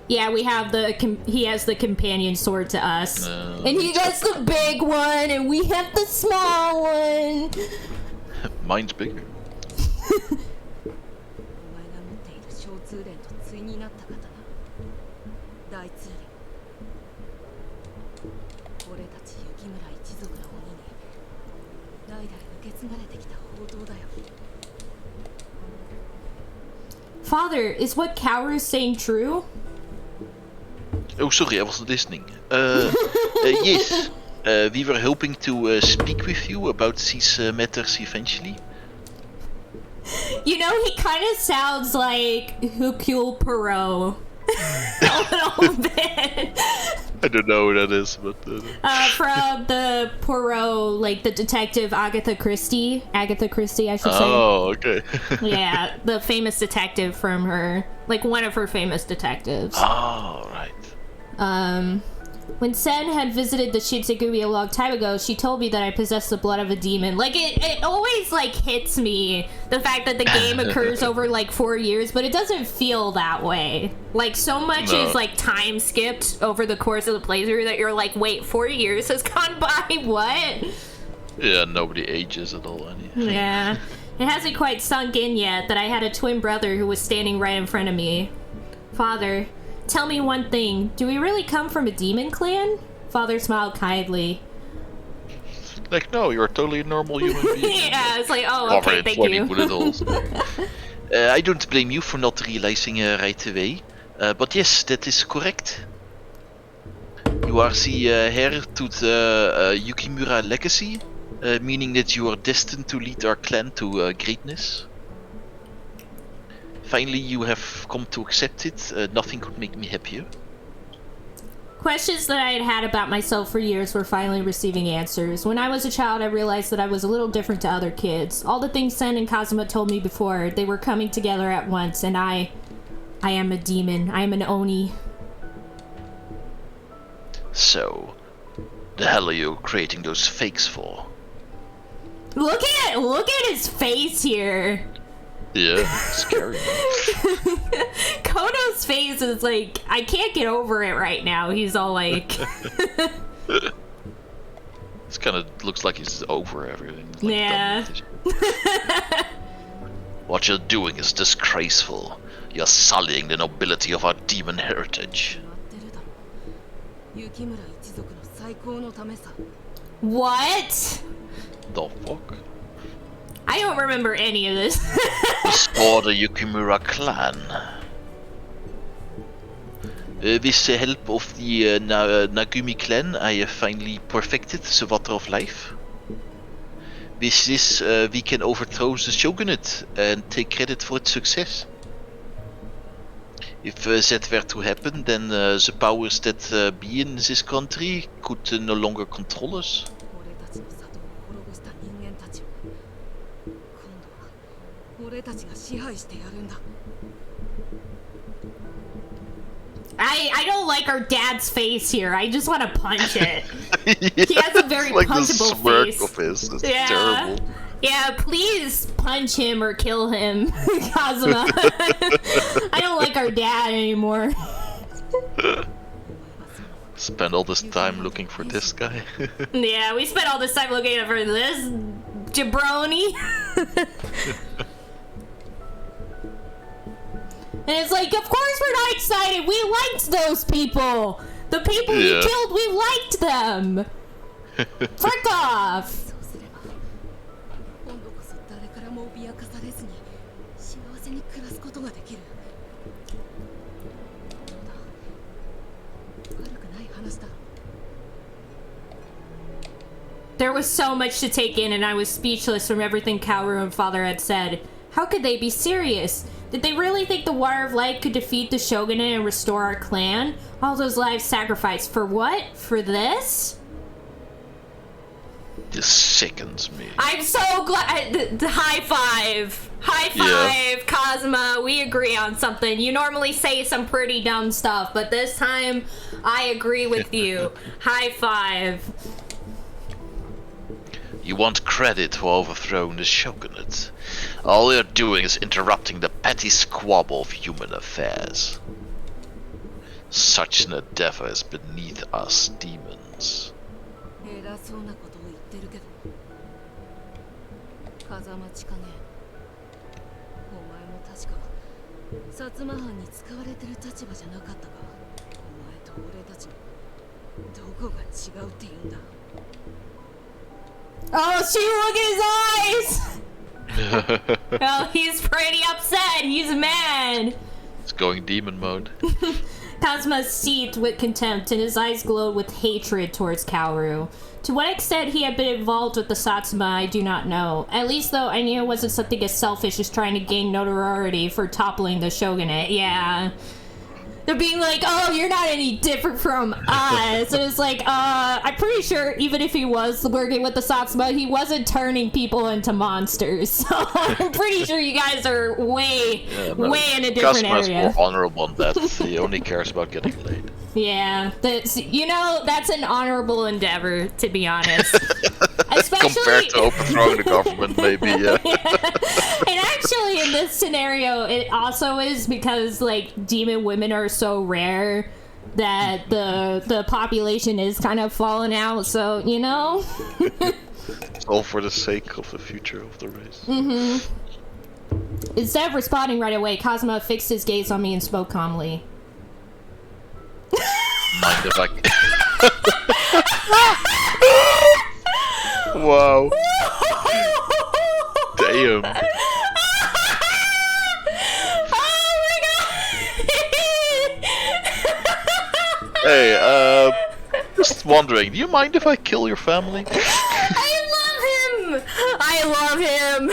Yeah, we have he has the companion sword to us. And he gets the big one, and we have the small one. Mine's bigger. Father, is what Kaoru's saying true? Oh, sorry, I wasn't listening. Yes, we were hoping to speak with you about these matters eventually. You know, he kind of sounds like Hercule Poirot. A little bit. I don't know who that is, but... from the Poirot, like the detective Agatha Christie, I should say. Oh, okay. Yeah, the famous detective from her, like one of her famous detectives. Oh, right. When Sen had visited the Shitsugumi a long time ago, she told me that I possessed the blood of a demon. Like, it always, like, hits me, the fact that the game occurs over, like, 4 years, but it doesn't feel that way. Like, so much is, like, time skipped over the course of the playthrough that you're like, wait, 4 years has gone by? What? Yeah, nobody ages at all, anyway. Yeah. It hasn't quite sunk in yet that I had a twin brother who was standing right in front of me. Father... Tell me one thing. Do we really come from a demon clan? Father smiled kindly. Like, no, you're a totally normal human being. Yeah, it's like, oh, okay, thank you. Bullet holes. I don't blame you for not realizing right away. But yes, that is correct. You are the heir to the Yukimura legacy, meaning that you are destined to lead our clan to greatness. Finally, you have come to accept it. Nothing could make me happier. Questions that I had had about myself for years were finally receiving answers. When I was a child, I realized that I was a little different to other kids. All the things Sen and Kazuma told me before, they were coming together at once, and I am a demon. I am an Oni. So, the hell are you creating those fakes for? Look at his face here. Yeah, scary. Kono's face is like, I can't get over it right now. He's all like... This kind of looks like he's over everything. Like yeah. What you're doing is disgraceful. You're sullying the nobility of our demon heritage. What? The fuck? I don't remember any of this. Restore the Yukimura clan. With the help of the Nagumi clan, I finally perfected the water of life. With this, we can overthrow the shogunate and take credit for its success. If that were to happen, then the powers that be in this country could no longer control us. I don't like our dad's face here. I just want to punch it. Yeah, he has a very like punchable the smirk face. Of his. It's yeah. terrible. Yeah, please punch him or kill him, Kazuma. I don't like our dad anymore. Spend all this time looking for this guy. Yeah, we spent all this time looking for this jabroni. And it's like, of course we're not excited. We liked those people. The people you killed, we liked them. Frick off. There was so much to take in, and I was speechless from everything Kaoru and Father had said. How could they be serious? Did they really think the Water of Light could defeat the Shogunate and restore our clan? All those lives sacrificed. For what? For this? This sickens me. I'm so glad. High five. High five, Kazuma. We agree on something. You normally say some pretty dumb stuff, but this time I agree with you. High five. You want credit for overthrowing the shogunate. All you're doing is interrupting the petty squabble of human affairs. Such an endeavor is beneath us demons. Oh, she look at his eyes! Oh, he's pretty upset. He's mad. It's going demon mode. Kazuma seethed with contempt, and his eyes glowed with hatred towards Kaoru. To what extent he had been involved with the Satsuma, I do not know. At least, though, I knew it wasn't something as selfish as trying to gain notoriety for toppling the shogunate. Yeah. They're being like, oh, you're not any different from us. And it's like, I'm pretty sure even if he was working with the Satsuma, he wasn't turning people into monsters. So I'm pretty sure you guys are way in a different area. More honorable than that. He only cares about getting laid. Yeah, that's an honorable endeavor, to be honest. Especially compared to overthrowing the government, maybe, yeah. And actually, in this scenario, it also is because, like, demon women are so rare that the population is kind of falling out, so, you know? It's all for the sake of the future of the race. Mm-hmm. Instead of responding right away, Kazuma fixed his gaze on me and spoke calmly. Mind if I... Wow. Damn. Oh my god. Hey, just wondering, do you mind if I kill your family? I love him.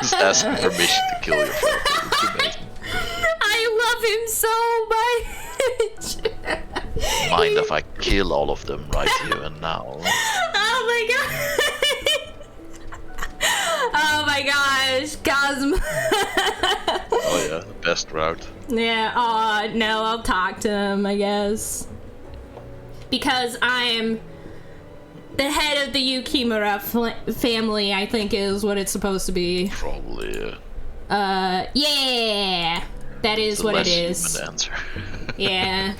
Just asking permission to kill your family. It's amazing. I love him so much. mind if I kill all of them right here and now? Oh my god! Oh my gosh, Cosmo. Oh yeah, the best route. Yeah, no, I'll talk to him, I guess. Because I'm the head of the Yukimura family, I think is what it's supposed to be. Probably, yeah. Yeah! That is It's a what it less is. human answer. Yeah.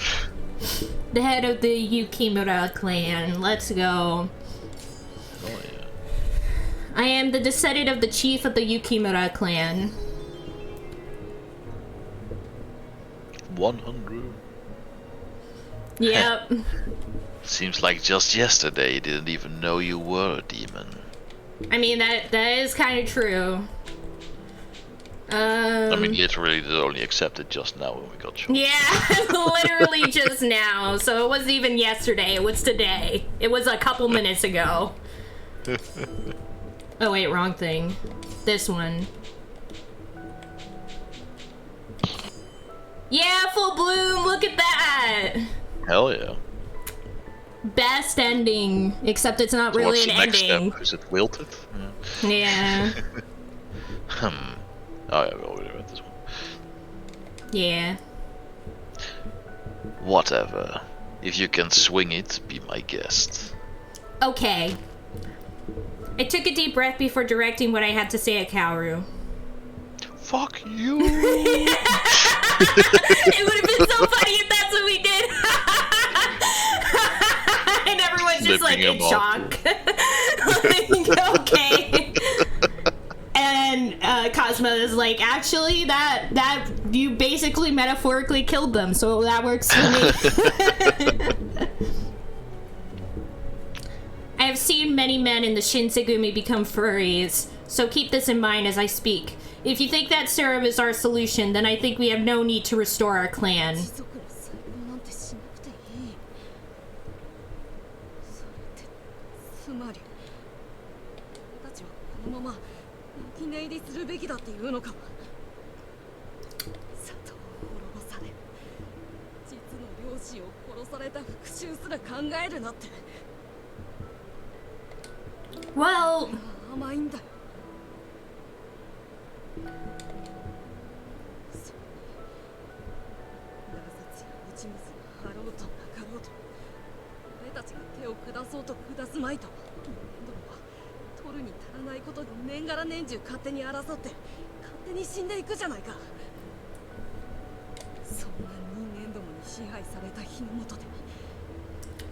The head of the Yukimura clan. Let's go. Oh yeah. I am the descendant of the chief of the Yukimura clan. 100. Yep. Seems like just yesterday you didn't even know you were a demon. I mean, that is kind of true. I mean, literally, did only accept it just now when we got shot. Yeah, literally just now. So it wasn't even yesterday, it was today. It was a couple minutes ago. Oh wait, wrong thing. This one. Yeah, full bloom, look at that! Hell yeah. Best ending, except it's not really What's an the next ending. step? Is it wilted? Yeah. Oh yeah, we already read this one. Yeah. Whatever. If you can swing it, be my guest. Okay. I took a deep breath before directing what I had to say at Kaoru. Fuck you! It would have been so funny if that's what we did. And everyone's just like in shock. Like, okay. And Cosmo is like, actually, that you basically metaphorically killed them, so that works for me. I have seen many men in the Shinsegumi become furries, so keep this in mind as I speak. If you think that serum is our solution, then I think we have no need to restore our clan. Well...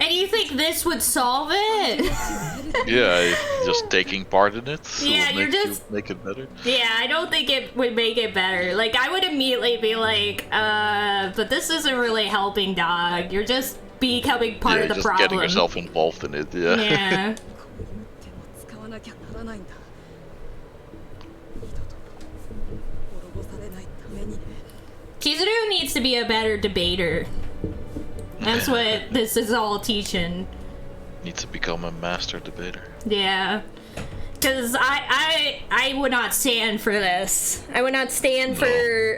And you think this would solve it? Yeah, just taking part in it. Yeah, will you're make just... make it better. Yeah, I don't think it would make it better. Like, I would immediately be like, but this isn't really helping, dog. You're just becoming part of the just problem. getting yourself involved in it, yeah. Yeah. Chizuru needs to be a better debater. That's what this is all teaching. Needs to become a master debater. Yeah. Because I would not stand for this. I would not stand for...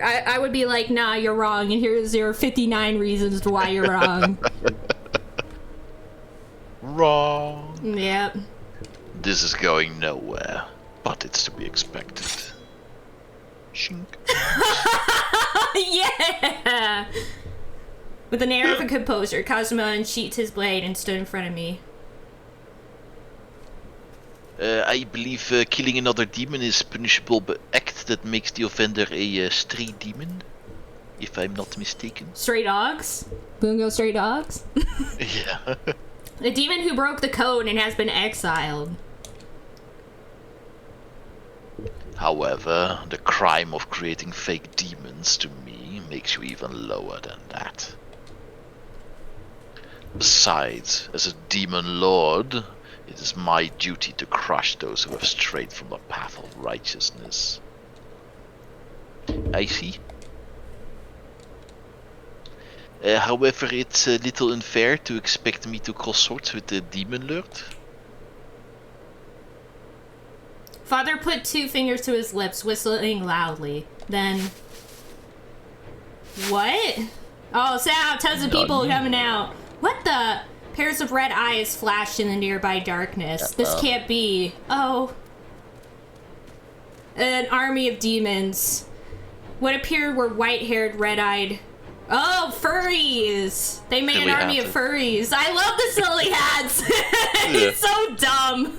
I would be like, nah, you're wrong, and here's your 59 reasons why you're wrong. Wrong. Yep. This is going nowhere, but it's to be expected. Shink. Yeah! With an air of a composure, Cosmo unsheathed his blade and stood in front of me. I believe killing another demon is punishable by act that makes the offender a stray demon, if I'm not mistaken. Stray dogs? Bungo stray dogs? Yeah. A demon who broke the code and has been exiled. However, the crime of creating fake demons to me makes you even lower than that. Besides, as a demon lord, it is my duty to crush those who have strayed from the path of righteousness. I see. However, it's a little unfair to expect me to cross swords with the demon lord. Father put 2 fingers to his lips, whistling loudly. Then... What? Oh, Sal, tons of people coming out. What the? Pairs of red eyes flashed in the nearby darkness. This can't be. Oh. An army of demons. What appeared were white-haired, red-eyed... Oh, furries! They made an army of furries. I love the silly hats! It's so dumb!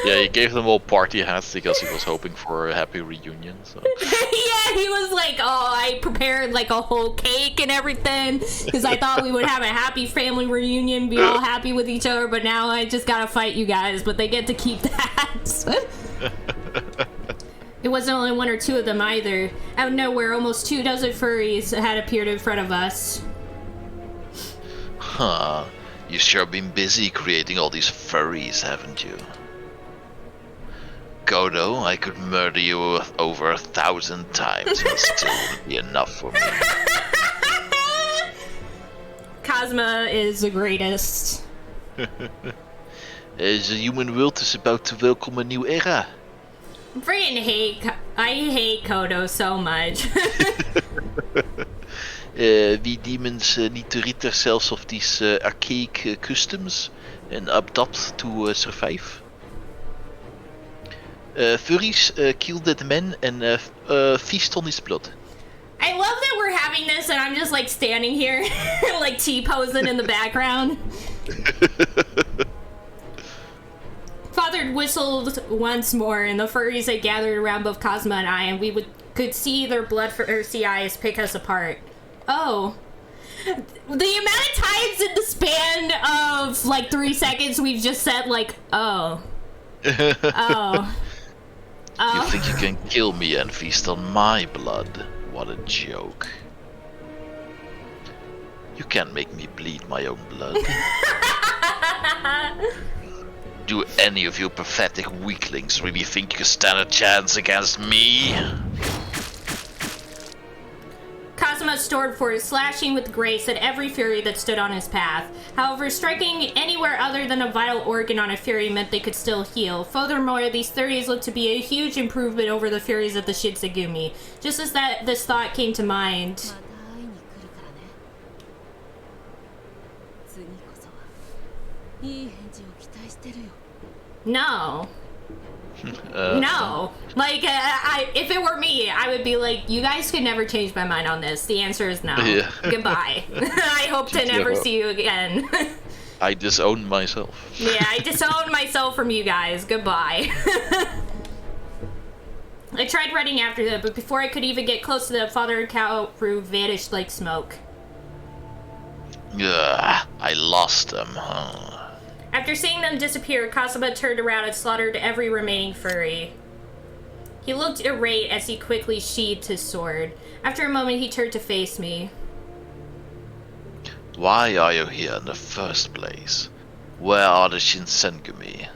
Yeah, he gave them all party hats because he was hoping for a happy reunion, so... Yeah, he was like, oh, I prepared like a whole cake and everything because I thought we would have a happy family reunion, be all happy with each other, but now I just gotta fight you guys, but they get to keep the hats. It wasn't only one or two of them either. Out of nowhere, almost 24 furries had appeared in front of us. Huh. You sure been busy creating all these furries, haven't you? Kyoto, I could murder you over 1,000 times and still wouldn't be enough for me. Cosma is the greatest. The human world is about to welcome a new era. I hate Kyoto so much. We demons need to rid ourselves of these archaic customs and adapt to survive. Furries kill dead men and feast on his blood. I love that we're having this and I'm just like standing here, like T-posing in the background. Father whistled once more, and the furries had gathered around both Cosma and I, and we could see their bloodthirsty eyes pick us apart. Oh. The amount of times in the span of, like, 3 seconds we've just said, like, oh. Oh. You think you can kill me and feast on my blood? What a joke. You can't make me bleed my own blood. Do any of you pathetic weaklings really think you can stand a chance against me? Cosmo's stored force, slashing with grace at every fury that stood on his path. However, striking anywhere other than a vital organ on a fury meant they could still heal. Furthermore, these furies looked to be a huge improvement over the furies of the Shitsugumi. Just as this thought came to mind... No. No. Like, if it were me, I would be like, you guys could never change my mind on this. The answer is no. Yeah. Goodbye. I hope to never see you again. I disowned myself. Yeah, I disowned myself from you guys. Goodbye. I tried running after them, but before I could even get close to them, Father and Kaoru vanished like smoke. Ugh, I lost them, huh? After seeing them disappear, Kasaba turned around and slaughtered every remaining furry. He looked irate as he quickly sheathed his sword. After a moment, he turned to face me. Why are you here in the first place? Where are the Shinsengumi?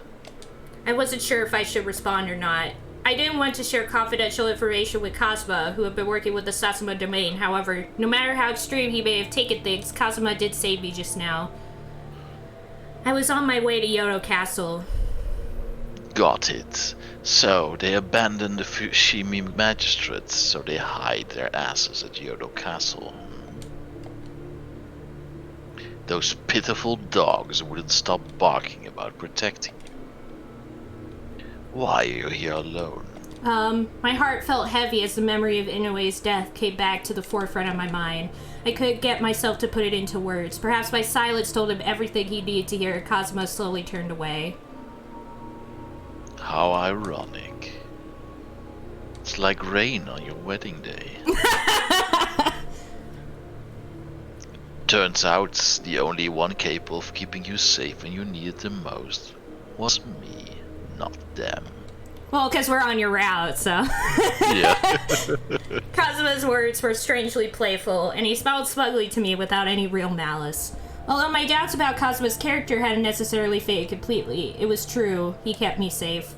I wasn't sure if I should respond or not. I didn't want to share confidential information with Kasaba, who had been working with the Satsuma domain. However, no matter how extreme he may have taken things, Kasaba did save me just now. I was on my way to Kyoto Castle. Got it. So, they abandoned the Fushimi magistrates, so they hide their asses at Kyoto Castle. Those pitiful dogs wouldn't stop barking about protecting you. Why are you here alone? My heart felt heavy as the memory of Inoue's death came back to the forefront of my mind. I couldn't get myself to put it into words. Perhaps my silence told him everything he needed to hear. Cosmo slowly turned away. How ironic. It's like rain on your wedding day. Turns out the only one capable of keeping you safe when you need it the most was me, not them. Well, because we're on your route, so... Yeah. Kazuma's words were strangely playful, and he smiled smugly to me without any real malice. Although my doubts about Kazuma's character hadn't necessarily faded completely, it was true. He kept me safe.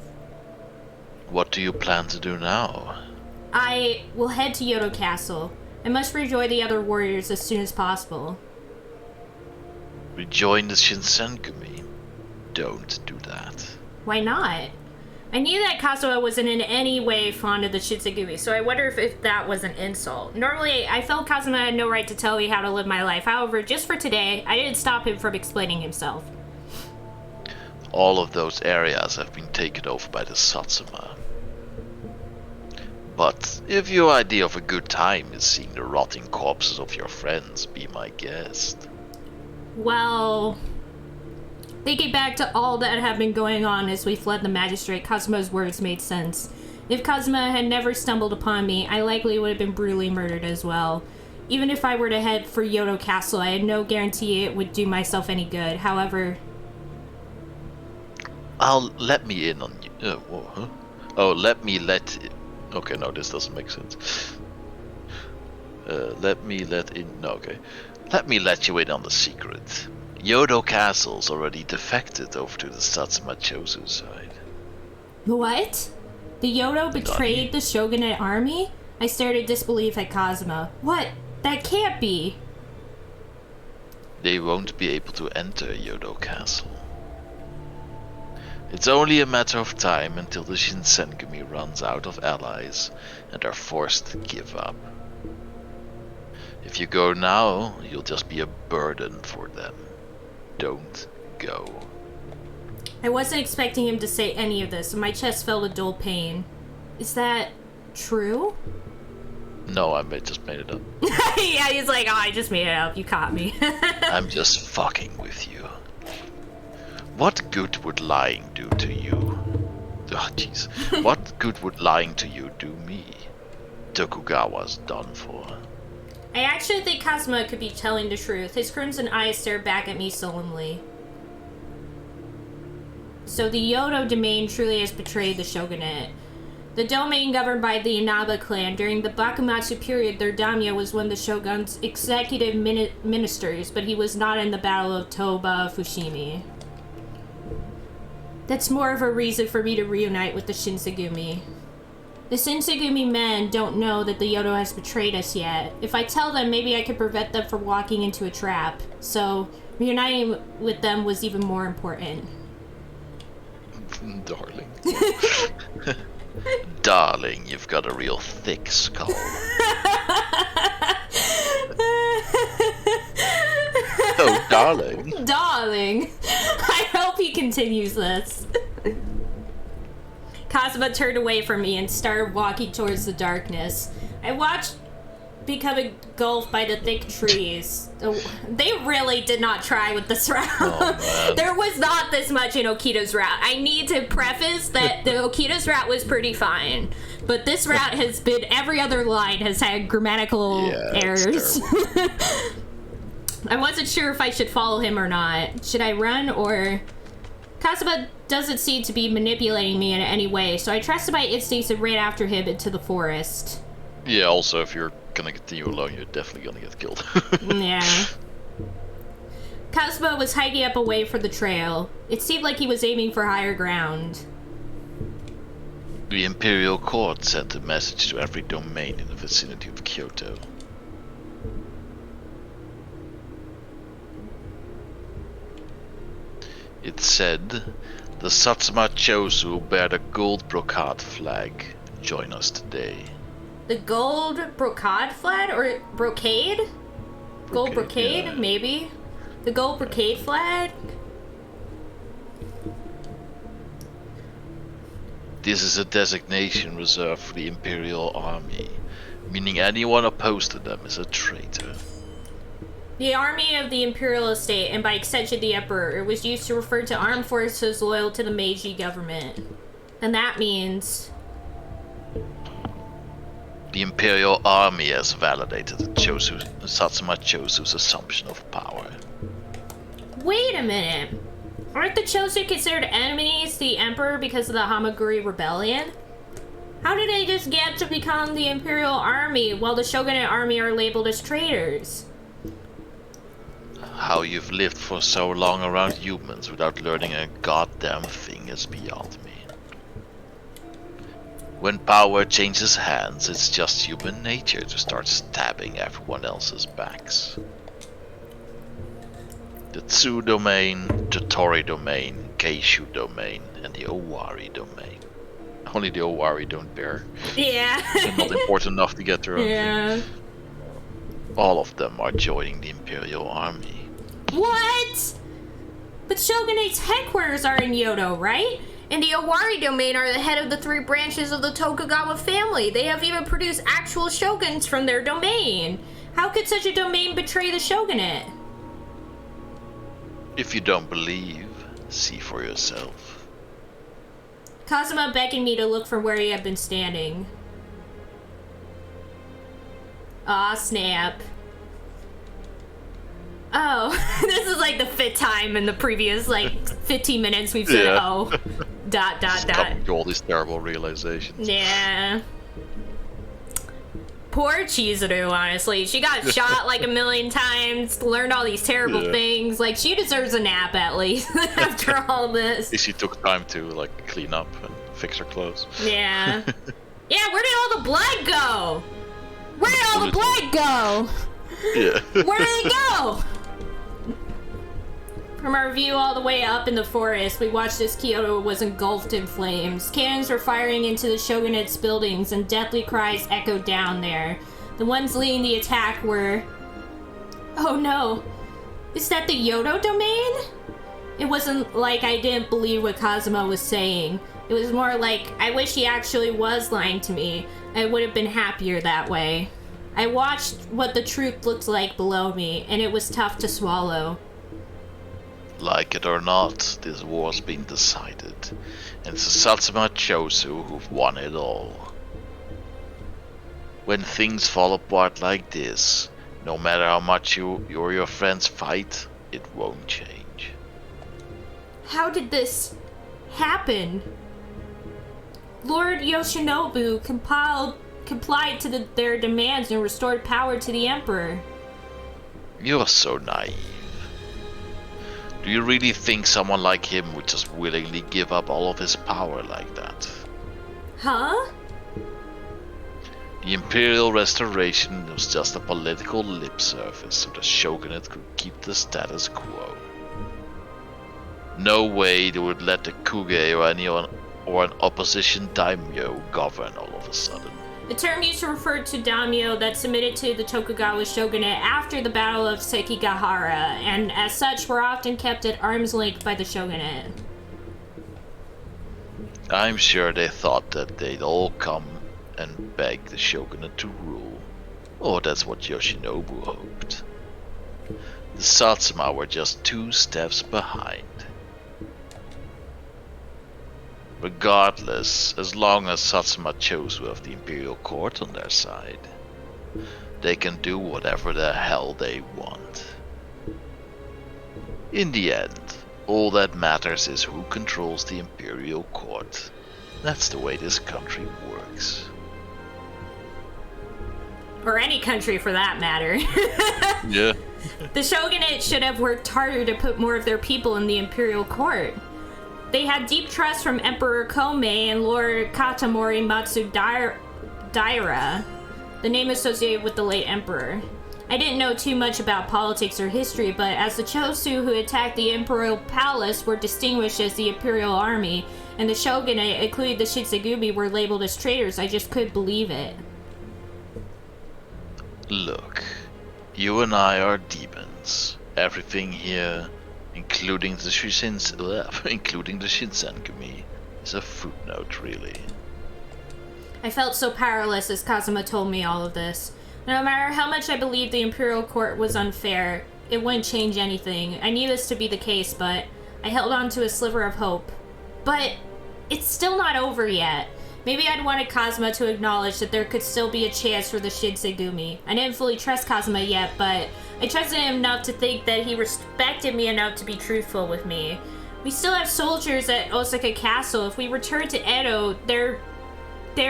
What do you plan to do now? I will head to Kyoto Castle. I must rejoin the other warriors as soon as possible. Rejoin the Shinsengumi? Don't do that. Why not? I knew that Kazuma wasn't in any way fond of the Shinsengumi, so I wonder if that was an insult. Normally, I felt Kazuma had no right to tell me how to live my life. However, just for today, I didn't stop him from explaining himself. All of those areas have been taken over by the Satsuma. But if your idea of a good time is seeing the rotting corpses of your friends, be my guest. Well, thinking back to all that had been going on as we fled the magistrate, Kazuma's words made sense. If Kazuma had never stumbled upon me, I likely would have been brutally murdered as well. Even if I were to head for Kyoto Castle, I had no guarantee it would do myself any good. However... let me in on you. Whoa, huh? Oh, let me let... Okay, no, this doesn't make sense. Let me let you in on the secret. Kyoto Castle's already defected over to the Satsuma Chosu side. What? The Kyoto betrayed the shogunate army? I stared in disbelief at Kazuma. What? That can't be! They won't be able to enter Kyoto Castle. It's only a matter of time until the Shinsengumi runs out of allies and are forced to give up. If you go now, you'll just be a burden for them. Don't go. I wasn't expecting him to say any of this, and my chest felt a dull pain. Is that true? No, just made it up. Yeah, he's like, oh, I just made it up. You caught me. I'm just fucking with you. What good would lying do to you? Oh, jeez. What good would lying to you do me? Tokugawa's done for. I actually think Kazuma could be telling the truth. His crimson eyes stared back at me solemnly. So the Kyoto domain truly has betrayed the shogunate. The domain governed by the Inaba clan. During the Bakumatsu period, their daimyo was one of the shogun's executive ministers, but he was not in the Battle of Toba Fushimi. That's more of a reason for me to reunite with the Shinsengumi. The Shinsengumi men don't know that the Kyoto has betrayed us yet. If I tell them, maybe I could prevent them from walking into a trap. So, reuniting with them was even more important. Darling. Darling, you've got a real thick skull. Oh, darling. Darling. I hope he continues this. Kazuma turned away from me and started walking towards the darkness. I watched become engulfed by the thick trees. They really did not try with this route. Oh, there was not this much in Okita's route. I need to preface that the Okita's route was pretty fine. But this route has been, every other line has had grammatical errors. I wasn't sure if I should follow him or not. Should I run or... Kazuma doesn't seem to be manipulating me in any way, so I trusted my instincts and ran after him into the forest. Yeah, also, if you're gonna continue alone, you're definitely gonna get killed. Yeah. Kazuma was hiking up away from the trail. It seemed like he was aiming for higher ground. The Imperial Court sent a message to every domain in the vicinity of Kyoto. It said, the Satsuma Chosu bear the gold brocade flag. Join us today. The gold brocade flag? Or brocade? Gold brocade? Yeah. Maybe? The gold brocade flag? This is a designation reserved for the Imperial Army, meaning anyone opposed to them is a traitor. The army of the Imperial Estate, and by extension the Emperor, was used to refer to armed forces loyal to the Meiji government. And that means... The Imperial Army has validated the Satsuma Chosu's assumption of power. Wait a minute. Aren't the Chosu considered enemies to the Emperor because of the Hamaguri Rebellion? How did they just get to become the Imperial Army while the Shogunate Army are labeled as traitors? How you've lived for so long around humans without learning a goddamn thing is beyond me. When power changes hands, it's just human nature to start stabbing everyone else's backs. The Tsu domain, the Tori domain, Keishu domain, and the Owari domain. Only the Owari don't bear. Yeah. They're not important enough to get their own Yeah. thing. All of them are joining the Imperial Army. What? But Shogunate's headquarters are in Kyoto, right? And the Owari domain are the head of the 3 branches of the Tokugawa family. They have even produced actual shoguns from their domain. How could such a domain betray the shogunate? If you don't believe, see for yourself. Kazuma beckoned me to look from where he had been standing. Aw, snap. Oh, this is like the 5th time in the previous, 15 minutes we've said, Yeah. oh, ... Coming to all these terrible realizations. Yeah. Poor Chizuru, honestly. She got shot like a million times, learned all these terrible things. Like, she deserves a nap, at least, after all this. At least she took time to, clean up and fix her clothes. Yeah. Yeah, where did all the blood go? Where did all the blood go? Yeah. Where did it go? From our view all the way up in the forest, we watched as Kyoto was engulfed in flames. Cannons were firing into the shogunate's buildings, and deathly cries echoed down there. The ones leading the attack were... Oh no. Is that the Kyoto domain? It wasn't like I didn't believe what Kazuma was saying. It was more like, I wish he actually was lying to me. I would have been happier that way. I watched what the truth looked like below me, and it was tough to swallow. Like it or not, this war's been decided, and it's the Satsuma Chosu who've won it all. When things fall apart like this, no matter how much you or your friends fight, it won't change. How did this happen? Lord Yoshinobu complied to their demands and restored power to the Emperor. You're so naive. Do you really think someone like him would just willingly give up all of his power like that? Huh? The Imperial Restoration was just a political lip service so the Shogunate could keep the status quo. No way they would let the Kuge or anyone or an opposition daimyo govern all of a sudden. The term used to refer to daimyo that submitted to the Tokugawa shogunate after the Battle of Sekigahara, and as such were often kept at arm's length by the shogunate. I'm sure they thought that they'd all come and beg the shogunate to rule. Or that's what Yoshinobu hoped. The Satsuma were just 2 steps behind. Regardless, as long as Satsuma Chosu have the Imperial Court on their side, they can do whatever the hell they want. In the end, all that matters is who controls the Imperial Court. That's the way this country works. Or any country for that matter. Yeah. The shogunate should have worked harder to put more of their people in the Imperial Court. They had deep trust from Emperor Komei and Lord Katamori Matsudaira, the name associated with the late emperor. I didn't know too much about politics or history, but as the Chosu who attacked the Imperial Palace were distinguished as the Imperial Army, and the shogunate, including the Shitsugumi, were labeled as traitors, I just couldn't believe it. Look, you and I are demons. Everything here, including the Shinsengumi, is a footnote, really. I felt so powerless as Kazuma told me all of this. No matter how much I believed the Imperial Court was unfair, it wouldn't change anything. I knew this to be the case, but I held on to a sliver of hope. But it's still not over yet. Maybe I'd wanted Kazuma to acknowledge that there could still be a chance for the Shinsengumi. I didn't fully trust Kazuma yet, but I trusted him enough to think that he respected me enough to be truthful with me. We still have soldiers at Osaka Castle. If we return to Edo, there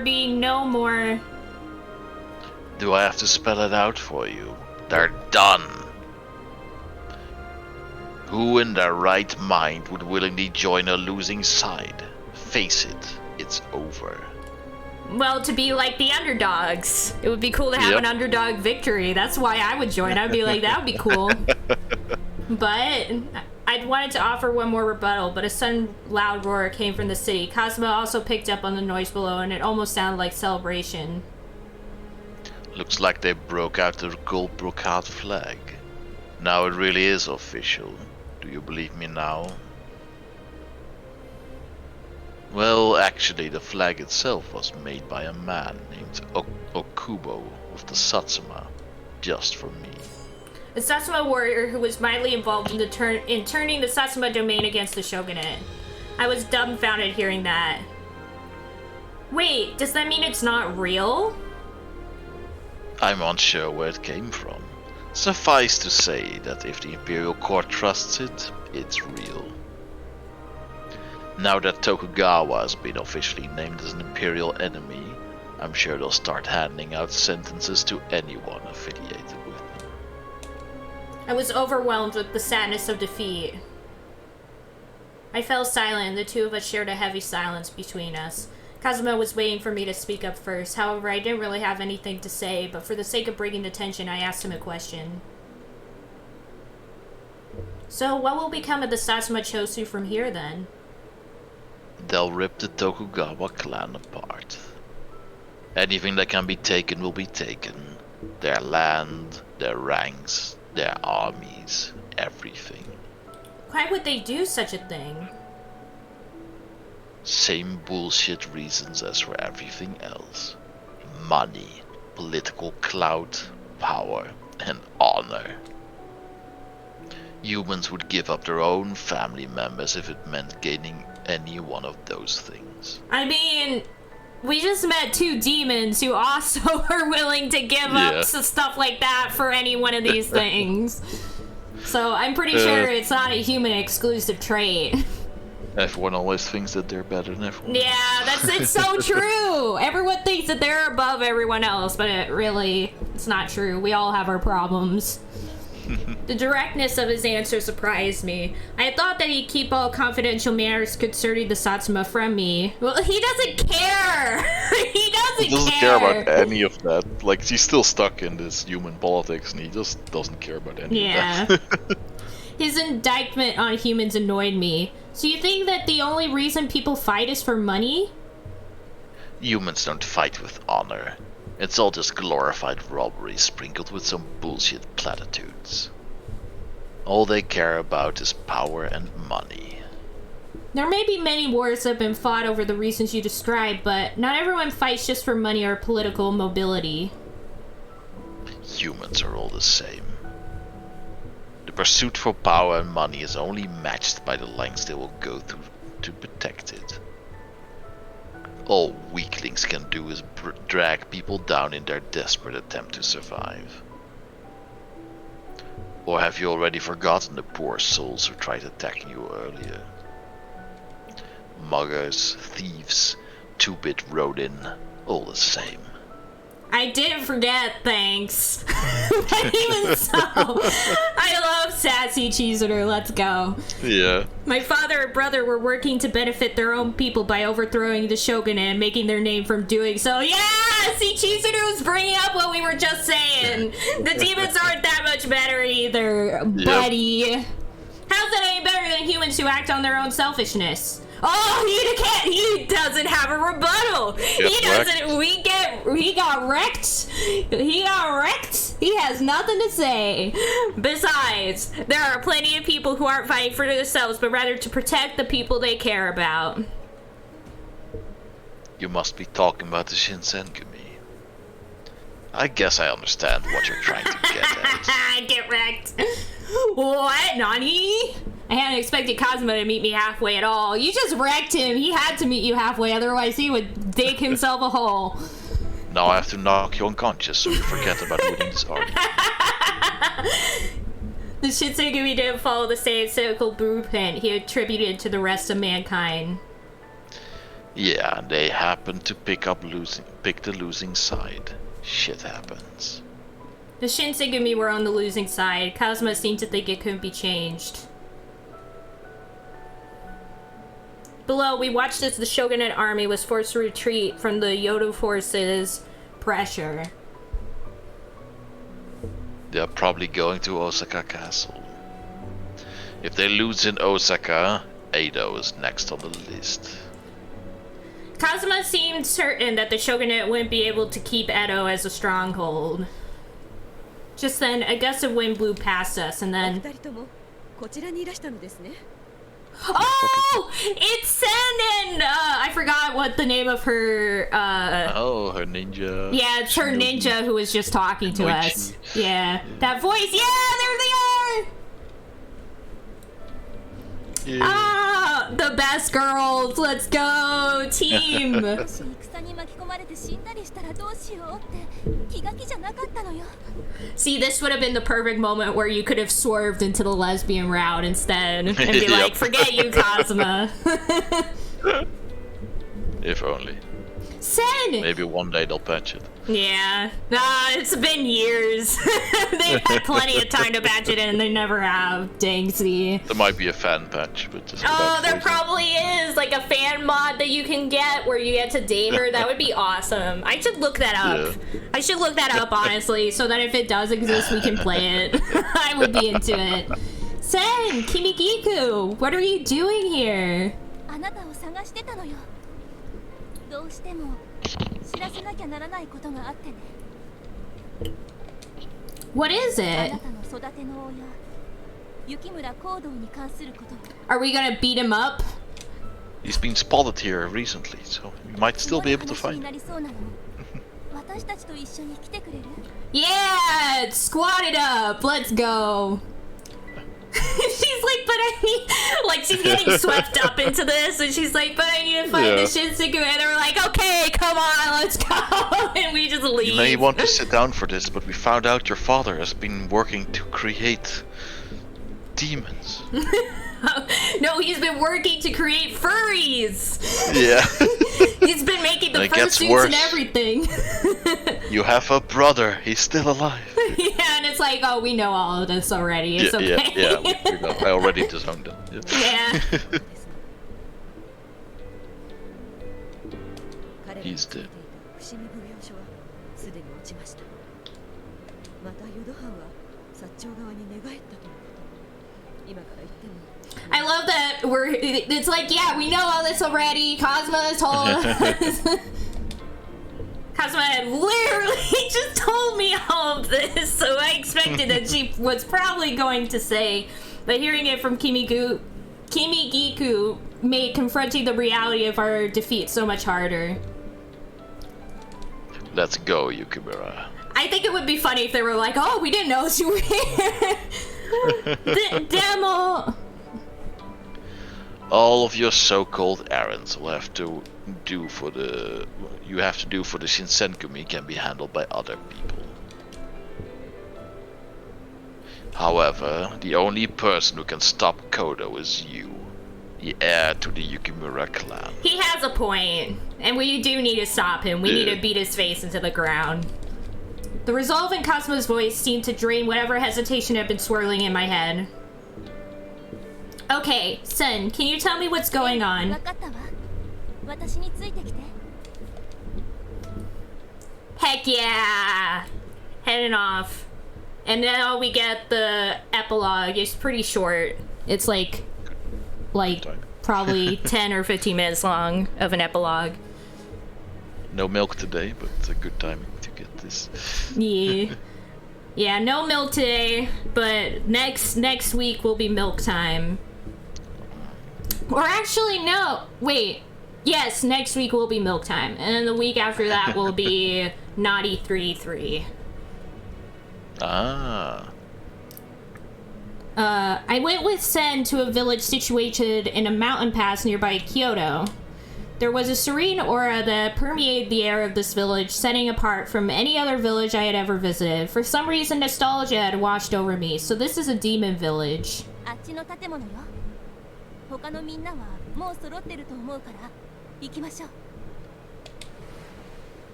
being no more... Do I have to spell it out for you? They're done. Who in their right mind would willingly join a losing side? Face it, it's over. Well, to be like the underdogs. It would be cool to have an underdog victory. That's why I would join. I'd be like, that would be cool. But I'd wanted to offer one more rebuttal, but a sudden loud roar came from the city. Kazuma also picked up on the noise below, and it almost sounded like celebration. Looks like they broke out the gold brocade flag. Now it really is official. Do you believe me now? Well, actually, the flag itself was made by a man named Okubo of the Satsuma, just for me. A Satsuma warrior who was mightily involved in turning the Satsuma domain against the shogunate. I was dumbfounded hearing that. Wait, does that mean it's not real? I'm unsure where it came from. Suffice to say that if the Imperial Court trusts it, it's real. Now that Tokugawa has been officially named as an Imperial enemy, I'm sure they'll start handing out sentences to anyone affiliated with them. I was overwhelmed with the sadness of defeat. I fell silent, and the two of us shared a heavy silence between us. Kazuma was waiting for me to speak up first. However, I didn't really have anything to say, but for the sake of breaking the tension, I asked him a question. So, what will become of the Satsuma Chosu from here, then? They'll rip the Tokugawa clan apart. Anything that can be taken will be taken. Their land, their ranks, their armies, everything. Why would they do such a thing? Same bullshit reasons as for everything else. Money, political clout, power, and honor. Humans would give up their own family members if it meant gaining any one of those things. I mean, we just met two demons who also are willing to give up stuff like that for any one of these things. So I'm pretty sure it's not a human exclusive trait. Everyone always thinks that they're better than everyone else. Yeah, it's so true. Everyone thinks that they're above everyone else, but it's not true. We all have our problems. The directness of his answer surprised me. I had thought that he'd keep all confidential matters concerning the Satsuma from me. Well, he doesn't care! He doesn't care about any of that. Like, he's still stuck in this human politics, and he just doesn't care about any of that. His indictment on humans annoyed me. So you think that the only reason people fight is for money? Humans don't fight with honor. It's all just glorified robbery sprinkled with some bullshit platitudes. All they care about is power and money. There may be many wars that have been fought over the reasons you described, but not everyone fights just for money or political mobility. Humans are all the same. The pursuit for power and money is only matched by the lengths they will go through to protect it. All weaklings can do is drag people down in their desperate attempt to survive. Or have you already forgotten the poor souls who tried attacking you earlier? Muggers, thieves, two-bit rodin, all the same. I didn't forget, thanks. But even so, I love sassy Chizuru, let's go. Yeah. My father and brother were working to benefit their own people by overthrowing the shogunate and making their name from doing so. Yeah! See, Chizuru's bringing up what we were just saying. The demons aren't that much better either, buddy. How's that any better than humans who act on their own selfishness? Oh, he doesn't have a rebuttal. He doesn't. He got wrecked. He has nothing to say. Besides, there are plenty of people who aren't fighting for themselves, but rather to protect the people they care about. You must be talking about the Shinsengumi. I guess I understand what you're trying to get at. Get wrecked. What? Nani? I hadn't expected Kazuma to meet me halfway at all. You just wrecked him. He had to meet you halfway, otherwise he would dig himself a hole. Now I have to knock you unconscious so you forget about winning this argument. The Shinsengumi didn't follow the same cynical blueprint he attributed to the rest of mankind. Yeah, they happened to pick the losing side. Shit happens. The Shinsengumi were on the losing side. Kazuma seemed to think it couldn't be changed. Below, we watched as the shogunate army was forced to retreat from the Kyoto forces' pressure. They're probably going to Osaka Castle. If they lose in Osaka, Edo is next on the list. Kazuma seemed certain that the shogunate wouldn't be able to keep Edo as a stronghold. Just then, a gust of wind blew past us, and then... Oh! It's Sen and, I forgot what the name of her, Oh, her ninja. Yeah, it's her ninja who was just talking to us. Yeah. That voice, yeah, there they are! Yeah. Ah, the best girls, let's go, team! See, this would have been the perfect moment where you could have swerved into the lesbian route instead and be like, forget you, Kazuma. If only. Sen! Maybe one day they'll patch it. Yeah. It's been years. They've had plenty of time to patch it in and they never have. Dang, see. There might be a fan patch, but just Oh, there probably is. Like a fan mod that you can get where you get to date her. That would be awesome. I should look that up. Yeah. I should look that up, honestly, so that if it does exist, we can play it. I would be into it. Sen, Kimigiku, what are you doing here? What is it? Are we gonna beat him up? He's been spotted here recently, so you might still be able to find him. Yeah! Squat it up! Let's go! She's like, but I need... Like, she's getting swept up into this, and she's like, but I need to find the Shinseku. And we're like, okay, come on, let's go! And we just leave. You may want to sit down for this, but we found out your father has been working to create demons. No, he's been working to create furries! Yeah. He's been making the fursuits and everything. You have a brother, he's still alive. Yeah, and it's like, oh, we know all of this already, it's okay. Yeah, we know. I already disowned him. Yeah. He's dead. I love that it's like, yeah, we know all this already. Cosmo has told us. Cosmo had literally just told me all of this, so I expected that she was probably going to say, but hearing it from Kimigiku made confronting the reality of our defeat so much harder. Let's go, Yukimura. I think it would be funny if they were like, oh, we didn't know you were here. The demo. All of your so-called errands will have to do for the Shinsenkumi can be handled by other people. However, the only person who can stop Kyoto is you, the heir to the Yukimura clan. He has a point, and we do need to stop him. We need to beat his face into the ground. The resolve in Cosmo's voice seemed to drain whatever hesitation had been swirling in my head. Okay, Sen, can you tell me what's going on? Heck yeah! Heading off. And now we get the epilogue. It's pretty short. It's like probably 10 or 15 minutes long of an epilogue. No milk today, but it's a good timing to get this. Yeah. Yeah, no milk today, but next week will be milk time. Or actually, no. Wait. Yes, next week will be milk time. And then the week after that will be Naughty 3-3. Ah. I went with Sen to a village situated in a mountain pass nearby Kyoto. There was a serene aura that permeated the air of this village, setting apart from any other village I had ever visited. For some reason, nostalgia had washed over me, so this is a demon village.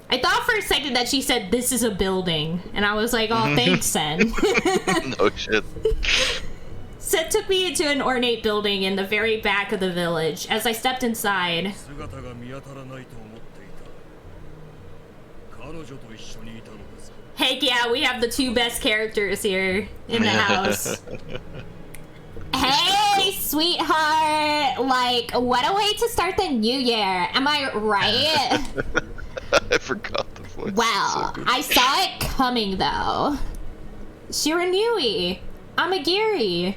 I thought for a second that she said, this is a building, and I was like, oh, thanks, Sen. No shit. Sen took me into an ornate building in the very back of the village. As I stepped inside, heck yeah, we have the two best characters here in the house. sweetheart. Like, what a way to start the new year. Am I right? I forgot the voice. Well, So I saw it coming, though. Shiranui. Amagiri.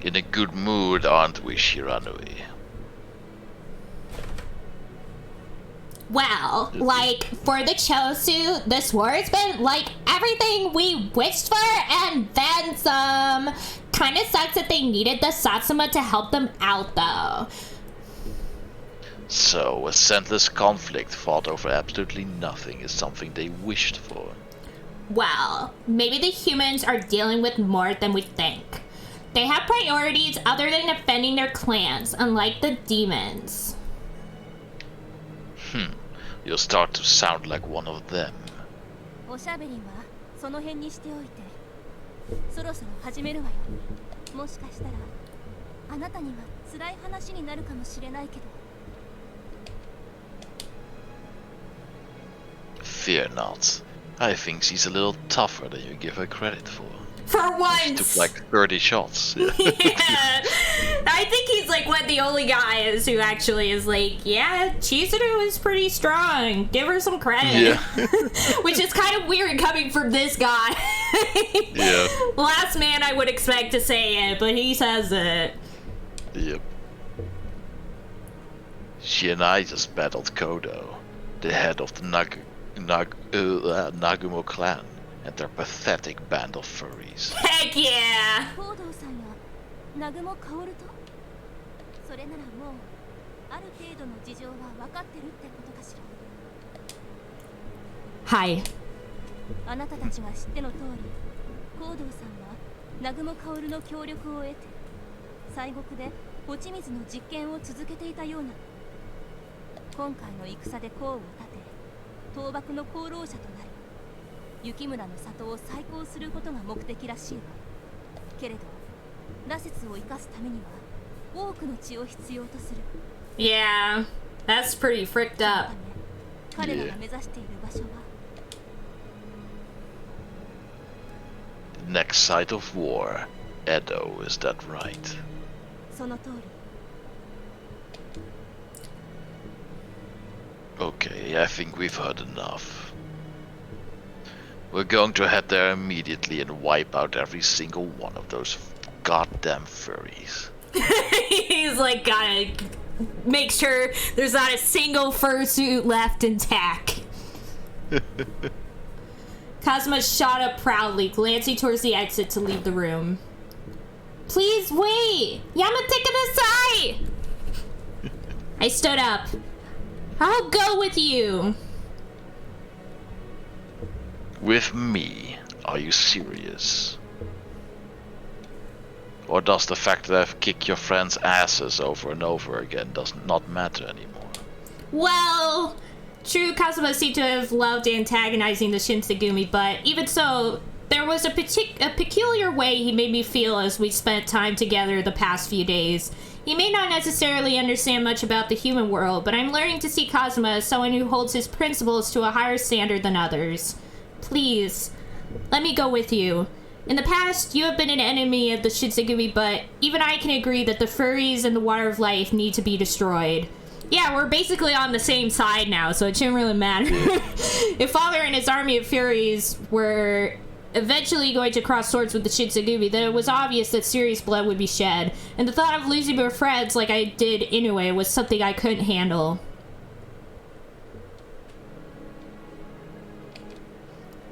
in a good mood, aren't we, Shiranui? Well, like, for the Chosu, this war has been, like, everything we wished for, and then some. Kinda sucks that they needed the Satsuma to help them out, though. So, a senseless conflict fought over absolutely nothing is something they wished for. Well, maybe the humans are dealing with more than we think. They have priorities other than defending their clans, unlike the demons. You'll start to sound like one of them. おしゃべりはその辺にしておいて。そろそろ始めるわよ。もしかしたらあなたには辛い話になるかもしれないけど。Fear not. I think she's a little tougher than you give her credit for. For She took once! like 30 shots. Yeah. Yeah. I think he's like one of the only guys who actually is like, yeah, Chizuru is pretty strong. Give her some credit. Yeah. Which is kind of weird coming from this guy. Yeah. Last man I would expect to say it, but he says it. Yep. She and I just battled Kyoto, the head of the Nagumo clan, and their pathetic band of furries. Heck yeah! 東堂さんや南雲薫と。それならもうある程度の事情は分かってるってことかしら。はい。あなたたちが知っての通り、東堂さんは南雲薫の協力を得て、西国で落ち水の実験を続けていたような。今回の戦で功を立て、討幕の功労者となり、雪村の里を再興することが目的らしいわ。けれど、羅刹を生かすためには多くの血を必要とする。Yeah, that's pretty fricked up. 彼らが目指している場所は。Next site of war, Edo, is that right? その通り。Okay, I think we've heard enough. We're going to head there immediately and wipe out every single one of those goddamn furries. He's like, gotta make sure there's not a single fursuit left intact. Kazuma shot up proudly, glancing towards the exit to leave the room. Please wait! Yamatekadasai! I stood up. I'll go with you. With me? Are you serious? Or does the fact that I've kicked your friends' asses over and over again does not matter anymore? Well, true, Kazuma seemed to have loved antagonizing the Shinsegumi, but even so, there was a peculiar way he made me feel as we spent time together the past few days. He may not necessarily understand much about the human world, but I'm learning to see Kazuma as someone who holds his principles to a higher standard than others. Please, let me go with you. In the past, you have been an enemy of the Shinsegumi, but even I can agree that the furries and the Water of Life need to be destroyed. Yeah, we're basically on the same side now, so it shouldn't really matter. If Father and his army of furies were eventually going to cross swords with the Shinsegumi, then it was obvious that serious blood would be shed, and the thought of losing my friends like I did Inoue was something I couldn't handle.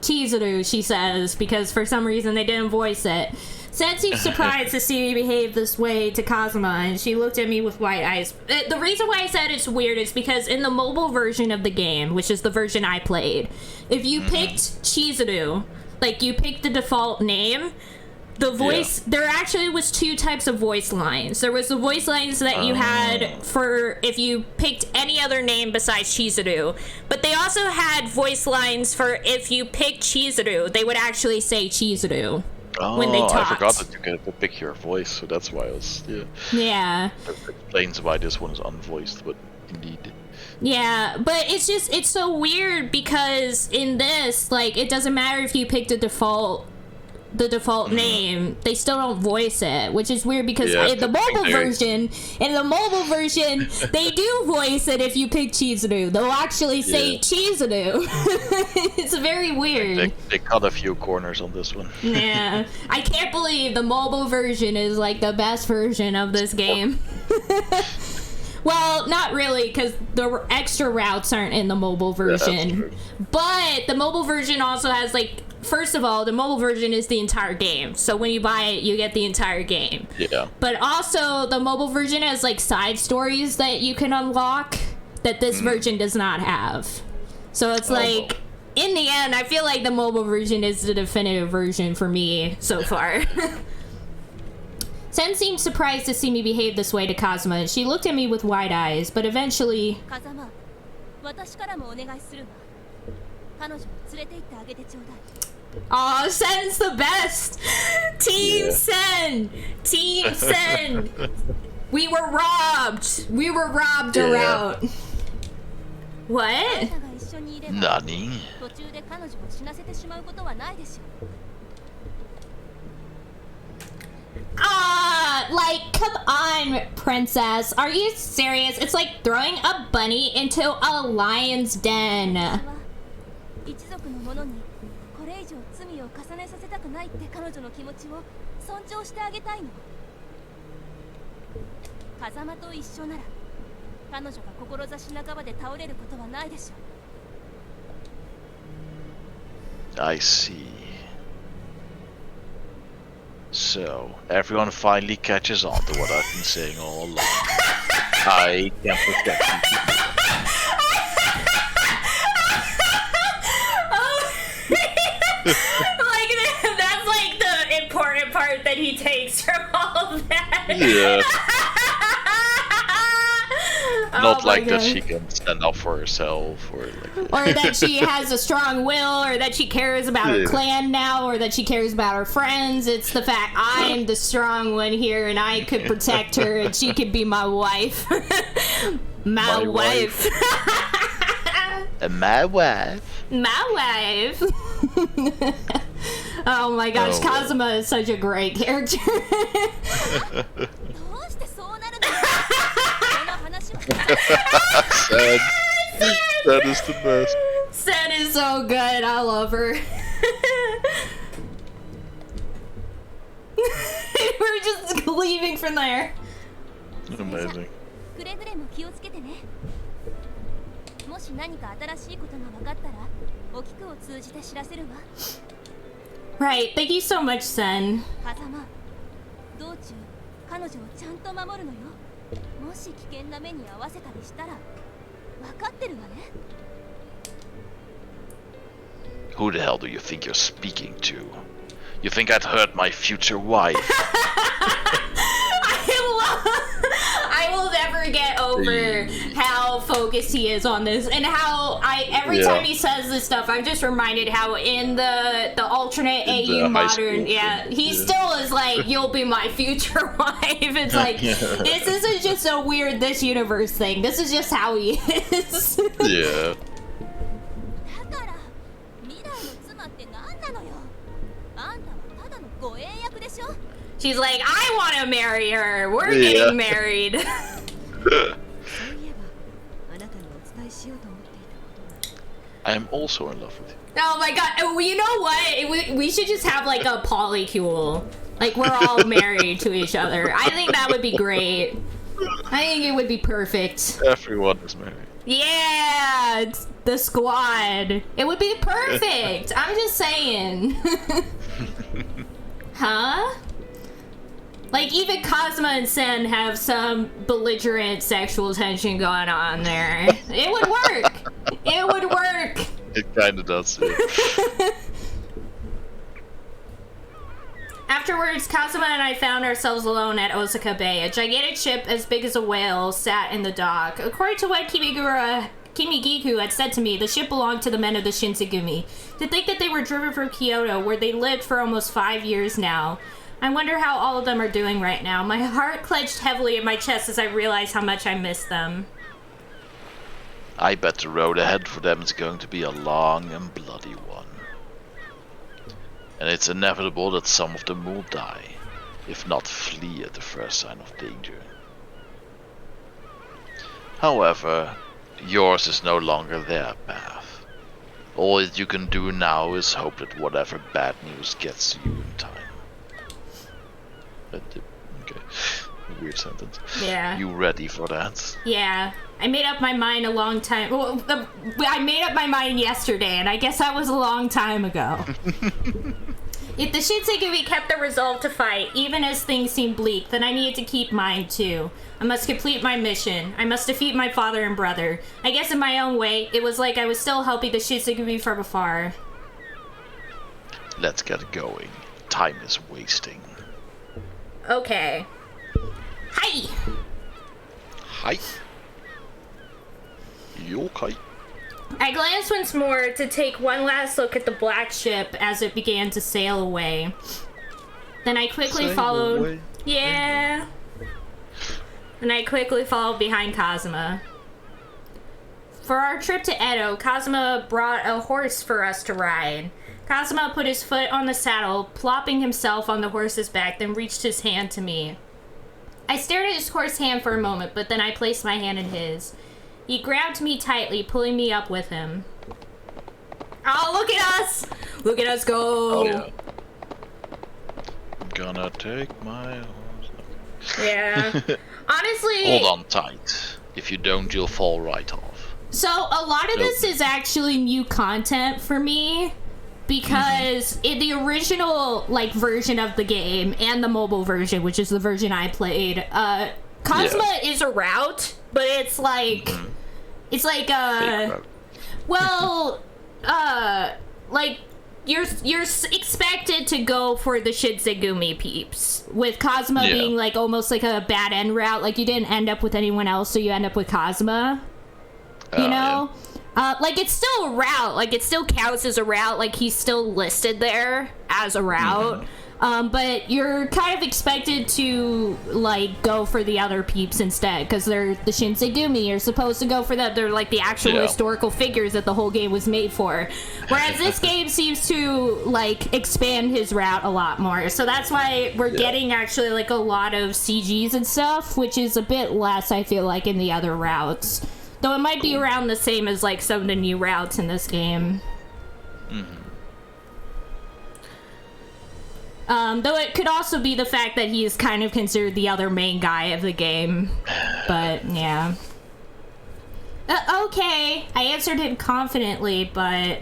Chizuru, she says, because for some reason they didn't voice it. Sen seemed surprised to see me behave this way to Kazuma, and she looked at me with wide eyes. The reason why I said it's weird is because in the mobile version of the game, which is the version I played, if you picked Chizuru, like you picked the default name, the voice, there actually was two types of voice lines. There was the voice lines that you had for if you picked any other name besides Chizuru, but they also had voice lines for if you picked Chizuru, they would actually say Chizuru when they talked. I forgot that you get pick your voice, so that's why I was, Yeah. That explains why this one is unvoiced, but indeed. Yeah, but it's so weird because in this, like, it doesn't matter if you pick the default the default name. They still don't voice it, which is weird because Yeah, in the mobile version, they do voice it if you pick Chizuru. They'll actually say Chizuru. It's very weird. They cut a few corners on this one. Yeah. I can't believe the mobile version is like the best version of this game. Well, not really, because the extra routes aren't in the mobile version. But the mobile version also has, like, first of all, the mobile version is the entire game. So when you buy it, you get the entire game. Yeah. But also, the mobile version has, like, side stories that you can unlock that this version does not have. So it's like, in the end, I feel like the mobile version is the definitive version for me so far. Sen seemed surprised to see me behave this way to Kazuma. She looked at me with wide eyes, but eventually... Aw, Sen's the best! Team Sen! Team Sen! We were robbed! We were robbed around. What? Nani? Like, come on, princess. Are you serious? It's like throwing a bunny into a lion's den. I see. So, everyone finally catches on to what I've been saying all along. I can protect you. Like, that's like the important part that he takes from all of that. Yeah. Not like God. that she can stand up for herself, or like... Or that she has a strong will, or that she cares about her clan now, or that she cares about her friends. It's the fact I'm the strong one here, and I could protect her, and she could be my wife. my wife. My wife. My wife. Oh my gosh, Kazuma is such a great character. Sad. That is the best. Sen is so good. I love her. We're just leaving from there. Amazing. Right. Thank you so much, Sen. Who the hell do you think you're speaking to? You think I'd hurt my future wife? I will never get over how focused he is on this, and how every time he says this stuff, I'm just reminded how in the alternate AU modern, he still is like, you'll be my future wife. It's like, this isn't just a weird this universe thing. This is just how he is. Yeah. She's like, I want to marry her. We're getting married. I am also in love with you. Oh my god. Well, you know what? We should just have like a polycule. Like, we're all married to each other. I think that would be great. I think it would be perfect. Everyone is married. Yeah, it's the squad. It would be perfect. I'm just saying. Huh? Like, even Kazuma and Sen have some belligerent sexual tension going on there. It would work. It would work. It kinda does. Yeah. Afterwards, Kazuma and I found ourselves alone at Osaka Bay. A gigantic ship as big as a whale sat in the dock. According to what Kimigiku had said to me, the ship belonged to the men of the Shinsengumi. To think that they were driven from Kyoto, where they lived for almost 5 years now. I wonder how all of them are doing right now. My heart clenched heavily in my chest as I realized how much I missed them. I bet the road ahead for them is going to be a long and bloody one. and it's inevitable that some of them will die, if not flee at the first sign of danger. However, yours is no longer their path. All that you can do now is hope that whatever bad news gets to you in time. Okay, weird sentence. Yeah. You ready for that? Yeah. I made up my mind a long time. Well, I made up my mind yesterday, and I guess that was a long time ago. If the Shinsengumi kept the resolve to fight, even as things seemed bleak, then I needed to keep mine too. I must complete my mission. I must defeat my father and brother. I guess in my own way, it was like I was still helping the Shinsengumi from afar. Let's get going. Time is wasting. Okay. Hi! Hi. You okay? I glanced once more to take one last look at the black ship as it began to sail away. Then I quickly followed... Away. Yeah. And I quickly followed behind Kazuma. For our trip to Edo, Kazuma brought a horse for us to ride. Kazuma put his foot on the saddle, plopping himself on the horse's back, then reached his hand to me. I stared at his horse's hand for a moment, but then I placed my hand in his. He grabbed me tightly, pulling me up with him. Oh, look at us! Look at us go! Oh, yeah. I'm gonna take my horse. Yeah. Honestly... Hold on tight. If you don't, you'll fall right off. So, a lot of this is actually new content for me. Because in the original, like, version of the game, and the mobile version, which is the version I played, Kazuma is a route, but it's like... It's like, well, like, you're expected to go for the Shinsengumi peeps, with Kazuma being, like, almost like a bad end route. Like, you didn't end up with anyone else, so you end up with Kazuma, you know? Yeah. Like, it's still a route. Like, it still counts as a route. Like, he's still listed there as a route. But you're kind of expected to, like, go for the other peeps instead, because they're the Shinsengumi. You're supposed to go for them. They're, like, the actual historical figures that the whole game was made for. Whereas this game seems to, like, expand his route a lot more. So that's why we're getting, actually, like, a lot of CGs and stuff, which is a bit less, I feel like, in the other routes. Though it might be around the same as, like, some of the new routes in this game. Though it could also be the fact that he is kind of considered the other main guy of the game. But, yeah. Okay, I answered him confidently, but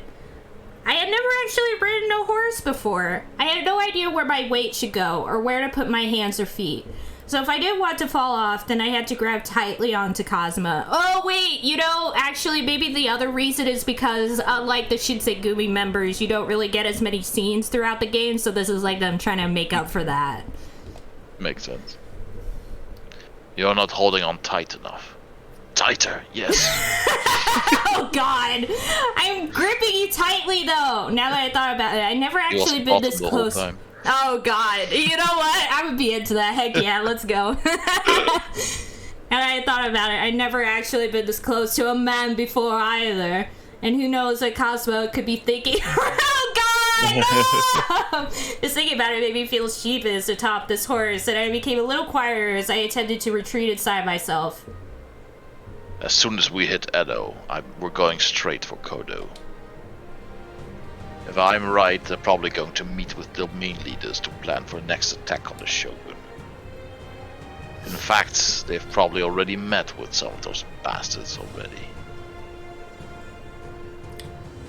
I had never actually ridden a horse before. I had no idea where my weight should go, or where to put my hands or feet. So if I did want to fall off, then I had to grab tightly onto Kazuma. Oh, wait, you know, actually, maybe the other reason is because, unlike the Shinsengumi members, you don't really get as many scenes throughout the game, so this is like them trying to make up for that. Makes sense. You're not holding on tight enough. Tighter, yes. Oh, God. I'm gripping you tightly, though, now that I thought about it. I never actually been this close. Oh, God. You know what? I would be into that. Heck yeah, let's go. And I thought about it. I'd never actually been this close to a man before either. And who knows what Cosmo could be thinking. Oh, God! No! Just thinking about it made me feel sheepish atop this horse, and I became a little quieter as I attempted to retreat inside myself. As soon as we hit Edo, we're going straight for Kyoto. If I'm right, they're probably going to meet with the main leaders to plan for a next attack on the Shogun. In fact, they've probably already met with some of those bastards already.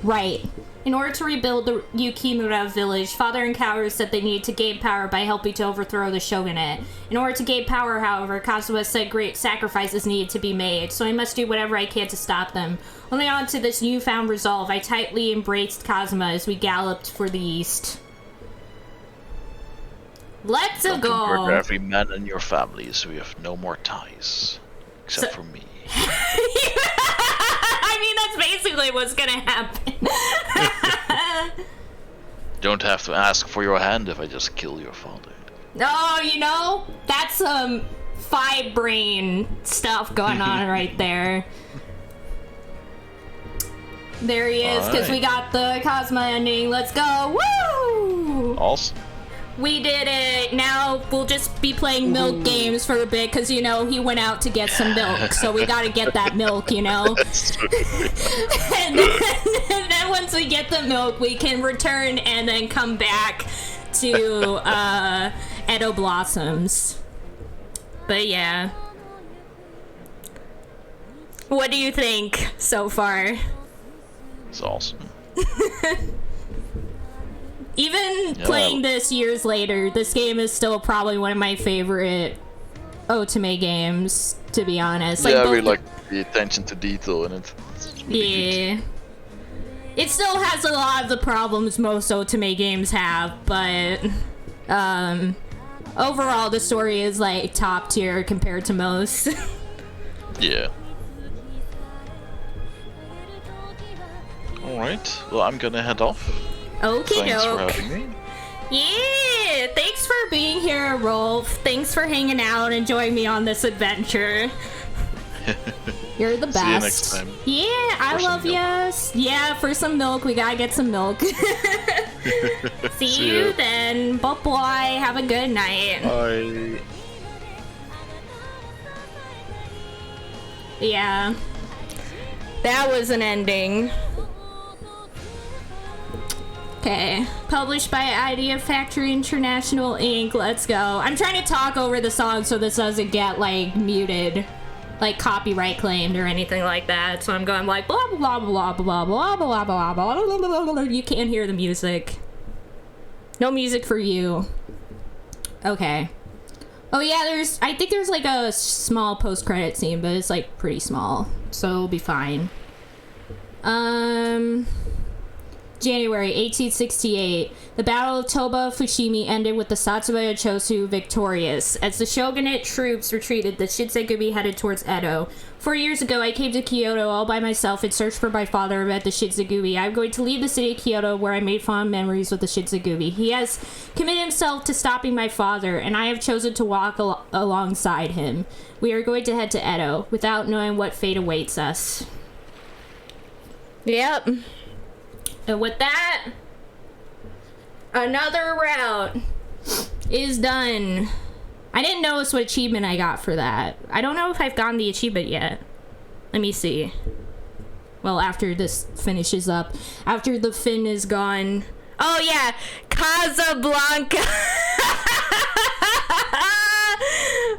Right. In order to rebuild the Yukimura village, Father and Kaoru said they needed to gain power by helping to overthrow the shogunate. In order to gain power, however, Kazuma said great sacrifices needed to be made, so I must do whatever I can to stop them. Holding on to this newfound resolve, I tightly embraced Kazuma as we galloped for the east. Let's go! Don't murder every man in your family, so you have no more ties. Except for me. I mean, that's basically what's gonna happen. Don't have to ask for your hand if I just kill your father. No, you know, that's some five brain stuff going on right there. There he is, because we got the Cosmo ending. Let's go! Woo! Awesome. We did it. Now we'll just be playing milk games for a bit because, you know, he went out to get some milk. So we got to get that milk, you know. and then once we get the milk, we can return and then come back to Edo Blossoms. But yeah. What do you think so far? It's awesome. Even playing this years later, this game is still probably one of my favorite Otome games, to be honest. Yeah, I really like the attention to detail in it. Really good. It still has a lot of the problems most Otome games have, but overall the story is like top tier compared to most. Yeah. Alright, well I'm gonna head off. Okay, Thanks for having me. Yeah, thanks for being here, Rolf. Thanks for hanging out and joining me on this adventure. You're the best. See you next time. Yeah, I love you. Yeah, for some milk, we gotta get some milk. See you then. Bye-bye. Have a good night. Bye. Yeah. That was an ending. Okay, published by Idea Factory International Inc. Let's go. I'm trying to talk over the song so this doesn't get like muted, like copyright claimed or anything like that. So I'm going like blah blah blah blah blah blah blah blah blah blah blah. You can't hear the music. No music for you. Okay. Oh yeah, I think there's like a small post-credit scene, but it's like pretty small, so it'll be fine. January 1868. The Battle of Toba Fushimi ended with the Satsuma Chosu victorious. As the shogunate troops retreated, the Shinsengumi headed towards Edo. 4 years ago, I came to Kyoto all by myself in search for my father and met the Shinsengumi. I'm going to leave the city of Kyoto where I made fond memories with the Shinsengumi. He has committed himself to stopping my father, and I have chosen to walk alongside him. We are going to head to Edo without knowing what fate awaits us. Yep. And with that, another route is done. I didn't notice what achievement I got for that. I don't know if I've gotten the achievement yet. Let me see. Well, after this finishes up. After the fin is gone. Oh, yeah. Casablanca.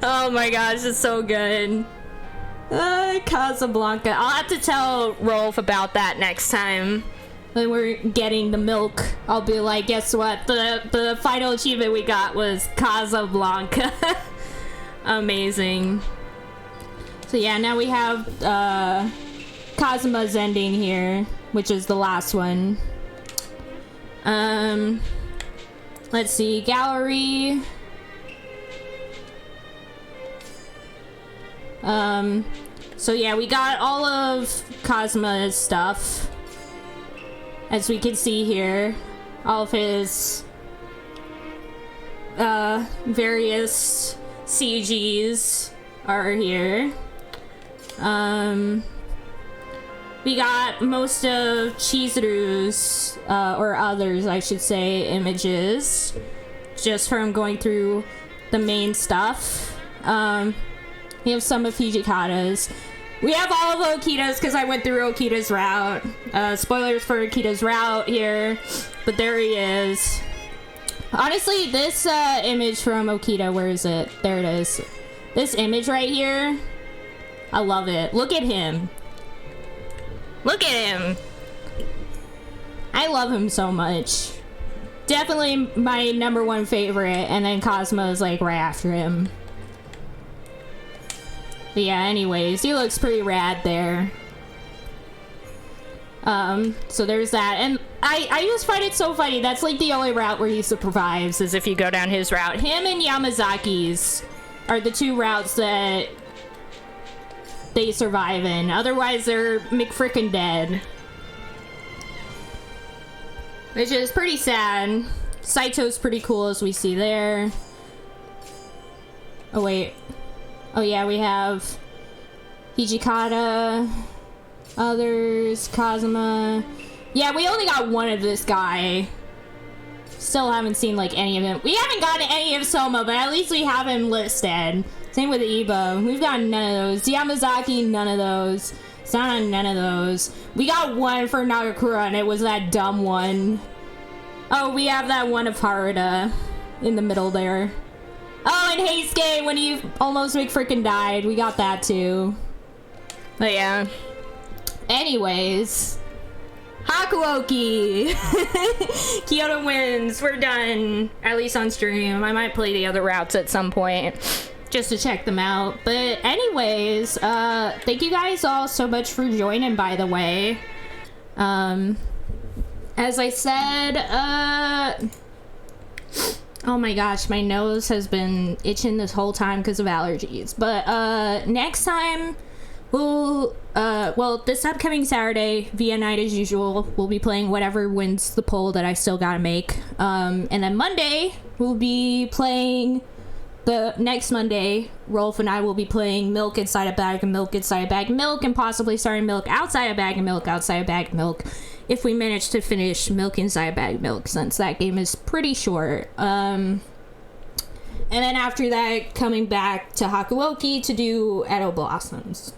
Oh, my gosh. It's so good. Casablanca. I'll have to tell Rolf about that next time. When we're getting the milk, I'll be like, guess what? The final achievement we got was Casablanca. Amazing. So yeah, now we have Kazuma's ending here, which is the last one. Let's see, gallery. So yeah, we got all of Kazuma's stuff. As we can see here, all of his various CGs are here. We got most of Chizuru's, or others, I should say, images, just from going through the main stuff. We have some of Hijikata's. We have all of Okita's because I went through Okita's route. Spoilers for Okita's route here, but there he is. Honestly, this image from Okita, where is it? There it is. This image right here, I love it. Look at him. Look at him. I love him so much. Definitely my #1 favorite, and then Cosmo is like right after him. But yeah, anyways, he looks pretty rad there. So there's that. And I just find it so funny. That's like the only route where he survives, is if you go down his route. Him and Yamazaki's are the two routes that they survive in. Otherwise, they're McFrickin' dead. Which is pretty sad. Saito's pretty cool, as we see there. Oh, wait. Oh yeah, we have Hijikata, others, Kazuma. Yeah, we only got one of this guy. Still haven't seen like any of him. We haven't gotten any of Soma, but at least we have him listed. Same with Ibo. We've got none of those. Yamazaki, none of those. Sana, none of those. We got one for Nagakura, and it was that dumb one. Oh, we have that one of Haruda in the middle there. Oh, and Heisuke when he almost freaking died. We got that too. But yeah. Anyways. Hakuoki! Kyoto wins. We're done. At least on stream. I might play the other routes at some point. Just to check them out. But anyways, thank you guys all so much for joining, by the way. As I said, oh my gosh, my nose has been itching this whole time because of allergies. But next time, well, this upcoming Saturday, via night as usual, we'll be playing whatever wins the poll that I still gotta make. And then Monday, we'll be playing, the next Monday, Rolf and I will be playing Milk Inside a Bag of Milk Inside a Bag of Milk, and possibly starting Milk Outside a Bag of Milk Outside a Bag of Milk, if we manage to finish Milk Inside a Bag of Milk, since that game is pretty short. And then after that, coming back to Hakuoki to do Edo Blossoms.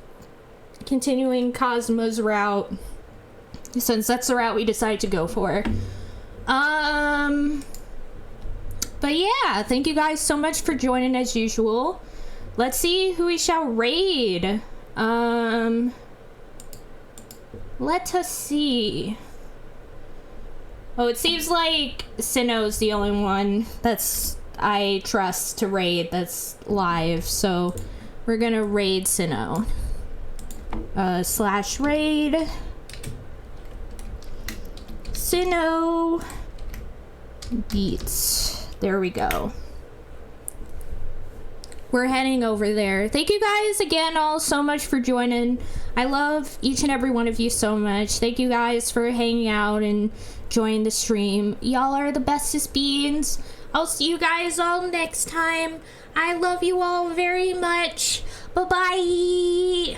Continuing Cosmo's route, since that's the route we decided to go for. But yeah, thank you guys so much for joining as usual. Let's see who we shall raid. Let us see. Oh, it seems like Sinnoh's the only one that's I trust to raid that's live, so we're gonna raid Sinnoh. / raid Sinnoh beats. There we go. We're heading over there. Thank you guys again all so much for joining. I love each and every one of you so much. Thank you guys for hanging out and joining the stream. Y'all are the bestest beings. I'll see you guys all next time. I love you all very much. Bye-bye.